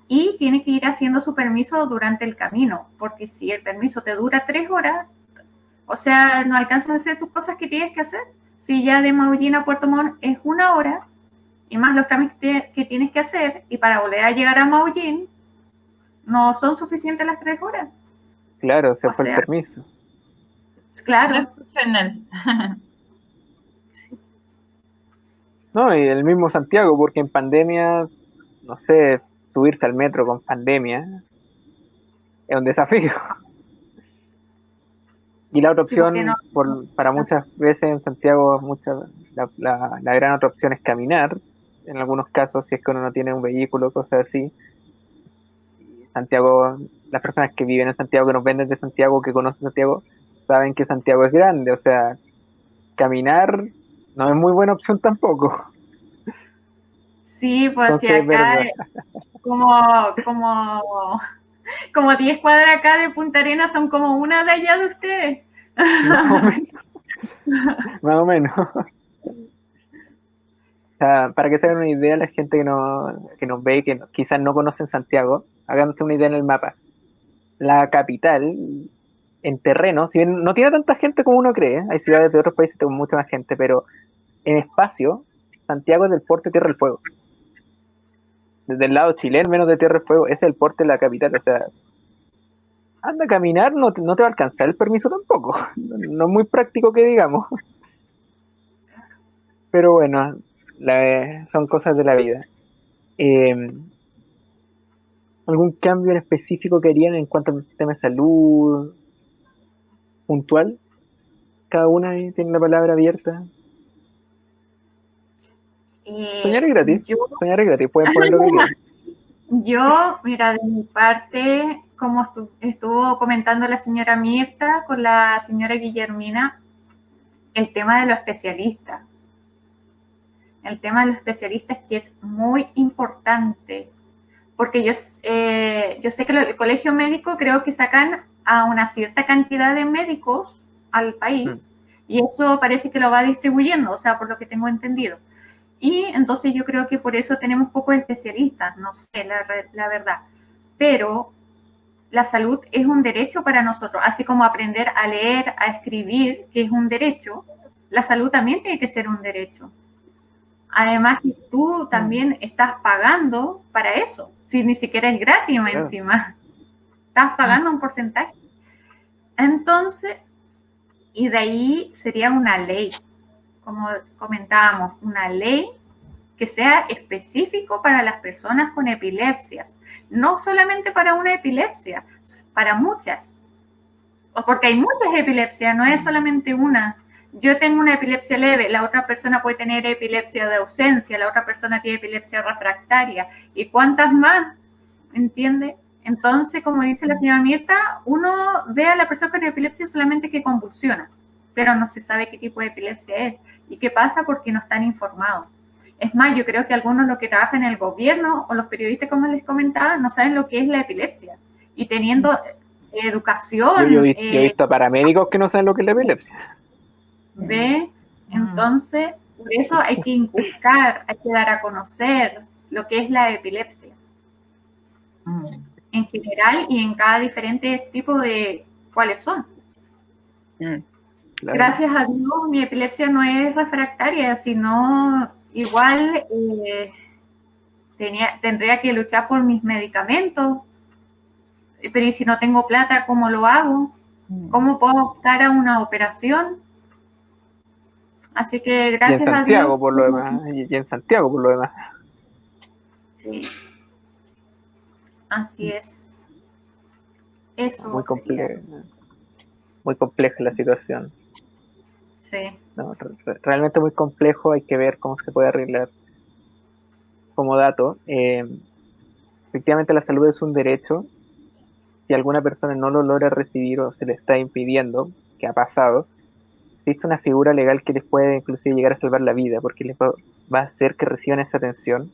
y tiene que ir haciendo su permiso durante el camino, porque si el permiso te dura 3 horas, o sea, no alcanzas a hacer tus cosas que tienes que hacer. Si ya de Maullín a Puerto Montt es 1 hora, y más los trámites que tienes que hacer, y para volver a llegar a Maullín, no son suficientes las 3 horas. Claro, se O fue el sea, permiso. No es claro, profesional. No, y el mismo Santiago, porque en pandemia, no sé, subirse al metro con pandemia es un desafío. Y la otra sí, porque no. opción, para muchas veces en Santiago, la gran otra opción es caminar. En algunos casos, si es que uno no tiene un vehículo, cosas así. Santiago, las personas que viven en Santiago, que nos ven desde Santiago, que conocen Santiago, saben que Santiago es grande. O sea, caminar no es muy buena opción tampoco. Sí, pues si Entonces, es acá verdad. como, como, como 10 cuadras acá de Punta Arenas son como una de allá de ustedes. Más o menos. Más o menos. O sea, para que se hagan una idea, la gente que nos ve y que quizás no conocen Santiago, háganse una idea en el mapa. La capital, en terreno, si bien no tiene tanta gente como uno cree, hay ciudades de otros países con mucha más gente, pero en espacio, Santiago es del porte Tierra del Fuego. Desde el lado chileno, menos de Tierra del Fuego, ese es el porte de la capital. O sea, anda a caminar, no te va a alcanzar el permiso tampoco. No es muy práctico que digamos. Pero bueno, son cosas de la vida. Eh, ¿Algún cambio en específico que harían en cuanto al sistema de salud puntual? Cada una ahí tiene la palabra abierta. Soñar es gratis. Yo, Soñar es gratis. Pueden poner lo que quieran. mira, de mi parte, como estuvo comentando la señora Mirta con la señora Guillermina, el tema de los especialistas. El tema de los especialistas que es muy importante, porque yo sé que el colegio médico creo que sacan a una cierta cantidad de médicos al país y eso parece que lo va distribuyendo, o sea, por lo que tengo entendido. Y entonces yo creo que por eso tenemos pocos especialistas, no sé la verdad. Pero la salud es un derecho para nosotros, así como aprender a leer, a escribir, que es un derecho, la salud también tiene que ser un derecho. Además que tú también estás pagando para eso, si ni siquiera es gratis Claro. encima, estás pagando un porcentaje. Entonces, y de ahí sería una ley, como comentábamos, una ley que sea específico para las personas con epilepsias, no solamente para una epilepsia, para muchas, porque hay muchas epilepsias, no es solamente una. Yo tengo una epilepsia leve, la otra persona puede tener epilepsia de ausencia, la otra persona tiene epilepsia refractaria, y cuántas más, ¿entiende? Entonces, como dice la señora Mirta, uno ve a la persona con epilepsia solamente que convulsiona, pero no se sabe qué tipo de epilepsia es. ¿Y qué pasa? Porque no están informados. Es más, yo creo que algunos los que trabajan en el gobierno o los periodistas, como les comentaba, no saben lo que es la epilepsia. Y teniendo educación... Yo he visto a paramédicos que no saben lo que es la epilepsia. ¿Ve? Entonces, por eso hay que inculcar, hay que dar a conocer lo que es la epilepsia. En general y en cada diferente tipo de cuáles son. Claro. Gracias a Dios, mi epilepsia no es refractaria, sino igual tendría que luchar por mis medicamentos. Pero ¿y si no tengo plata, cómo lo hago? ¿Cómo puedo optar a una operación? Así que gracias y en a Santiago, Dios. por lo demás. Y en Santiago, por lo demás. Sí. Así es. Eso Muy sería. muy compleja la situación. Sí. No, realmente muy complejo, hay que ver cómo se puede arreglar. Como dato, efectivamente la salud es un derecho. Si alguna persona no lo logra recibir o se le está impidiendo, que ha pasado, existe una figura legal que les puede inclusive llegar a salvar la vida, porque les va a hacer que reciban esa atención,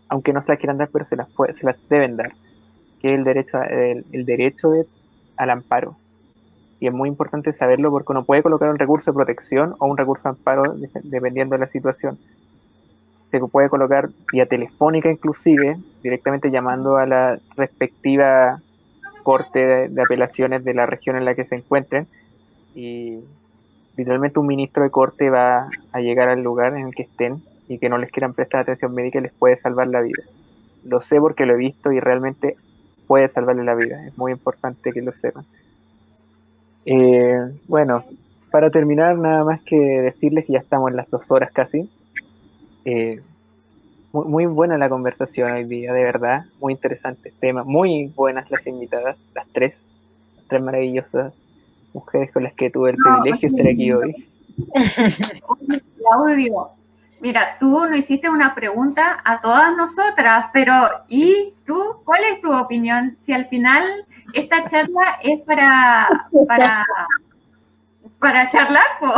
aunque no se la quieran dar, pero se las deben dar, que es el derecho al amparo. y es muy importante saberlo porque uno puede colocar un recurso de protección o un recurso de amparo dependiendo de la situación. Se puede colocar vía telefónica inclusive, directamente llamando a la respectiva corte de apelaciones de la región en la que se encuentren, y literalmente un ministro de corte va a llegar al lugar en el que estén y que no les quieran prestar atención médica les puede salvar la vida. Lo sé porque lo he visto y realmente puede salvarle la vida. Es muy importante que lo sepan. Bueno, para terminar, nada más que decirles que ya estamos en las 2 horas casi. Muy buena la conversación hoy día, de verdad. Muy interesante tema. Muy buenas las invitadas, las tres maravillosas mujeres con las que tuve el privilegio de estar aquí hoy. Claudio, mira, tú nos hiciste una pregunta a todas nosotras, pero ¿y tú? ¿Cuál es tu opinión? Si al final esta charla es para charlar, po.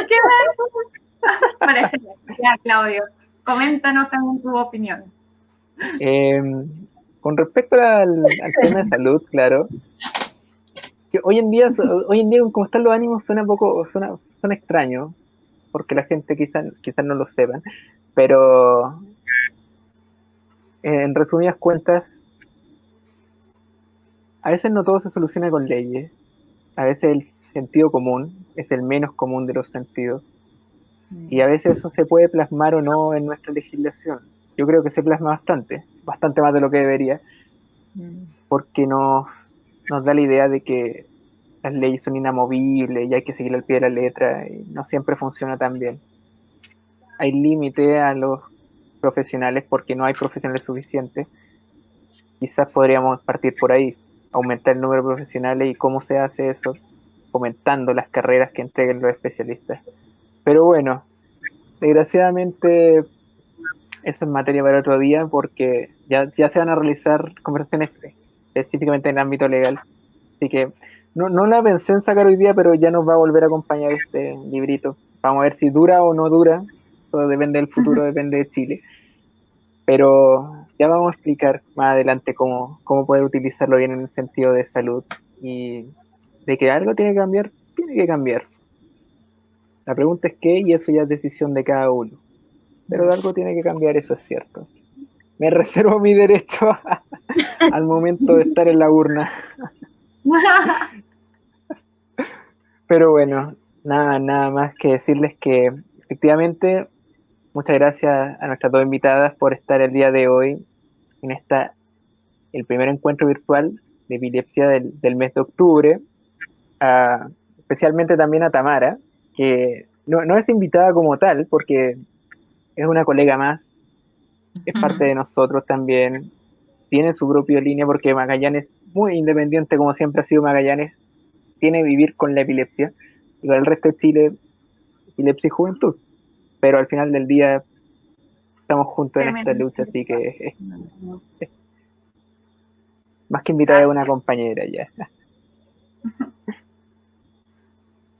¿Qué más? Para charlar. Ya, Claudio, coméntanos también tu opinión. Con respecto al tema de salud, claro, que hoy en día como están los ánimos suena extraño, porque la gente quizás no lo sepan, pero en resumidas cuentas, a veces no todo se soluciona con leyes, a veces el sentido común es el menos común de los sentidos, y a veces eso se puede plasmar o no en nuestra legislación. Yo creo que se plasma bastante más de lo que debería, porque nos da la idea de que las leyes son inamovibles y hay que seguir al pie de la letra, y no siempre funciona tan bien. Hay límite a los profesionales porque no hay profesionales suficientes. Quizás podríamos partir por ahí, aumentar el número de profesionales, y cómo se hace eso, fomentando las carreras que entreguen los especialistas. Pero bueno, desgraciadamente eso es materia para otro día, porque ya se van a realizar conversaciones específicamente en el ámbito legal. Así que no la pensé en sacar hoy día, pero ya nos va a volver a acompañar este librito. Vamos a ver si dura o no dura. Eso depende del futuro, depende de Chile. Pero ya vamos a explicar más adelante cómo poder utilizarlo bien en el sentido de salud. Y de que algo tiene que cambiar. La pregunta es qué, y eso ya es decisión de cada uno. Pero algo tiene que cambiar, eso es cierto. Me reservo mi derecho al momento de estar en la urna. Pero bueno, nada más que decirles que efectivamente muchas gracias a nuestras 2 invitadas por estar el día de hoy en el primer encuentro virtual de epilepsia del mes de octubre. Especialmente también a Tamara, que no es invitada como tal, porque es una colega más, es parte de nosotros también, tiene su propia línea, porque Magallanes, muy independiente como siempre ha sido Magallanes, tiene que vivir con la epilepsia, y para el resto de Chile, epilepsia y juventud. Pero al final del día estamos juntos en esta lucha, así que más que invitada es una compañera ya.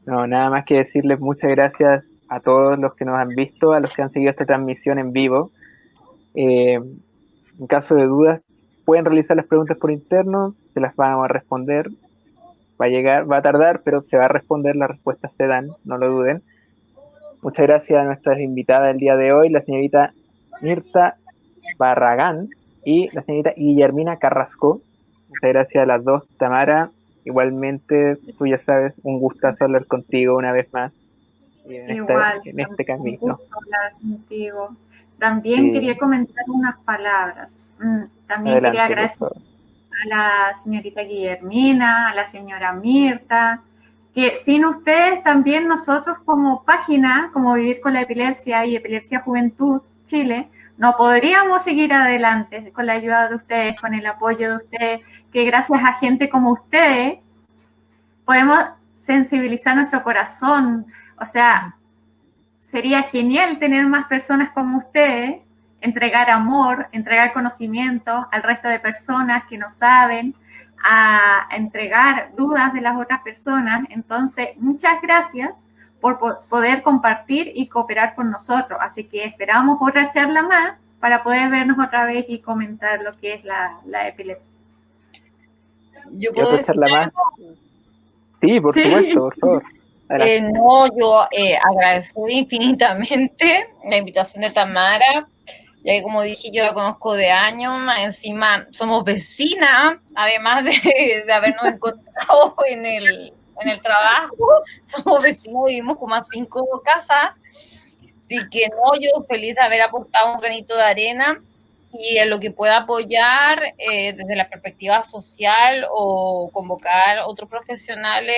No, nada más que decirles muchas gracias a todos los que nos han visto, a los que han seguido esta transmisión en vivo. En caso de dudas, pueden realizar las preguntas por interno, se las vamos a responder. Va a tardar, pero se va a responder, las respuestas se dan, no lo duden. Muchas gracias a nuestras invitadas del día de hoy, la señorita Mirta Barragán y la señorita Guillermina Carrasco. Muchas gracias a las dos. Tamara, igualmente, tú ya sabes, un gustazo hablar contigo una vez más en este camino. Hablar contigo. También quería comentar unas palabras. También adelante, quería agradecer a la señorita Guillermina, a la señora Mirta, que sin ustedes también nosotros como página, como Vivir con la Epilepsia y Epilepsia Juventud Chile, no podríamos seguir adelante con la ayuda de ustedes, con el apoyo de ustedes, que gracias a gente como ustedes podemos sensibilizar nuestro corazón. O sea, sería genial tener más personas como ustedes, entregar amor, entregar conocimiento al resto de personas que no saben, a entregar dudas de las otras personas. Entonces, muchas gracias por poder compartir y cooperar con nosotros. Así que esperamos otra charla más para poder vernos otra vez y comentar lo que es la epilepsia. ¿Yo ¿Y puedo otra decir charla más? algo? Sí, por Sí. supuesto, por favor. Adelante. No, yo agradecer infinitamente la invitación de Tamara, ya que como dije, yo la conozco de años, más encima somos vecinas, además de habernos encontrado en el trabajo, somos vecinos, vivimos como a 5 casas, así que no, yo feliz de haber aportado un granito de arena y en lo que pueda apoyar desde la perspectiva social o convocar otros profesionales,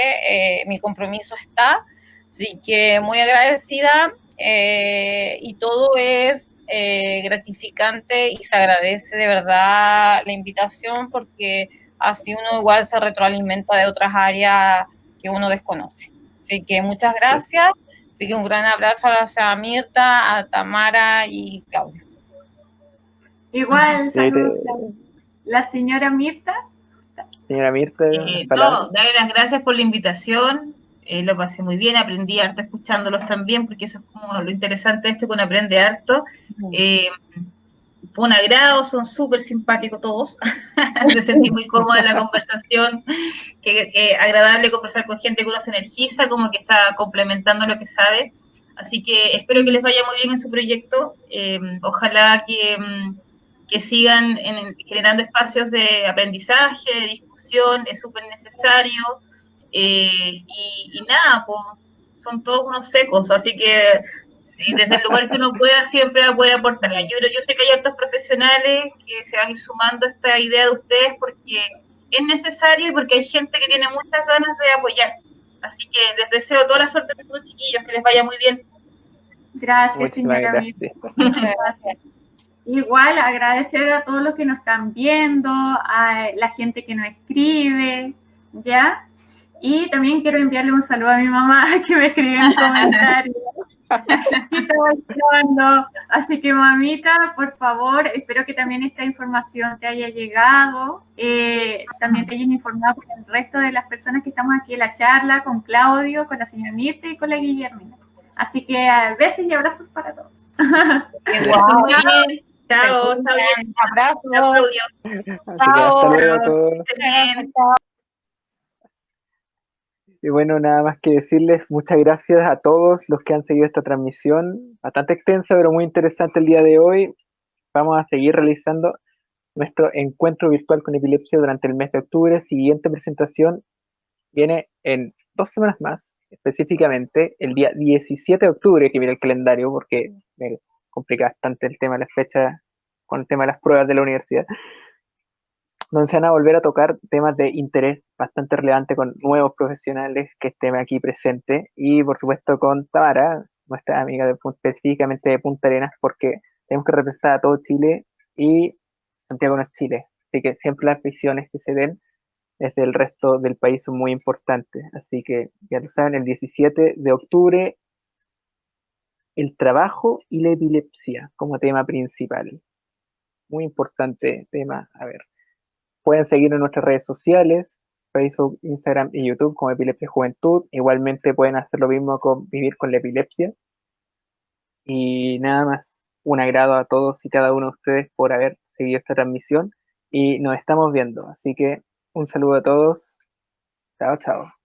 mi compromiso está. Así que muy agradecida y todo es gratificante y se agradece de verdad la invitación porque así uno igual se retroalimenta de otras áreas que uno desconoce. Así que muchas gracias. Así que un gran abrazo a la señora Mirta, a Tamara y Claudia. Igual, Y ahí saludos, la señora Mirta. señora Mirta, No, palabras. darle las gracias por la invitación. Lo pasé muy bien, aprendí harto escuchándolos también, porque eso es como lo interesante de esto, que uno aprende harto. Eh, Fue un agrado, son súper simpáticos todos. Me sentí muy cómoda en la conversación, que agradable conversar con gente que uno se energiza, como que está complementando lo que sabe. Así que espero que les vaya muy bien en su proyecto. Ojalá que sigan generando espacios de aprendizaje, de discusión, es súper necesario. Y nada, pues son todos unos secos, así que sí, desde el lugar que uno pueda siempre va a poder aportar. Yo sé que hay otros profesionales que se van a ir sumando a esta idea de ustedes porque es necesario y porque hay gente que tiene muchas ganas de apoyar. Así que les deseo toda la suerte a todos los chiquillos, que les vaya muy bien. Gracias, Muchísimas señora Mirta. gracias. Muchas gracias. Igual agradecer a todos los que nos están viendo, a la gente que nos escribe, ¿ya? Y también quiero enviarle un saludo a mi mamá que me escribió en comentarios que estaba grabando. Así que mamita, por favor, espero que también esta información te haya llegado, también te hayan informado con el resto de las personas que estamos aquí en la charla, con Claudio, con la señora Mirta y con la Guillermina. Así que besos y abrazos para todos. Igual. Muy bien. Chao, está bien. Un abrazo. Chao, Claudio. Así que hasta luego a todos. Estén bien. Y bueno, nada más que decirles muchas gracias a todos los que han seguido esta transmisión, bastante extensa pero muy interesante el día de hoy. Vamos a seguir realizando nuestro encuentro virtual con epilepsia durante el mes de octubre. Siguiente presentación viene en 2 semanas más, específicamente el día 17 de octubre, que mira el calendario porque me complica bastante el tema de las fechas con el tema de las pruebas de la universidad, donde se van a volver a tocar temas de interés bastante relevante con nuevos profesionales que estén aquí presentes y por supuesto con Tamara, nuestra amiga específicamente de Punta Arenas, porque tenemos que representar a todo Chile y Santiago no es Chile, así que siempre las visiones que se den desde el resto del país son muy importantes, así que ya lo saben, el 17 de octubre el trabajo y la epilepsia como tema principal, muy importante tema, a ver. Pueden seguir en nuestras redes sociales, Facebook, Instagram y YouTube como Epilepsia Juventud. Igualmente pueden hacer lo mismo con Vivir con la Epilepsia. Y nada más, un agrado a todos y cada uno de ustedes por haber seguido esta transmisión. Y nos estamos viendo. Así que un saludo a todos. Chao, chao.